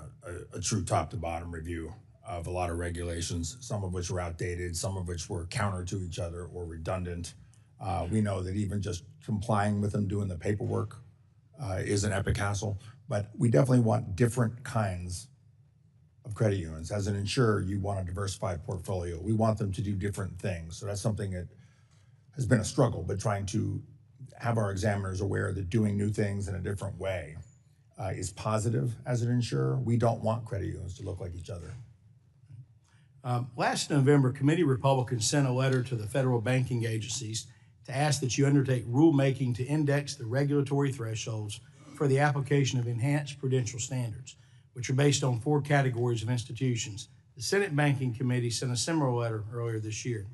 a true top-to-bottom review of a lot of regulations, some of which were outdated, some of which were counter to each other or redundant. We know that even just complying with them, doing the paperwork, is an epic hassle. But we definitely want different kinds of credit unions. As an insurer, you want a diversified portfolio. We want them to do different things. So that's something that has been a struggle, but trying to have our examiners aware that doing new things in a different way is positive as an insurer. We don't want credit unions to look like each other. Last November, committee Republicans sent a letter to the federal banking agencies to ask that you undertake rulemaking to index the regulatory thresholds for the application of enhanced prudential standards, which are based on 4 categories of institutions. The Senate Banking Committee sent a similar letter earlier this year.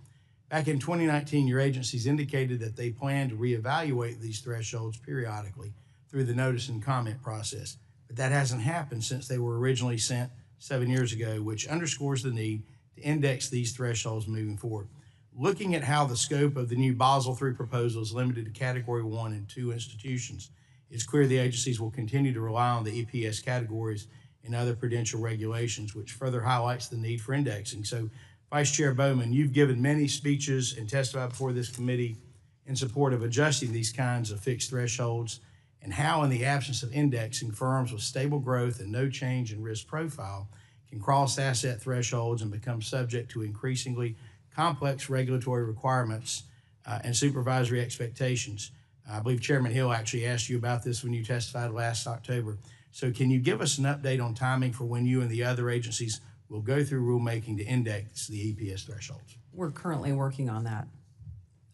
Back in 2019, your agencies indicated that they plan to reevaluate these thresholds periodically through the notice and comment process, but that hasn't happened since they were originally sent 7 years ago, which underscores the need to index these thresholds moving forward. Looking at how the scope of the new Basel III proposal is limited to Category 1 and 2 institutions, it's clear the agencies will continue to rely on the EPS categories and other prudential regulations, which further highlights the need for indexing. So, Vice Chair Bowman, you've given many speeches and testified before this committee in support of adjusting these kinds of fixed thresholds, and how, in the absence of indexing, firms with stable growth and no change in risk profile can cross asset thresholds and become subject to increasingly complex regulatory requirements and supervisory expectations. I believe Chairman Hill actually asked you about this when you testified last October. So can you give us an update on timing for when you and the other agencies will go through rulemaking to index the EPS thresholds? We're currently working on that,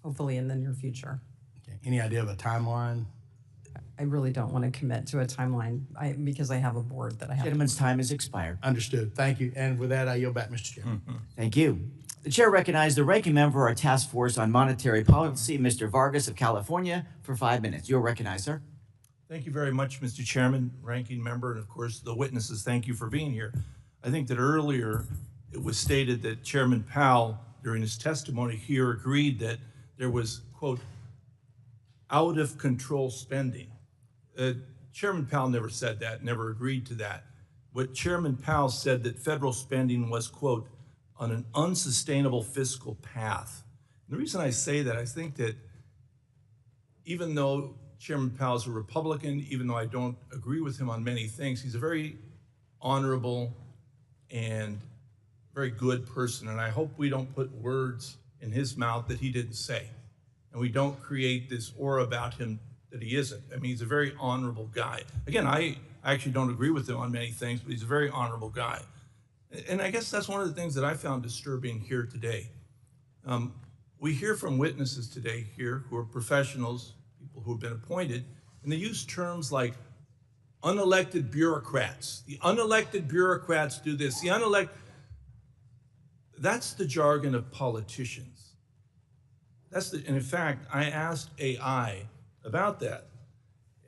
hopefully in the near future. Okay. Any idea of a timeline? I really don't want to commit to a timeline because I have a board that I have. Gentleman's time has expired. Understood. Thank you. And with that, I yield back, Mr. Chairman. Thank you. The chair recognized the ranking member of our task force on monetary policy, Mr. Vargas of California, for 5 minutes. You're recognized, sir. Thank you very much, Mr. Chairman, ranking member, and of course the witnesses. Thank you for being here. I think that earlier it was stated that Chairman Powell, during his testimony here, agreed that there was, quote, out of control spending. Chairman Powell never said that, never agreed to that. What Chairman Powell said that federal spending was, quote, on an unsustainable fiscal path. And the reason I say that, I think that even though Chairman Powell is a Republican, even though I don't agree with him on many things, he's a very honorable and very good person. And I hope we don't put words in his mouth that he didn't say. And we don't create this aura about him that he isn't. I mean, he's a very honorable guy. Again, I actually don't agree with him on many things, but he's a very honorable guy. And I guess that's one of the things that I found disturbing here today. We hear from witnesses today here who are professionals, people who have been appointed, and they use terms like unelected bureaucrats. The unelected bureaucrats do this. The unelected, that's the jargon of politicians. And in fact, I asked AI about that.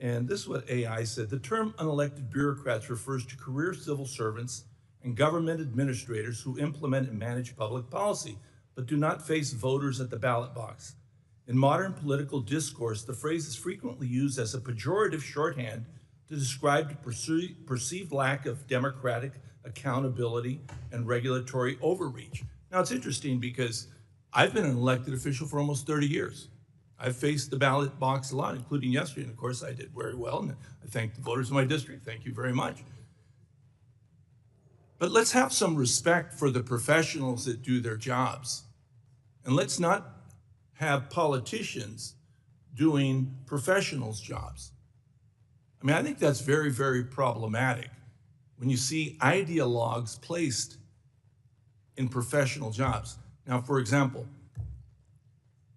And this is what AI said. The term unelected bureaucrats refers to career civil servants and government administrators who implement and manage public policy, but do not face voters at the ballot box. In modern political discourse, the phrase is frequently used as a pejorative shorthand to describe the perceived lack of democratic accountability and regulatory overreach. Now, it's interesting because I've been an elected official for almost 30 years. I've faced the ballot box a lot, including yesterday, and of course I did very well, and I thank the voters of my district. Thank you very much. But let's have some respect for the professionals that do their jobs. And let's not have politicians doing professionals' jobs. I mean, I think that's very, very problematic when you see ideologues placed in professional jobs. Now, for example,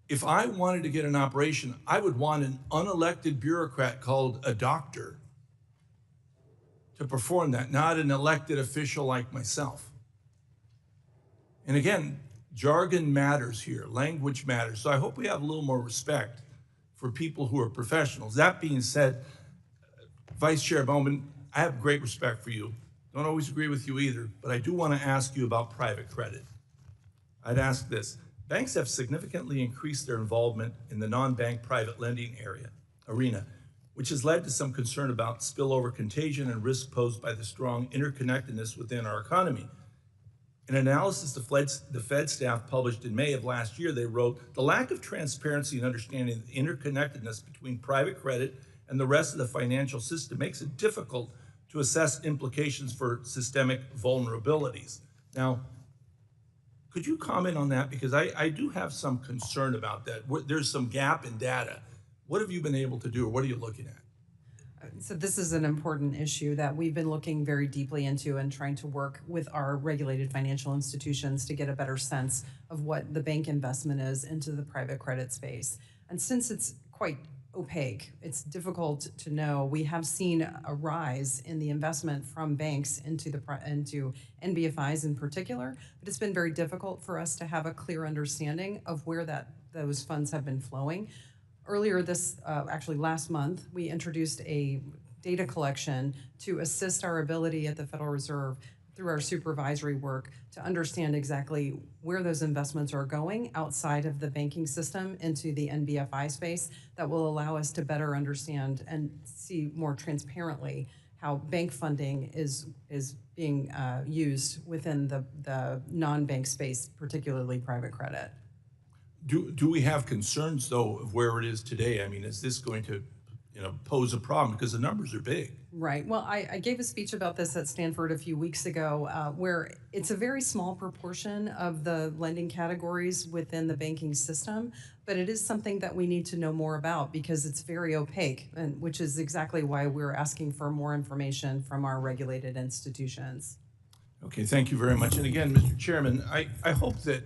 if I wanted to get an operation, I would want an unelected bureaucrat called a doctor to perform that, not an elected official like myself. And again, jargon matters here, language matters. So I hope we have a little more respect for people who are professionals. That being said, Vice Chair Bowman, I have great respect for you. Don't always agree with you either, but I do want to ask you about private credit. I'd ask this. Banks have significantly increased their involvement in the non-bank private lending arena, which has led to some concern about spillover contagion and risk posed by the strong interconnectedness within our economy. In an analysis the Fed staff published in May of last year, they wrote, the lack of transparency and understanding the interconnectedness between private credit and the rest of the financial system makes it difficult to assess implications for systemic vulnerabilities. Now, could you comment on that? Because I do have some concern about that. There's some gap in data. What have you been able to do, or what are you looking at? So this is an important issue that we've been looking very deeply into and trying to work with our regulated financial institutions to get a better sense of what the bank investment is into the private credit space. And since it's quite opaque. It's difficult to know. We have seen a rise in the investment from banks into NBFIs in particular, but it's been very difficult for us to have a clear understanding of where those funds have been flowing. Earlier actually last month, we introduced a data collection to assist our ability at the Federal Reserve through our supervisory work to understand exactly where those investments are going outside of the banking system into the NBFI space that will allow us to better understand and see more transparently how bank funding is being used within the non-bank space, particularly private credit. Do we have concerns, though, of where it is today? I mean, is this going to pose a problem? Because the numbers are big. Right. Well, I gave a speech about this at Stanford a few weeks ago, where it's a very small proportion of the lending categories within the banking system, but it is something that we need to know more about because it's very opaque, and which is exactly why we're asking for more information from our regulated institutions. Okay, thank you very much. And again, Mr. Chairman, I hope that,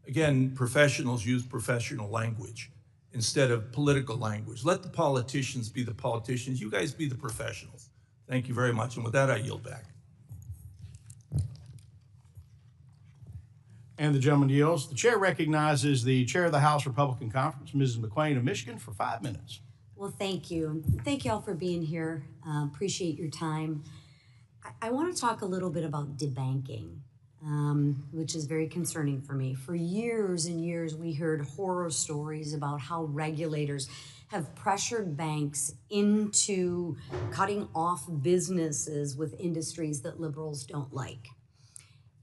again, professionals use professional language instead of political language. Let the politicians be the politicians. You guys be the professionals. Thank you very much. And with that, I yield back. And the gentleman yields. The chair recognizes the chair of the House Republican Conference, Mrs. McClain of Michigan, for 5 minutes. Well, thank you. Thank you all for being here. Appreciate your time. I want to talk a little bit about debanking, which is very concerning for me. For years and years, we heard horror stories about how regulators have pressured banks into cutting off businesses with industries that liberals don't like.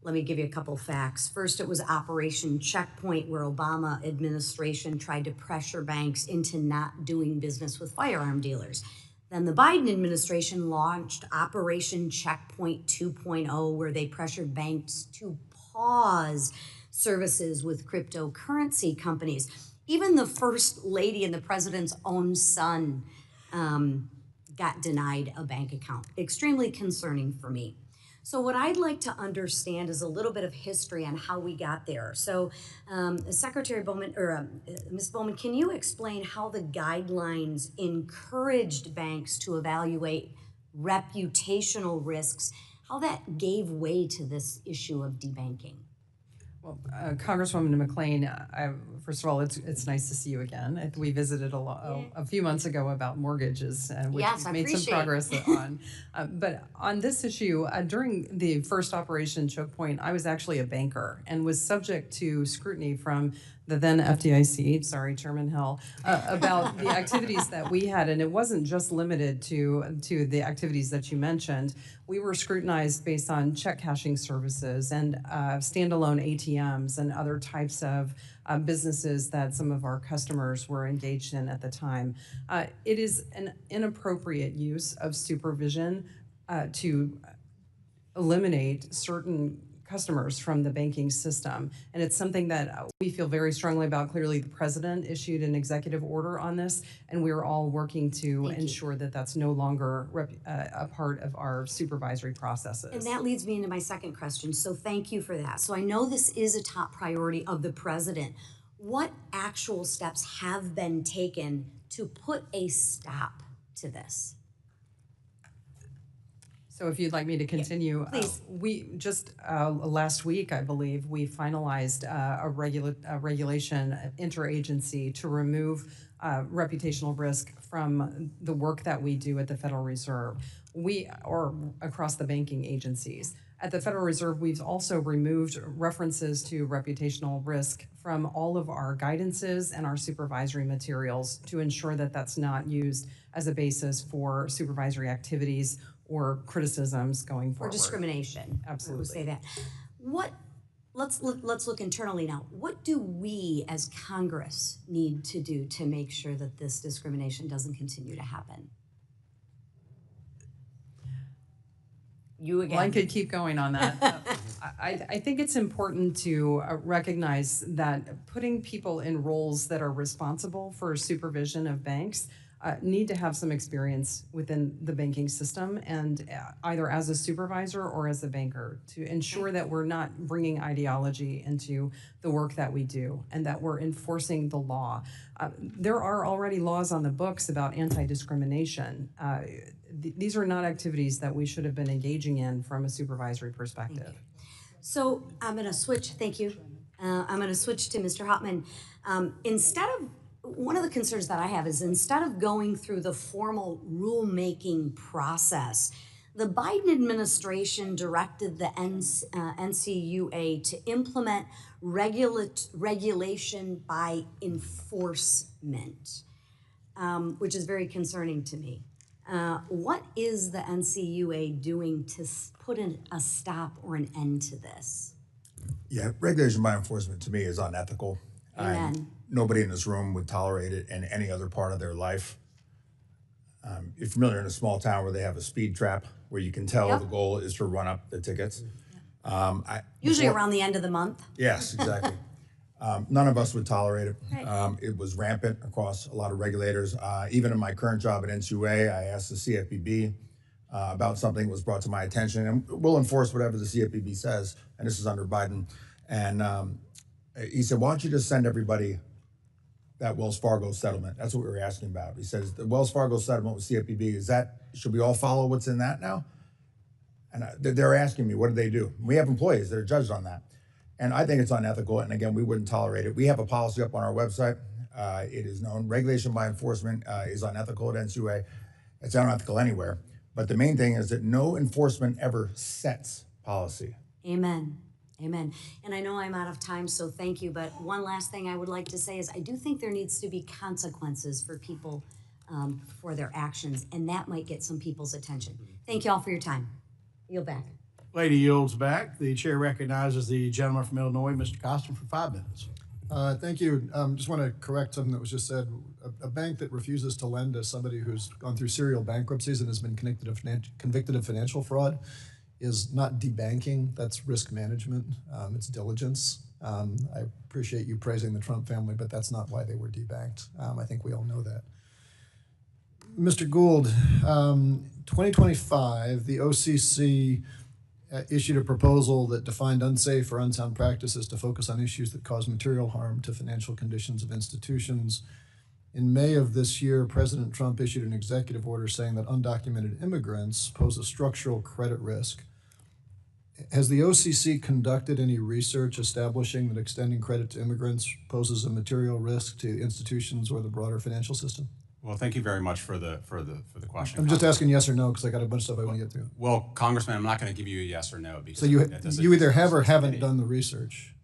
Let me give you a couple facts. First, it was Operation Checkpoint, where Obama administration tried to pressure banks into not doing business with firearm dealers. Then the Biden administration launched Operation Checkpoint 2.0, where they pressured banks to pause services with cryptocurrency companies. Even the first lady and the president's own son got denied a bank account. Extremely concerning for me. So what I'd like to understand is a little bit of history on how we got there. So Secretary Bowman, or Ms. Bowman, can you explain how the guidelines encouraged banks to evaluate reputational risks, how that gave way to this issue of debanking? Well, Congresswoman McClain, first of all, it's nice to see you again. We visited a few months ago about mortgages, which we've made some progress on. But on this issue, during the first Operation Choke Point, I was actually a banker and was subject to scrutiny from the then FDIC, sorry, Chairman Hill, about the activities that we had. And it wasn't just limited to the activities that you mentioned. We were scrutinized based on check cashing services and standalone ATMs and other types of businesses that some of our customers were engaged in at the time. It is an inappropriate use of supervision to eliminate certain customers from the banking system. And it's something that we feel very strongly about. Clearly, the president issued an executive order on this, and we're all working to ensure that that's no longer a part of our supervisory processes. And that leads me into my second question. So thank you for that. So I know this is a top priority of the president. What actual steps have been taken to put a stop to this? So if you'd like me to continue, please. We just last week, I believe, we finalized a regulation interagency to remove reputational risk from the work that we do at the Federal Reserve, or across the banking agencies. At the Federal Reserve, we've also removed references to reputational risk from all of our guidances and our supervisory materials to ensure that that's not used as a basis for supervisory activities or criticisms going forward. Or discrimination. Absolutely. We'll say that. Let's look internally now. What do we as Congress need to do to make sure that this discrimination doesn't continue to happen? You again. Well, I could keep going on that. I think it's important to recognize that putting people in roles that are responsible for supervision of banks need to have some experience within the banking system, and either as a supervisor or as a banker, to ensure that we're not bringing ideology into the work that we do and that we're enforcing the law. There are already laws on the books about anti-discrimination. These are not activities that we should have been engaging in from a supervisory perspective. So I'm going to switch. Thank you. I'm going to switch to Mr. Hopman. One of the concerns that I have is instead of going through the formal rulemaking process, the Biden administration directed the NCUA to implement regulation by enforcement, which is very concerning to me. What is the NCUA doing to put a stop or an end to this? Yeah, regulation by enforcement to me is unethical. Amen. Nobody in this room would tolerate it in any other part of their life. You're familiar in a small town where they have a speed trap where you can tell the goal is to run up the tickets. Usually around the end of the month. Yes, exactly. None of us would tolerate it. Right. It was rampant across a lot of regulators. Even in my current job at NCUA, I asked the CFPB about something that was brought to my attention, and we'll enforce whatever the CFPB says, and this is under Biden. And he said, why don't you just send everybody that Wells Fargo settlement? That's what we were asking about. He says, the Wells Fargo settlement with CFPB, should we all follow what's in that now? And they're asking me, what did they do? We have employees that are judged on that. And I think it's unethical, and again, we wouldn't tolerate it. We have a policy up on our website. It is known. Regulation by enforcement is unethical at NCUA. It's unethical anywhere. But the main thing is that no enforcement ever sets policy. Amen. Amen. And I know I'm out of time, so thank you. But one last thing I would like to say is I do think there needs to be consequences for people for their actions, and that might get some people's attention. Thank you all for your time. Yield back. Lady yields back. The chair recognizes the gentleman from Illinois, Mr. Costin, for 5 minutes. Thank you. Just want to correct something that was just said. A bank that refuses to lend to somebody who's gone through serial bankruptcies and has been convicted of financial fraud is not debanking. That's risk management. It's diligence. I appreciate you praising the Trump family, but that's not why they were debanked. I think we all know that. Mr. Gould, 2025, the OCC issued a proposal that defined unsafe or unsound practices to focus on issues that cause material harm to financial conditions of institutions. In May of this year, President Trump issued an executive order saying that undocumented immigrants pose a structural credit risk. Has the OCC conducted any research establishing that extending credit to immigrants poses a material risk to institutions or the broader financial system? Well, thank you very much for the question. I'm just asking yes or no because I got a bunch of stuff I want to get through. Well, Congressman, I'm not going to give you a yes or no because so you either have or haven't done the research.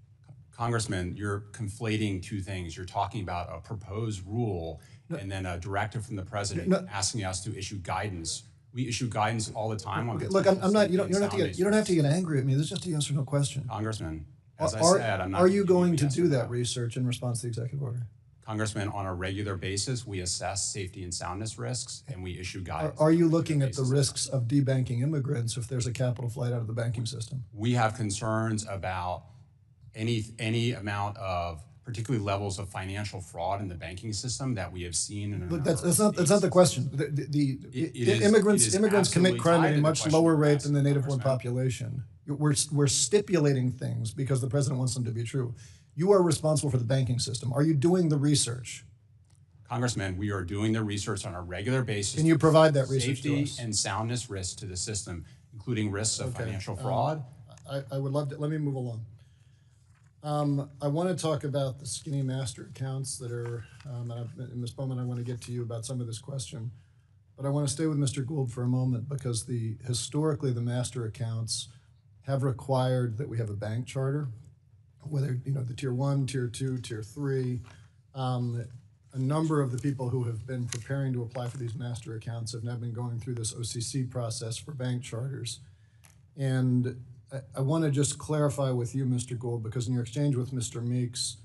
Congressman, you're conflating two things. You're talking about a proposed rule and then a directive from the president asking us to issue guidance. We issue guidance all the time on. Look, I'm not. You don't have to get angry at me. This is just a yes or no question. Congressman, as I said, I'm not. Are you going to do that research in response to the executive order? Congressman, on a regular basis, we assess safety and soundness risks, and we issue guidance. Are you looking at the risks of debanking immigrants if there's a capital flight out of the banking system? We have concerns about any amount of, particularly levels of financial fraud in the banking system that we have seen. Look, that's not the question. Immigrants commit crime at a much lower rate than the native-born population. We're stipulating things because the president wants them to be true. You are responsible for the banking system. Are you doing the research? Congressman, we are doing the research on a regular basis. Can you provide that research to us? Safety and soundness risks to the system, including risks of financial fraud. I would love to. Let me move along. I want to talk about the skinny master accounts that are, in this moment I want to get to you about some of this question, but I want to stay with Mr. Gould for a moment because historically the master accounts have required that we have a bank charter, whether the tier 1, tier 2, tier 3. A number of the people who have been preparing to apply for these master accounts have now been going through this OCC process for bank charters. And I want to just clarify with you, Mr. Gould, because in your exchange with Mr. Meeks,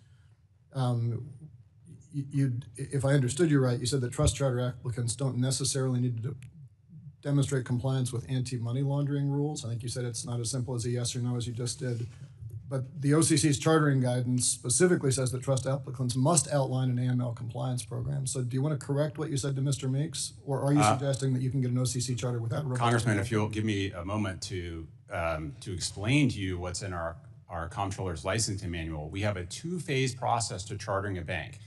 if I understood you right, you said that trust charter applicants don't necessarily need to demonstrate compliance with anti-money laundering rules. I think you said it's not as simple as a yes or no as you just did. But the OCC's chartering guidance specifically says that trust applicants must outline an AML compliance program. So do you want to correct what you said to Mr. Meeks, or are you suggesting that you can get an OCC charter without a robust Congressman, AML if you'll give me a moment to explain to you what's in our Comptroller's licensing manual, we have a two-phase process to chartering a bank.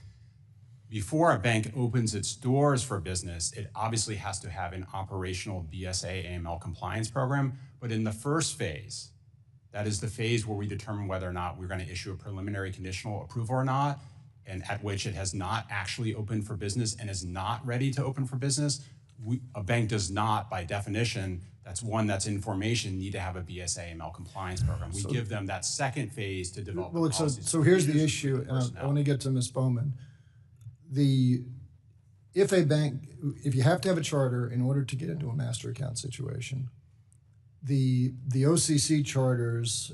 Before a bank opens its doors for business, it obviously has to have an operational BSA AML compliance program. But in the first phase, that is the phase where we determine whether or not we're going to issue a preliminary conditional approval or not, and at which it has not actually opened for business and is not ready to open for business. A bank does not, by definition, that's in formation, need to have a BSA AML compliance program. We give them that second phase to develop the policies. So here's the issue, and I want to get to Ms. Bowman. If you have to have a charter in order to get into a master account situation, the OCC charters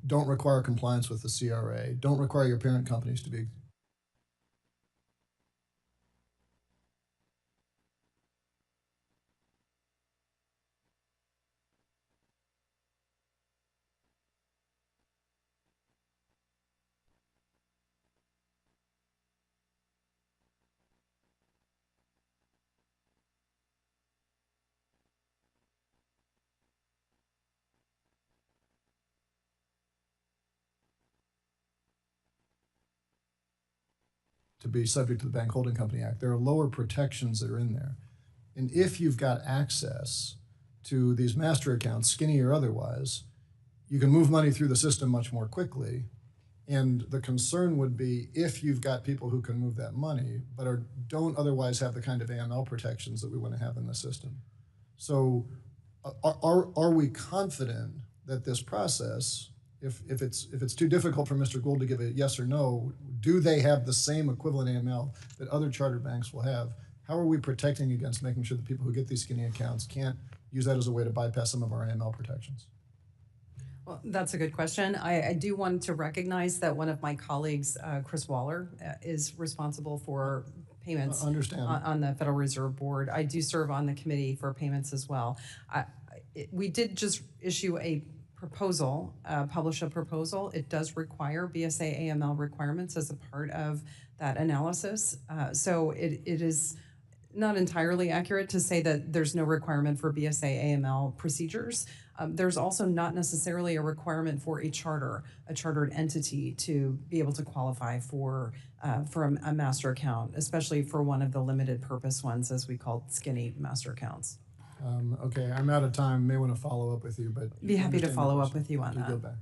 don't require compliance with the CRA, don't require your parent companies to be subject to the Bank Holding Company Act. There are lower protections that are in there. And if you've got access to these master accounts, skinny or otherwise, you can move money through the system much more quickly. And the concern would be if you've got people who can move that money, but don't otherwise have the kind of AML protections that we want to have in the system. So are we confident that this process, if it's too difficult for Mr. Gould to give a yes or no, do they have the same equivalent AML that other chartered banks will have? How are we protecting against making sure that people who get these skinny accounts can't use that as a way to bypass some of our AML protections? Well, that's a good question. I do want to recognize that one of my colleagues, Chris Waller, is responsible for payments on the Federal Reserve Board. I do serve on the committee for payments as well. We did just issue a proposal, publish a proposal. It does require BSA AML requirements as a part of that analysis. So it is not entirely accurate to say that there's no requirement for BSA AML procedures. There's also not necessarily a requirement for a chartered entity to be able to qualify for a master account, especially for one of the limited purpose ones, as we call skinny master accounts. Okay, I'm out of time. May want to follow up with you, but be happy to follow up with you on that. Go back.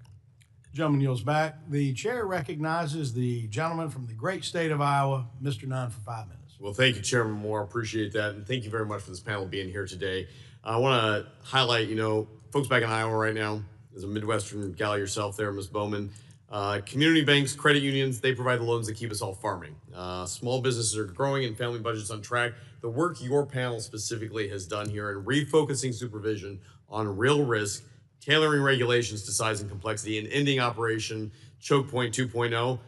Gentleman yields back. The chair recognizes the gentleman from the great state of Iowa, Mr. Nunn, for 5 minutes. Well, thank you, Chairman Moore. Appreciate that. And thank you very much for this panel being here today. I want to highlight, folks back in Iowa right now, as a Midwestern gal yourself there, Ms. Bowman, community banks, credit unions, they provide the loans that keep us all farming. Small businesses are growing and family budgets on track. The work your panel specifically has done here in refocusing supervision on real risk, tailoring regulations to size and complexity, and ending Operation Choke Point 2.0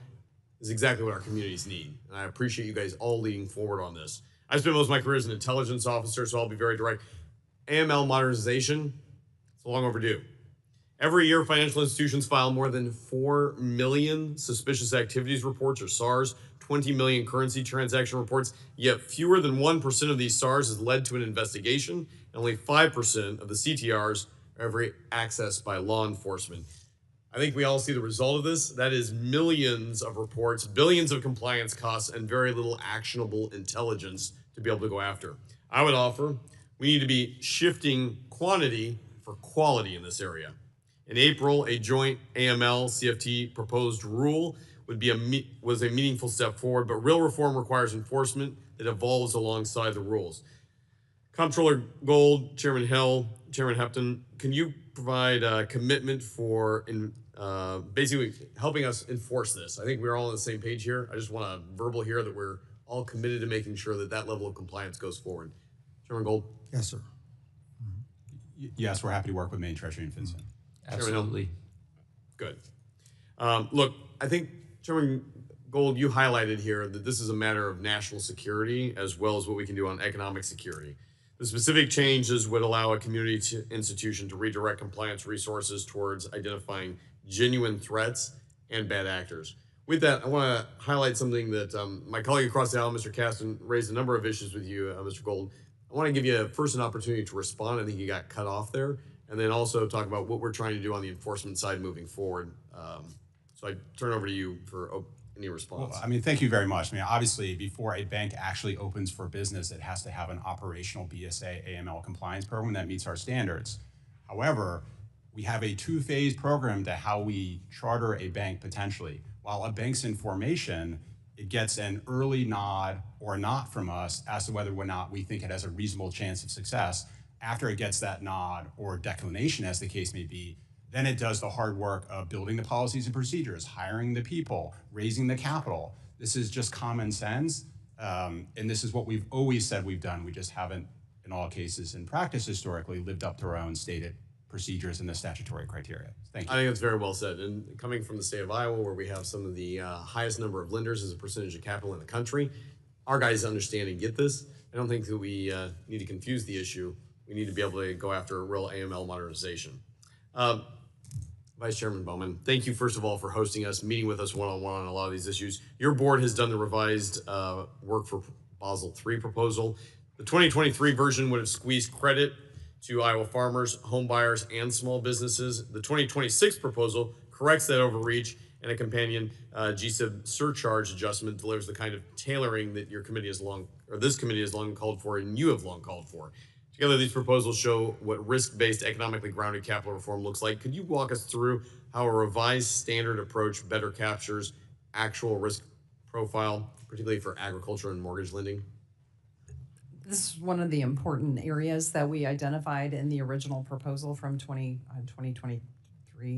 is exactly what our communities need. And I appreciate you guys all leading forward on this. I spent most of my career as an intelligence officer, so I'll be very direct. AML modernization, it's long overdue. Every year, financial institutions file more than 4 million suspicious activities reports, or SARs, 20 million currency transaction reports, yet fewer than 1% of these SARs has led to an investigation, and only 5% of the CTRs are ever accessed by law enforcement. I think we all see the result of this. That is millions of reports, billions of compliance costs, and very little actionable intelligence to be able to go after. I would offer we need to be shifting quantity for quality in this area. In April, a joint AML-CFT proposed rule was a meaningful step forward, but real reform requires enforcement that evolves alongside the rules. Comptroller Gould, Chairman Hill, Chairman Hepton, can you provide a commitment for basically helping us enforce this? I think we're all on the same page here. I just want a verbal here that we're all committed to making sure that that level of compliance goes forward. Chairman Gould? Yes, sir. Yes, we're happy to work with Maine Treasury and FinCEN. Absolutely. Good. Look, I think, Chairman Gould, you highlighted here that this is a matter of national security as well as what we can do on economic security. The specific changes would allow a community institution to redirect compliance resources towards identifying genuine threats and bad actors. With that, I want to highlight something that my colleague across the aisle, Mr. Caston, raised a number of issues with you, Mr. Gold. I want to give you first an opportunity to respond. I think you got cut off there. And then also talk about what we're trying to do on the enforcement side moving forward. So I turn over to you for any response. Well, I mean, thank you very much. I mean, obviously, before a bank actually opens for business, it has to have an operational BSA AML compliance program that meets our standards. However, we have a two-phase program to how we charter a bank potentially. While a bank's in formation, it gets an early nod or not from us as to whether or not we think it has a reasonable chance of success. After it gets that nod or declination, as the case may be, then it does the hard work of building the policies and procedures, hiring the people, raising the capital. This is just common sense, and this is what we've always said we've done. We just haven't, in all cases in practice historically, lived up to our own stated procedures and the statutory criteria. Thank you. I think that's very well said. And coming from the state of Iowa, where we have some of the highest number of lenders as a percentage of capital in the country, our guys understand and get this. I don't think that we need to confuse the issue. We need to be able to go after a real AML modernization. Vice Chairman Bowman, thank you, first of all, for hosting us, meeting with us one-on-one on a lot of these issues. Your board has done the revised work for Basel III proposal. The 2023 version would have squeezed credit to Iowa farmers, home buyers, and small businesses. The 2026 proposal corrects that overreach, and a companion GSIB surcharge adjustment delivers the kind of tailoring that your committee has long, or this committee has long called for, and you have long called for. Together, these proposals show what risk-based, economically grounded capital reform looks like. Could you walk us through how a revised standard approach better captures actual risk profile, particularly for agriculture and mortgage lending? This is one of the important areas that we identified in the original proposal from 2023.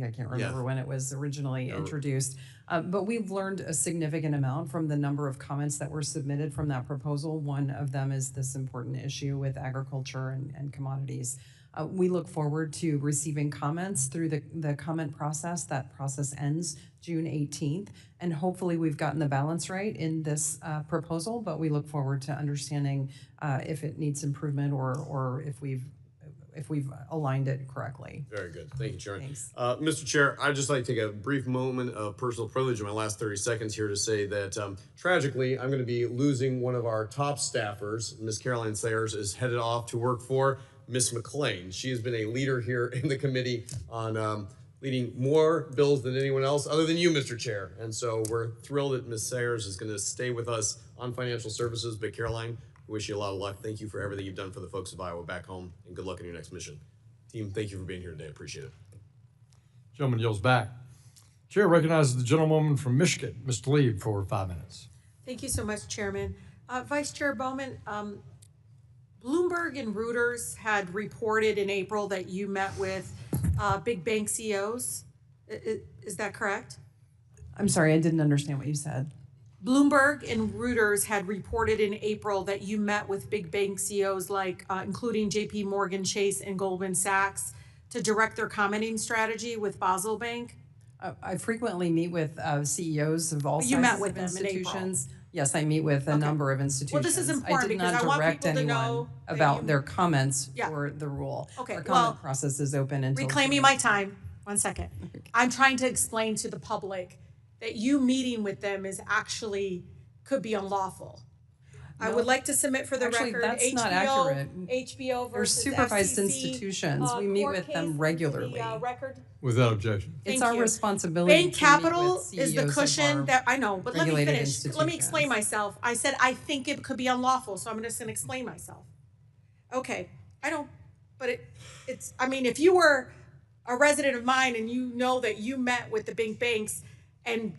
I can't remember when it was originally introduced. But we've learned a significant amount from the number of comments that were submitted from that proposal. One of them is this important issue with agriculture and commodities. We look forward to receiving comments through the comment process. That process ends June 18th. And hopefully we've gotten the balance right in this proposal, but we look forward to understanding if it needs improvement or if we've aligned it correctly. Very good. Thank you, Chairman. Thanks. Mr. Chair, I'd just like to take a brief moment of personal privilege in my last 30 seconds here to say that tragically, I'm going to be losing one of our top staffers. Ms. Caroline Sayers is headed off to work for Ms. McLean. She has been a leader here in the committee on leading more bills than anyone else other than you, Mr. Chair. And so we're thrilled that Ms. Sayers is going to stay with us on financial services. But Caroline, we wish you a lot of luck. Thank you for everything you've done for the folks of Iowa back home, and good luck in your next mission. Team, thank you for being here today. Appreciate it. Gentleman yields back. Chair recognizes the gentlewoman from Michigan, Ms. Tlaib, for 5 minutes. Thank you so much, Chairman. Vice Chair Bowman, Bloomberg and Reuters had reported in April that you met with big bank CEOs. Is that correct? I'm sorry, I didn't understand what you said. Bloomberg and Reuters had reported in April that you met with big bank CEOs like including JP Morgan Chase and Goldman Sachs to direct their commenting strategy with Basel Bank. I frequently meet with CEOs of all You met sizes with of them in institutions. Yes, I meet with a number of institutions. Well, this is important because I want people to know about their comments Yeah. for the rule. Okay, Our well, comment process is open until reclaiming my time. 1 second. I'm trying to explain to the public that you meeting with them is actually could be unlawful. I would like to submit for the Actually, record that's not accurate. HBO They're versus supervised FCC, institutions. We meet court with case them for regularly. the record. Without objection. It's Thank our you. responsibility Bank to capital meet with is the CEOs of our cushion that I know, but let me regulated finish. Let me institutions. explain myself. I said I think it could be unlawful, so I'm just going to explain myself. Okay, I don't, but it's. I mean, if you were a resident of mine and you know that you met with the big banks, and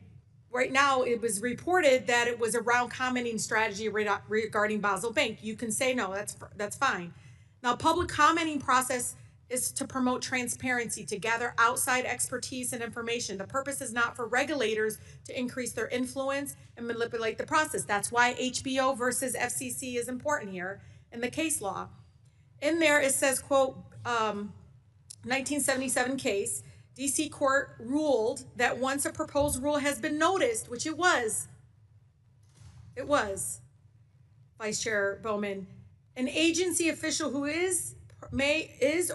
right now it was reported that it was around commenting strategy regarding Basel Bank, you can say no. That's fine. Now, public commenting process is to promote transparency, to gather outside expertise and information. The purpose is not for regulators to increase their influence and manipulate the process. That's why HBO versus FCC is important here in the case law. In there, it says, quote, 1977 case, DC court ruled that once a proposed rule has been noticed, which it was, Vice Chair Bowman, An agency official who is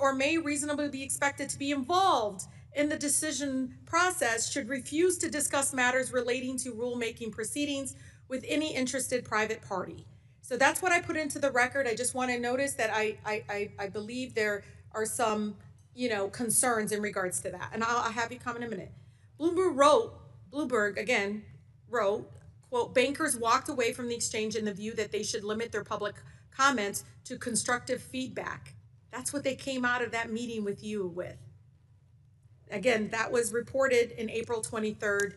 or may reasonably be expected to be involved in the decision process should refuse to discuss matters relating to rulemaking proceedings with any interested private party. So that's what I put into the record. I just want to notice that I believe there are some, concerns in regards to that. And I'll have you comment in a minute. Bloomberg again wrote, quote, bankers walked away from the exchange in the view that they should limit their public comments to constructive feedback. That's what they came out of that meeting with you with. Again, that was reported in April 23rd,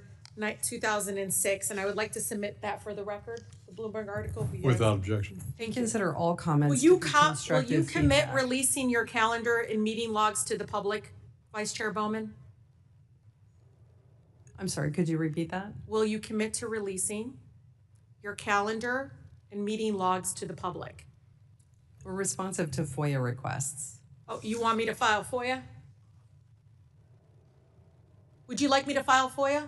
2006, and I would like to submit that for the record, the Bloomberg article. Without objection. Thank you. Consider all comments Will you, to be will constructive you commit feedback. releasing your calendar and meeting logs to the public, Vice Chair Bowman? I'm sorry, could you repeat that? Will you commit to releasing your calendar and meeting logs to the public? We're responsive to FOIA requests. Oh, you want me to file FOIA? Would you like me to file FOIA?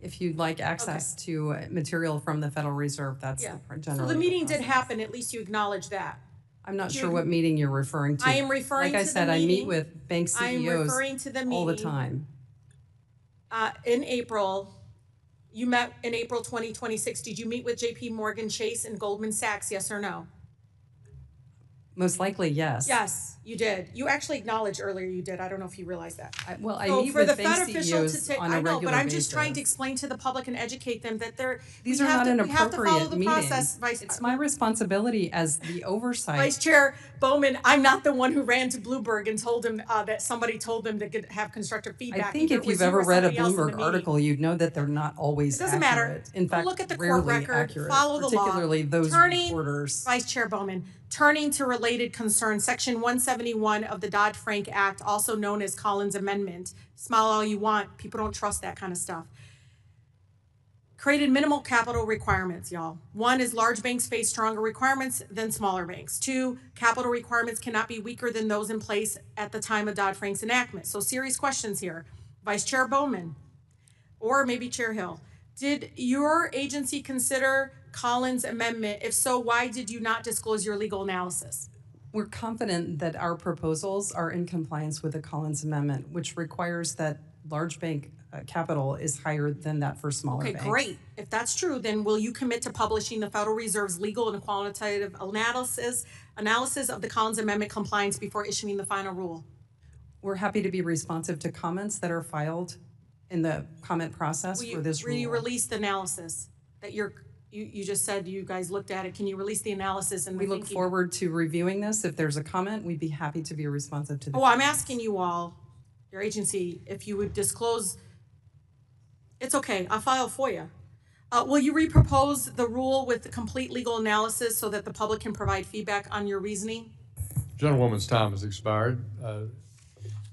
If you'd like access to material from the Federal Reserve, that's generally. So the meeting did happen, at least you acknowledge that. I'm not sure what meeting you're referring to. I am referring to to the meeting. Like I said, I meet with bank CEOs I'm referring to the all the meeting. time. In April, you met in April 2026. Did you meet with JP Morgan Chase and Goldman Sachs, yes or no? Most likely, yes. Yes, you did. You actually acknowledged earlier you did. I don't know if you realized that. I meet with bank CEOs on a I know, regular but I'm basis. just trying to explain to the public and educate them that These are not an appropriate meeting. Process, It's my responsibility as the oversight. Vice Chair Bowman, I'm not the one who ran to Bloomberg and told him that somebody told them to have constructive feedback. I think Either if it was you've you or ever read a somebody else in the Bloomberg meeting. article, you'd know that they're not always It doesn't accurate. matter. In fact, Look at the court rarely record, accurate, follow the law. particularly those reporters. Vice Chair Bowman, turning to related concerns, Section 171 of the Dodd-Frank Act, also known as Collins Amendment. Smile all you want. People don't trust that kind of stuff. Created minimal capital requirements, y'all. One is large banks face stronger requirements than smaller banks. Two, capital requirements cannot be weaker than those in place at the time of Dodd-Frank's enactment. So serious questions here. Vice Chair Bowman, or maybe Chair Hill, did your agency consider Collins Amendment? If so, why did you not disclose your legal analysis? We're confident that our proposals are in compliance with the Collins Amendment, which requires that large bank capital is higher than that for smaller banks. Okay, great. If that's true, then will you commit to publishing the Federal Reserve's legal and quantitative analysis of the Collins Amendment compliance before issuing the final rule? We're happy to be responsive to comments that are filed in the comment process for this rule. Will you release the analysis that you just said you guys looked at it? Can you release the analysis and We look forward to reviewing this. If there's a comment, we'd be happy to be responsive to the I'm asking you all, your agency, if you would disclose. It's okay, I'll file FOIA. Will you repropose the rule with the complete legal analysis so that the public can provide feedback on your reasoning? Gentlewoman's time has expired.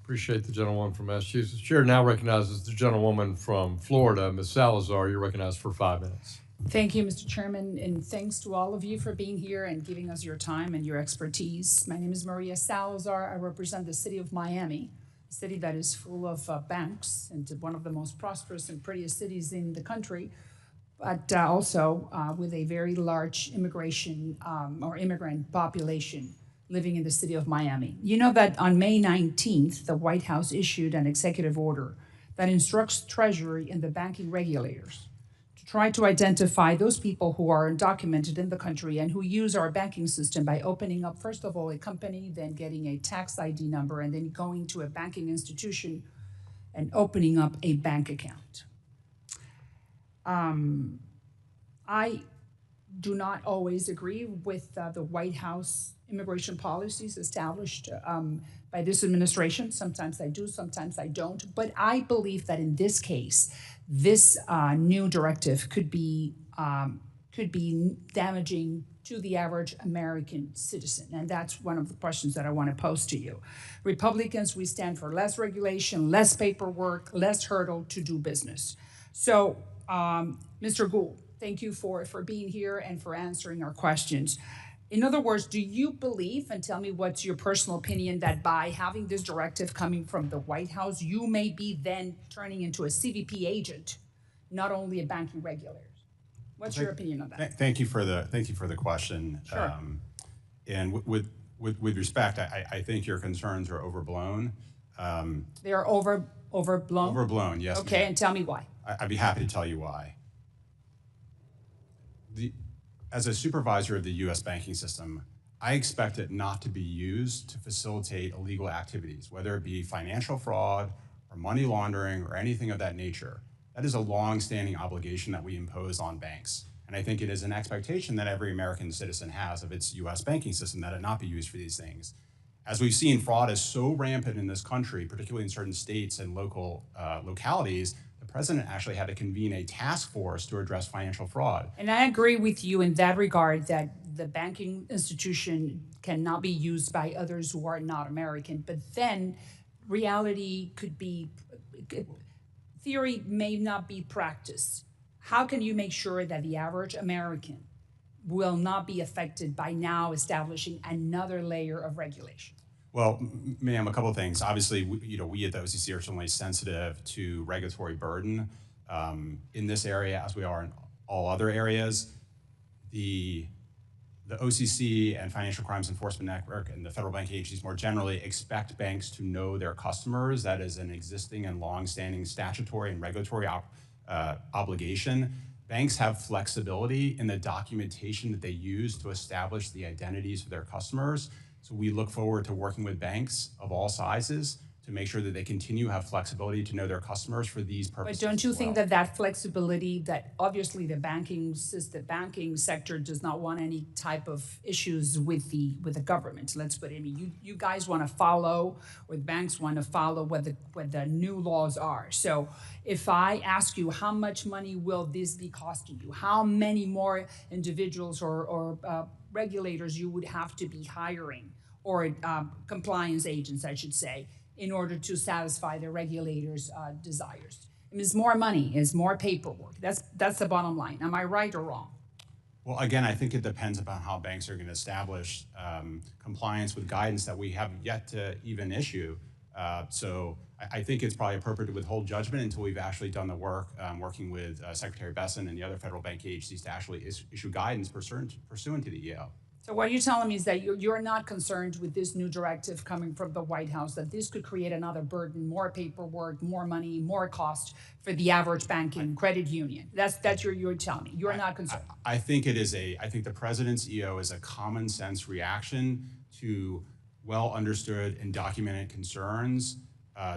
Appreciate the gentlewoman from Massachusetts. Chair now recognizes the gentlewoman from Florida, Ms. Salazar. You're recognized for 5 minutes. Thank you, Mr. Chairman, and thanks to all of you for being here and giving us your time and your expertise. My name is Maria Salazar. I represent the city of Miami, a city that is full of banks and one of the most prosperous and prettiest cities in the country, but also with a very large immigration or immigrant population living in the city of Miami. You know that on May 19th, the White House issued an executive order that instructs Treasury and the banking regulators to try to identify those people who are undocumented in the country and who use our banking system by opening up, first of all, a company, then getting a tax ID number, and then going to a banking institution and opening up a bank account. I do not always agree with the White House immigration policies established by this administration. Sometimes I do, sometimes I don't. But I believe that in this case, this new directive could be damaging to the average American citizen. And that's one of the questions that I want to pose to you. Republicans, we stand for less regulation, less paperwork, less hurdle to do business. So, Mr. Gould, thank you for being here and for answering our questions. In other words, do you believe, and tell me what's your personal opinion, that by having this directive coming from the White House, you may be then turning into a CVP agent, not only a banking regulator? What's your opinion on that? Thank you for the question. Sure. And with respect, I think your concerns are overblown. They are overblown? Overblown, yes. Okay, ma'am. and tell me why. I'd be happy to tell you why. As a supervisor of the U.S. banking system, I expect it not to be used to facilitate illegal activities, whether it be financial fraud or money laundering or anything of that nature. That is a long-standing obligation that we impose on banks. And I think it is an expectation that every American citizen has of its U.S. banking system that it not be used for these things. As we've seen, fraud is so rampant in this country, particularly in certain states and localities, the president actually had to convene a task force to address financial fraud. And I agree with you in that regard that the banking institution cannot be used by others who are not American, but then reality could be, theory may not be practice. How can you make sure that the average American will not be affected by now establishing another layer of regulation? Well, ma'am, a couple of things. Obviously, we at the OCC are certainly sensitive to regulatory burden in this area, as we are in all other areas. The OCC and Financial Crimes Enforcement Network and the federal banking agencies more generally expect banks to know their customers. That is an existing and longstanding statutory and regulatory obligation. Banks have flexibility in the documentation that they use to establish the identities of their customers. So we look forward to working with banks of all sizes to make sure that they continue to have flexibility to know their customers for these purposes. But don't you think that flexibility, that obviously the banking sector does not want any type of issues with the government? Let's put it, you guys want to follow, or the banks want to follow what the new laws are. So if I ask you, how much money will this be costing you? How many more individuals or regulators you would have to be hiring, or compliance agents, I should say, in order to satisfy the regulators' desires? It's more money, it's more paperwork. That's the bottom line. Am I right or wrong? Well, again, I think it depends upon how banks are going to establish compliance with guidance that we have yet to even issue. So I think it's probably appropriate to withhold judgment until we've actually done the work, working with Secretary Besson and the other federal bank agencies to actually issue guidance pursuant to the EO. So what you're telling me is that you're not concerned with this new directive coming from the White House, that this could create another burden, more paperwork, more money, more cost for the average banking credit union. That's what you're telling me. You're not concerned. I think the president's EO is a common sense reaction to well understood and documented concerns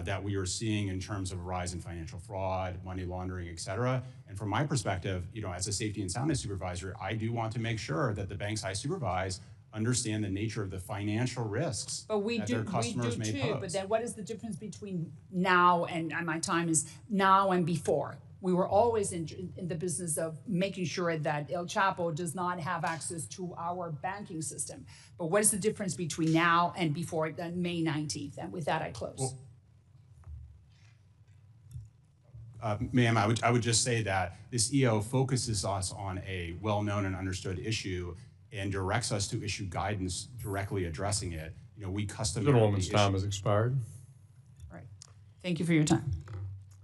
that we are seeing in terms of a rise in financial fraud, money laundering, et cetera. And from my perspective, as a safety and soundness supervisor, I do want to make sure that the banks I supervise understand the nature of the financial risks that their customers may pose. But then what is the difference between now and my time is now and before? We were always in the business of making sure that El Chapo does not have access to our banking system. But what is the difference between now and before May 19th? And with that, I close. Well, ma'am, I would just say that this EO focuses us on a well-known and understood issue and directs us to issue guidance directly addressing it. We customarily Gentlewoman's time has expired. All right. Thank you for your time.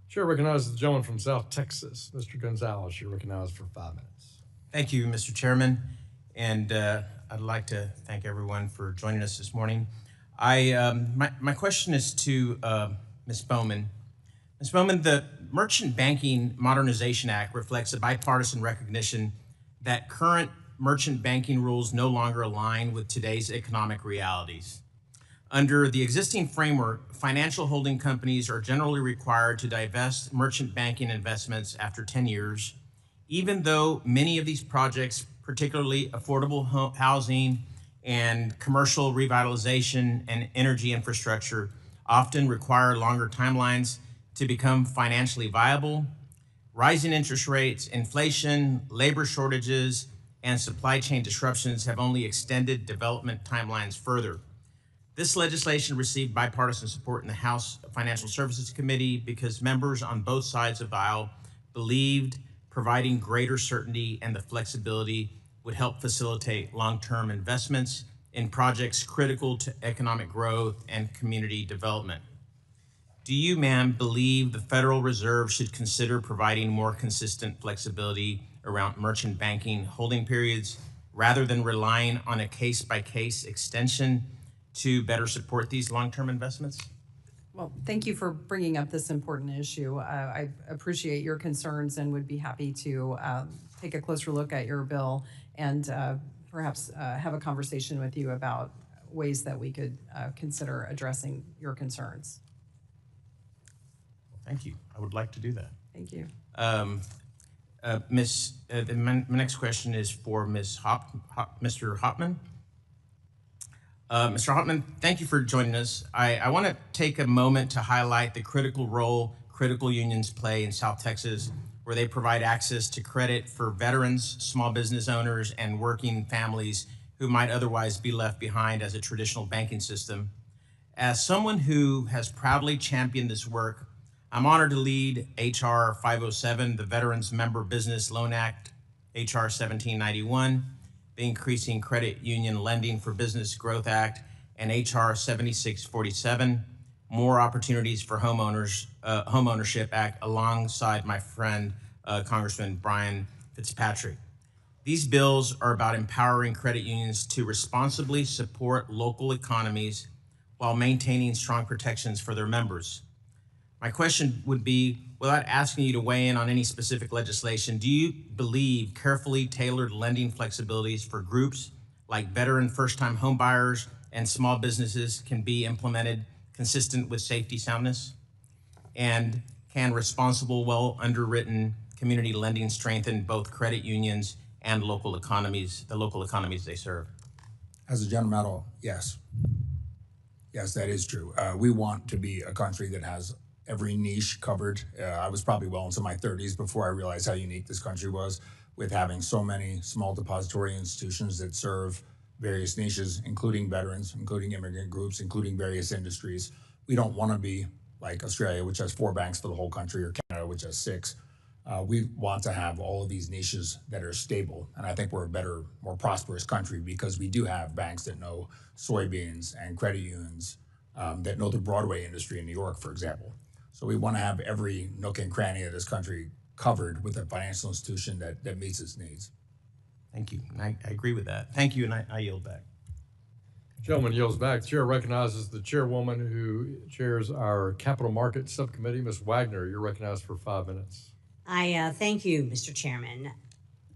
Chair recognizes the gentleman from South Texas, Mr. Gonzalez. You're recognized for 5 minutes. Thank you, Mr. Chairman, and I'd like to thank everyone for joining us this morning. My question is to Ms. Bowman. Ms. Bowman, the Merchant Banking Modernization Act reflects a bipartisan recognition that current merchant banking rules no longer align with today's economic realities. Under the existing framework, financial holding companies are generally required to divest merchant banking investments after 10 years, even though many of these projects, particularly affordable housing and commercial revitalization and energy infrastructure, often require longer timelines to become financially viable. Rising interest rates, inflation, labor shortages, and supply chain disruptions have only extended development timelines further. This legislation received bipartisan support in the House Financial Services Committee because members on both sides of the aisle believed providing greater certainty and the flexibility would help facilitate long-term investments in projects critical to economic growth and community development. Do you, ma'am, believe the Federal Reserve should consider providing more consistent flexibility around merchant banking holding periods rather than relying on a case-by-case extension to better support these long-term investments? Well, thank you for bringing up this important issue. I appreciate your concerns and would be happy to take a closer look at your bill and perhaps have a conversation with you about ways that we could consider addressing your concerns. Thank you. I would like to do that. Thank you. My next question is for Mr. Hopman. Mr. Hopman, thank you for joining us. I want to take a moment to highlight the critical role critical unions play in South Texas, where they provide access to credit for veterans, small business owners, and working families who might otherwise be left behind as a traditional banking system. As someone who has proudly championed this work, I'm honored to lead HR 507, the Veterans Member Business Loan Act, HR 1791, the Increasing Credit Union Lending for Business Growth Act, and HR 7647, More Opportunities for Homeownership Act, alongside my friend, Congressman Brian Fitzpatrick. These bills are about empowering credit unions to responsibly support local economies while maintaining strong protections for their members. My question would be, without asking you to weigh in on any specific legislation, do you believe carefully tailored lending flexibilities for groups like veteran first-time homebuyers and small businesses can be implemented consistent with safety soundness? And can responsible, well underwritten community lending strengthen both credit unions and local economies, the local economies they serve? As a general matter, yes. Yes, that is true. We want to be a country that has every niche covered. I was probably well into my 30s before I realized how unique this country was, with having so many small depository institutions that serve various niches, including veterans, including immigrant groups, including various industries. We don't want to be like Australia, which has 4 banks for the whole country, or Canada, which has 6. We want to have all of these niches that are stable. And I think we're a better, more prosperous country because we do have banks that know soybeans and credit unions that know the Broadway industry in New York, for example. So we want to have every nook and cranny of this country covered with a financial institution that meets its needs. Thank you. And I agree with that. Thank you, and I yield back. Gentleman yields back. The chair recognizes the chairwoman who chairs our Capital Markets Subcommittee, Ms. Wagner. You're recognized for 5 minutes. I thank you, Mr. Chairman.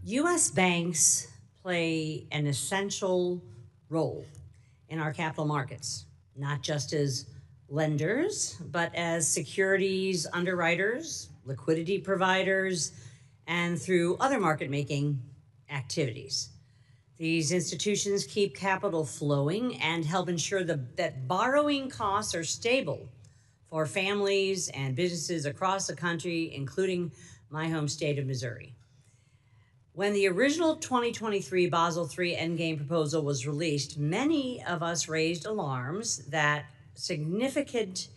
U.S. banks play an essential role in our capital markets, not just as lenders, but as securities underwriters, liquidity providers, and through other market-making activities. These institutions keep capital flowing and help ensure that borrowing costs are stable for families and businesses across the country, including my home state of Missouri. When the original 2023 Basel III Endgame proposal was released, many of us raised alarms that significant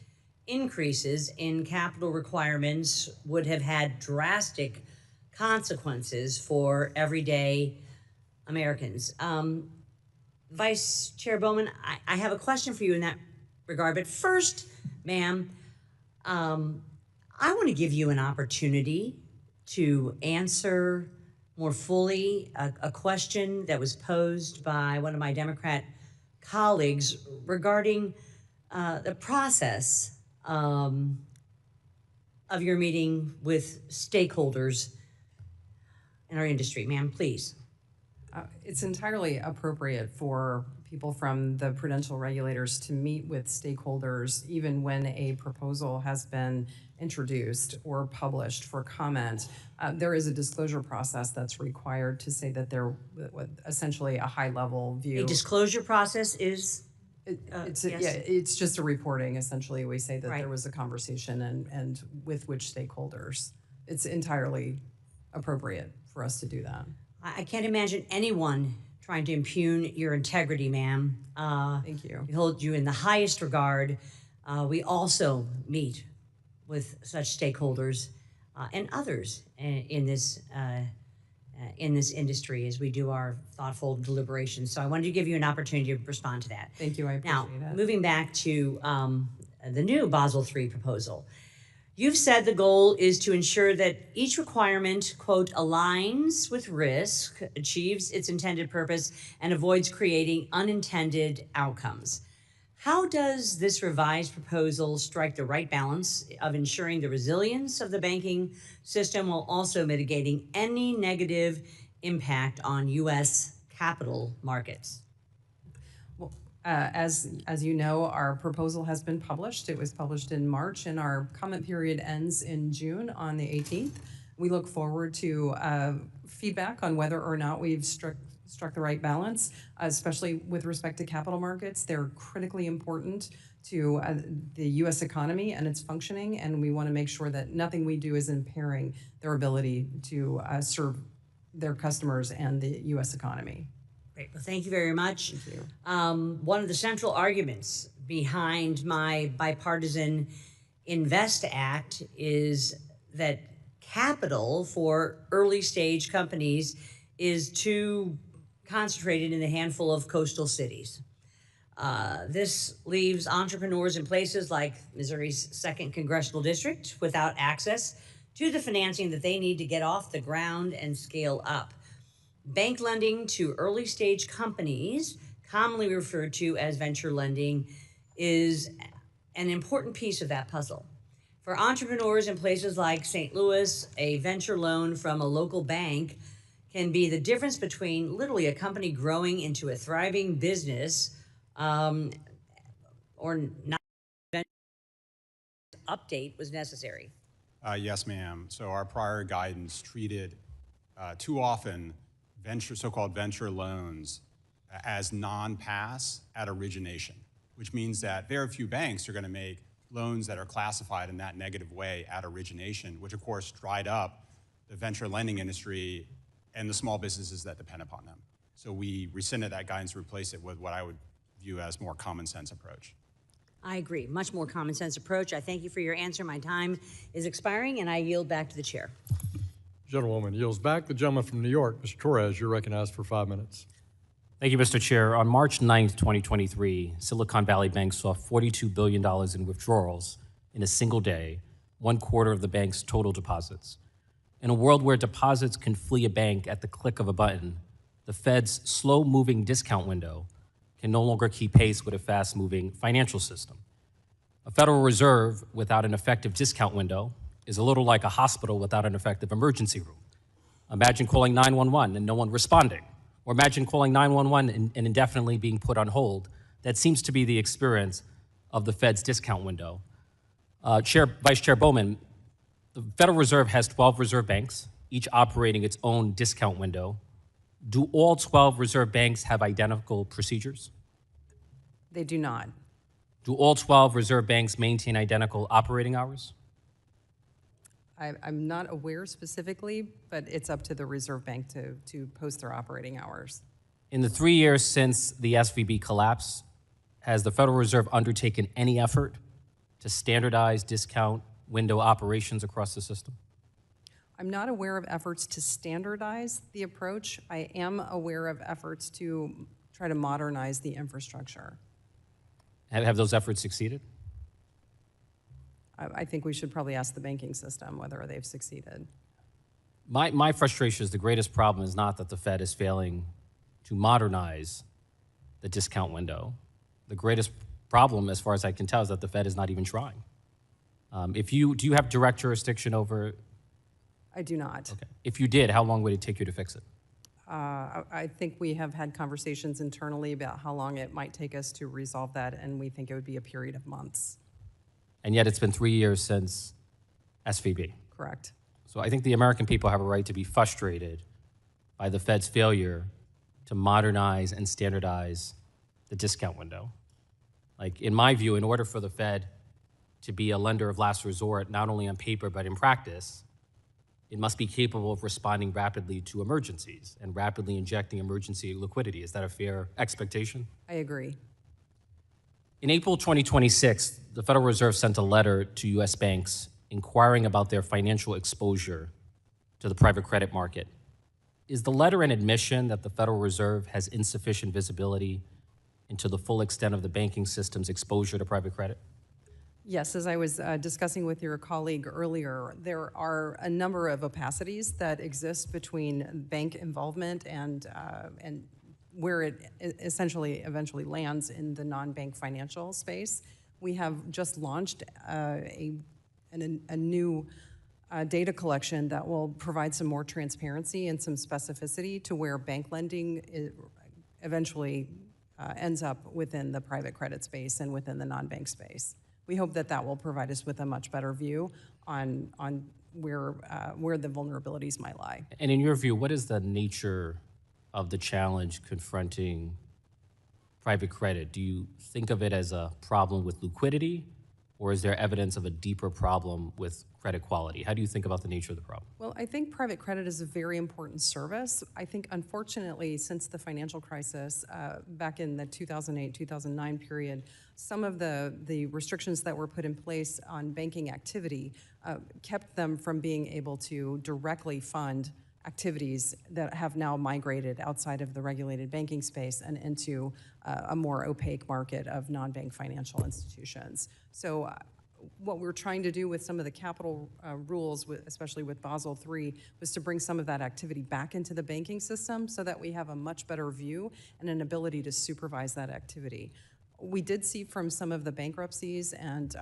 increases in capital requirements would have had drastic consequences for everyday Americans. Vice Chair Bowman, I have a question for you in that regard. But first, ma'am, I want to give you an opportunity to answer more fully a question that was posed by one of my Democrat colleagues regarding the process of your meeting with stakeholders in our industry. Ma'am, please. It's entirely appropriate for people from the prudential regulators to meet with stakeholders even when a proposal has been introduced or published for comment. There is a disclosure process that's required to say that there essentially a high-level view. A disclosure process is? It's yes. Yeah, it's just a reporting. Essentially, we say that Right. there was a conversation and with which stakeholders. It's entirely appropriate for us to do that. I can't imagine anyone trying to impugn your integrity, ma'am. Thank you. We hold you in the highest regard. We also meet with such stakeholders and others in this industry as we do our thoughtful deliberations. So I wanted to give you an opportunity to respond to that. Thank you. I appreciate Now, it. moving back to the new Basel III proposal. You've said the goal is to ensure that each requirement, quote, aligns with risk, achieves its intended purpose, and avoids creating unintended outcomes. How does this revised proposal strike the right balance of ensuring the resilience of the banking system while also mitigating any negative impact on U.S. capital markets? As you know, our proposal has been published. It was published in March, and our comment period ends in June on the 18th. We look forward to feedback on whether or not we've struck the right balance, especially with respect to capital markets. They're critically important to the U.S. economy and its functioning, and we want to make sure that nothing we do is impairing their ability to serve their customers and the U.S. economy. Great. Well, thank you very much. Thank you. One of the central arguments behind my bipartisan Invest Act is that capital for early stage companies is too concentrated in a handful of coastal cities. This leaves entrepreneurs in places like Missouri's 2nd Congressional District without access to the financing that they need to get off the ground and scale up. Bank lending to early stage companies, commonly referred to as venture lending, is an important piece of that puzzle. For entrepreneurs in places like St. Louis, a venture loan from a local bank can be the difference between literally a company growing into a thriving business or not. Update was necessary. Yes, ma'am. So our prior guidance treated too often so-called venture loans as non-pass at origination, which means that very few banks are going to make loans that are classified in that negative way at origination, which of course dried up the venture lending industry and the small businesses that depend upon them. So we rescinded that guidance to replace it with what I would view as more common sense approach. I agree. Much more common sense approach. I thank you for your answer. My time is expiring, and I yield back to the chair. Gentlewoman yields back. The gentleman from New York, Mr. Torres, you're recognized for 5 minutes. Thank you, Mr. Chair. On March 9th, 2023, Silicon Valley Bank saw $42 billion in withdrawals in a single day, 1/4 of the bank's total deposits. In a world where deposits can flee a bank at the click of a button, the Fed's slow-moving discount window can no longer keep pace with a fast-moving financial system. A Federal Reserve without an effective discount window is a little like a hospital without an effective emergency room. Imagine calling 911 and no one responding, or imagine calling 911 and indefinitely being put on hold. That seems to be the experience of the Fed's discount window. Vice Chair Bowman, the Federal Reserve has 12 reserve banks, each operating its own discount window. Do all 12 reserve banks have identical procedures? They do not. Do all 12 reserve banks maintain identical operating hours? I'm not aware specifically, but it's up to the Reserve Bank to post their operating hours. In the 3 years since the SVB collapse, has the Federal Reserve undertaken any effort to standardize discount window operations across the system? I'm not aware of efforts to standardize the approach. I am aware of efforts to try to modernize the infrastructure. Have those efforts succeeded? I think we should probably ask the banking system whether they've succeeded. My frustration is the greatest problem is not that the Fed is failing to modernize the discount window. The greatest problem, as far as I can tell, is that the Fed is not even trying. Do you have direct jurisdiction over? I do not. Okay. If you did, how long would it take you to fix it? I think we have had conversations internally about how long it might take us to resolve that, and we think it would be a period of months. And yet it's been 3 years since SVB. Correct. So I think the American people have a right to be frustrated by the Fed's failure to modernize and standardize the discount window. Like, in my view, in order for the Fed to be a lender of last resort, not only on paper but in practice, it must be capable of responding rapidly to emergencies and rapidly injecting emergency liquidity. Is that a fair expectation? I agree. In April 2026, the Federal Reserve sent a letter to U.S. banks inquiring about their financial exposure to the private credit market. Is the letter an admission that the Federal Reserve has insufficient visibility into the full extent of the banking system's exposure to private credit? Yes, as I was discussing with your colleague earlier, there are a number of opacities that exist between bank involvement and where it essentially eventually lands in the non-bank financial space. We have just launched a new data collection that will provide some more transparency and some specificity to where bank lending eventually ends up within the private credit space and within the non-bank space. We hope that that will provide us with a much better view on where the vulnerabilities might lie. And in your view, what is the nature of the challenge confronting private credit? Do you think of it as a problem with liquidity, or is there evidence of a deeper problem with credit quality? How do you think about the nature of the problem? Well, I think private credit is a very important service. I think, unfortunately, since the financial crisis back in the 2008-2009 period, some of the restrictions that were put in place on banking activity kept them from being able to directly fund activities that have now migrated outside of the regulated banking space and into a more opaque market of non-bank financial institutions. So what we're trying to do with some of the capital rules, especially with Basel III, was to bring some of that activity back into the banking system so that we have a much better view and an ability to supervise that activity. We did see from some of the bankruptcies and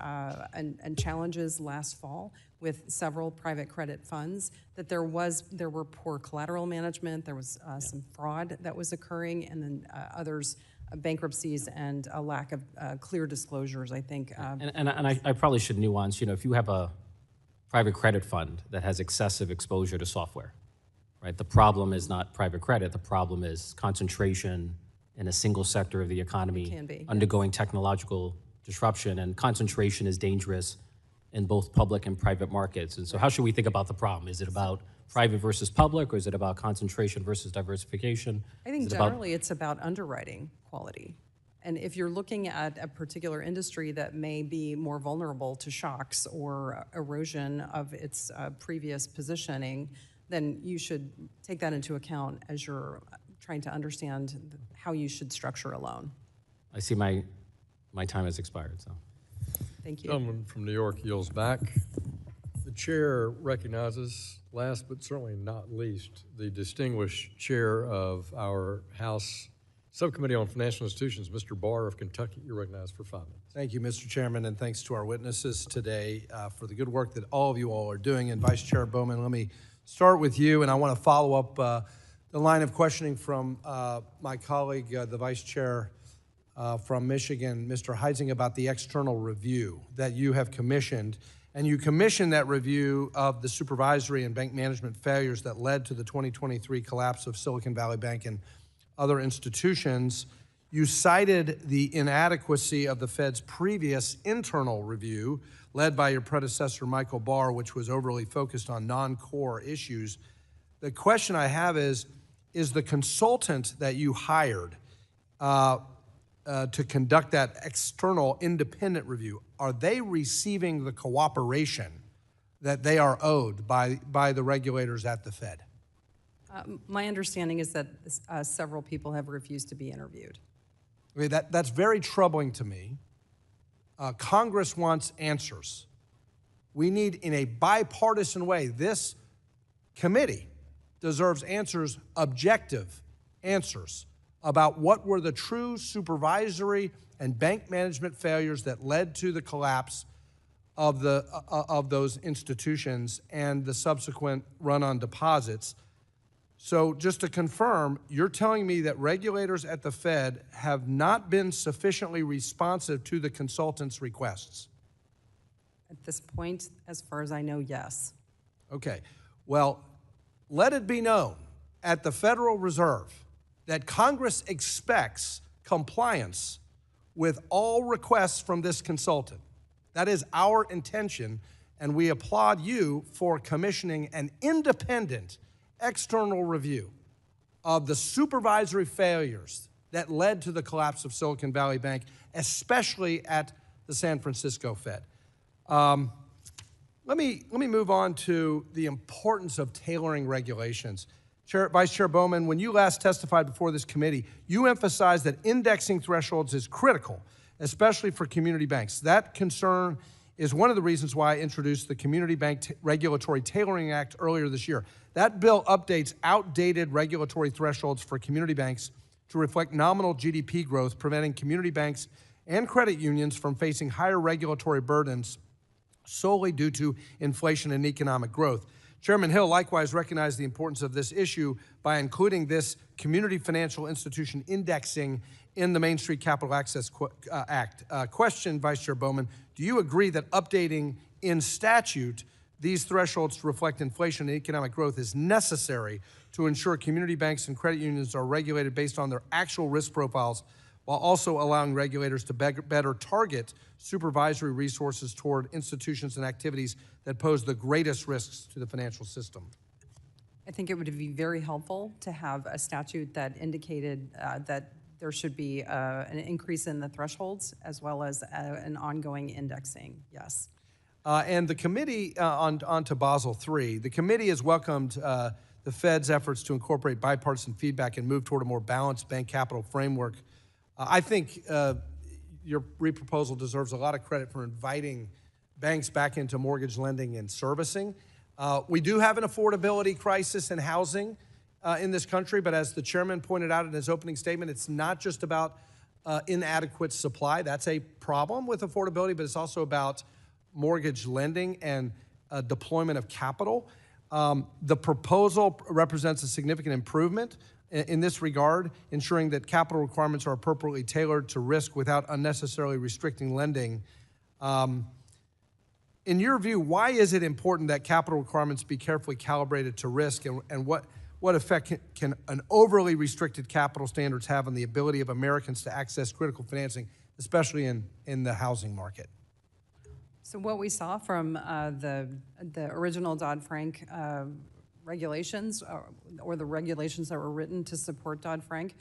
challenges last fall with several private credit funds that there were poor collateral management, there was some fraud that was occurring, and then others, bankruptcies and a lack of clear disclosures, I think. And I probably should nuance, if you have a private credit fund that has excessive exposure to software, right? The problem is not private credit, the problem is concentration in a single sector of the economy undergoing technological disruption, and concentration is dangerous in both public and private markets. And so how should we think about the problem? Is it about private versus public, or is it about concentration versus diversification? I think generally it's about underwriting quality. And if you're looking at a particular industry that may be more vulnerable to shocks or erosion of its previous positioning, then you should take that into account as you're trying to understand how you should structure a loan. I see my time has expired, so. Thank you. Gentleman from New York yields back. The chair recognizes, last but certainly not least, the distinguished chair of our House Subcommittee on Financial Institutions, Mr. Barr of Kentucky. You're recognized for 5 minutes. Thank you, Mr. Chairman, and thanks to our witnesses today for the good work that all of you all are doing. And Vice Chair Bowman, let me start with you, and I want to follow up the line of questioning from my colleague, the Vice Chair from Michigan, Mr. Heising, about the external review that you have commissioned. And you commissioned that review of the supervisory and bank management failures that led to the 2023 collapse of Silicon Valley Bank and other institutions. You cited the inadequacy of the Fed's previous internal review, led by your predecessor, Michael Barr, which was overly focused on non-core issues. The question I have is the consultant that you hired to conduct that external independent review, are they receiving the cooperation that they are owed by the regulators at the Fed? My understanding is that several people have refused to be interviewed. Okay, that's very troubling to me. Congress wants answers. We need, in a bipartisan way, this committee deserves answers, objective answers, about what were the true supervisory and bank management failures that led to the collapse of those institutions and the subsequent run on deposits. So just to confirm, you're telling me that regulators at the Fed have not been sufficiently responsive to the consultants' requests? At this point, as far as I know, yes. Okay. Well, let it be known at the Federal Reserve that Congress expects compliance with all requests from this consultant. That is our intention, and we applaud you for commissioning an independent external review of the supervisory failures that led to the collapse of Silicon Valley Bank, especially at the San Francisco Fed. Let me move on to the importance of tailoring regulations. Vice Chair Bowman, when you last testified before this committee, you emphasized that indexing thresholds is critical especially for community banks. That concern is one of the reasons why I introduced the Community Bank Regulatory Tailoring Act earlier this year. That bill updates outdated regulatory thresholds for community banks to reflect nominal GDP growth, preventing community banks and credit unions from facing higher regulatory burdens solely due to inflation and economic growth. Chairman Hill likewise recognized the importance of this issue by including this community financial institution indexing in the Main Street Capital Access Act. Question, Vice Chair Bowman, do you agree that updating in statute these thresholds to reflect inflation and economic growth is necessary to ensure community banks and credit unions are regulated based on their actual risk profiles, while also allowing regulators to better target supervisory resources toward institutions and activities that pose the greatest risks to the financial system? I think it would be very helpful to have a statute that indicated that there should be an increase in the thresholds as well as an ongoing indexing, yes. And the committee, on to Basel III, the committee has welcomed the Fed's efforts to incorporate bipartisan feedback and move toward a more balanced bank capital framework. I think your reproposal deserves a lot of credit for inviting banks back into mortgage lending and servicing. We do have an affordability crisis in housing in this country, but as the chairman pointed out in his opening statement, it's not just about inadequate supply. That's a problem with affordability, but it's also about mortgage lending and deployment of capital. The proposal represents a significant improvement in this regard, ensuring that capital requirements are appropriately tailored to risk without unnecessarily restricting lending. In your view, why is it important that capital requirements be carefully calibrated to risk, and what effect can an overly restricted capital standards have on the ability of Americans to access critical financing, especially in the housing market? So what we saw from the original Dodd-Frank regulations, or the regulations that were written to support Dodd-Frank,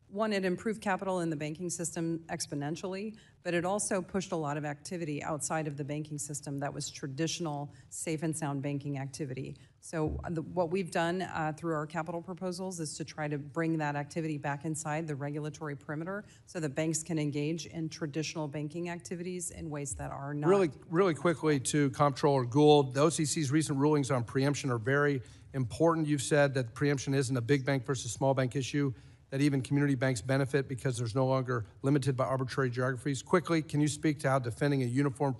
one, it improved capital in the banking system exponentially, but it also pushed a lot of activity outside of the banking system that was traditional, safe and sound banking activity. So what we've done through our capital proposals is to try to bring that activity back inside the regulatory perimeter so that banks can engage in traditional banking activities in ways that are not. Really quickly to Comptroller Gould, the OCC's recent rulings on preemption are very important. You've said that preemption isn't a big bank versus small bank issue, that even community banks benefit because there's no longer limited by arbitrary geographies. Quickly, can you speak to how defending a uniform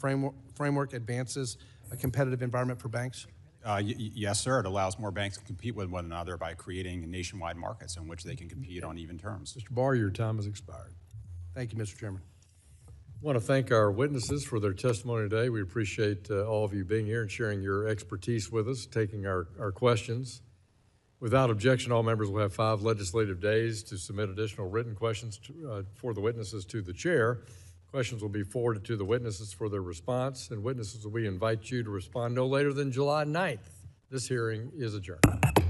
framework advances a competitive environment for banks? Yes, sir. It allows more banks to compete with one another by creating nationwide markets in which they can compete on even terms. Mr. Barr, your time has expired. Thank you, Mr. Chairman. I want to thank our witnesses for their testimony today. We appreciate all of you being here and sharing your expertise with us, taking our questions. Without objection, all members will have 5 legislative days to submit additional written questions for the witnesses to the chair. Questions will be forwarded to the witnesses for their response, and witnesses we invite you to respond no later than July 9th. This hearing is adjourned.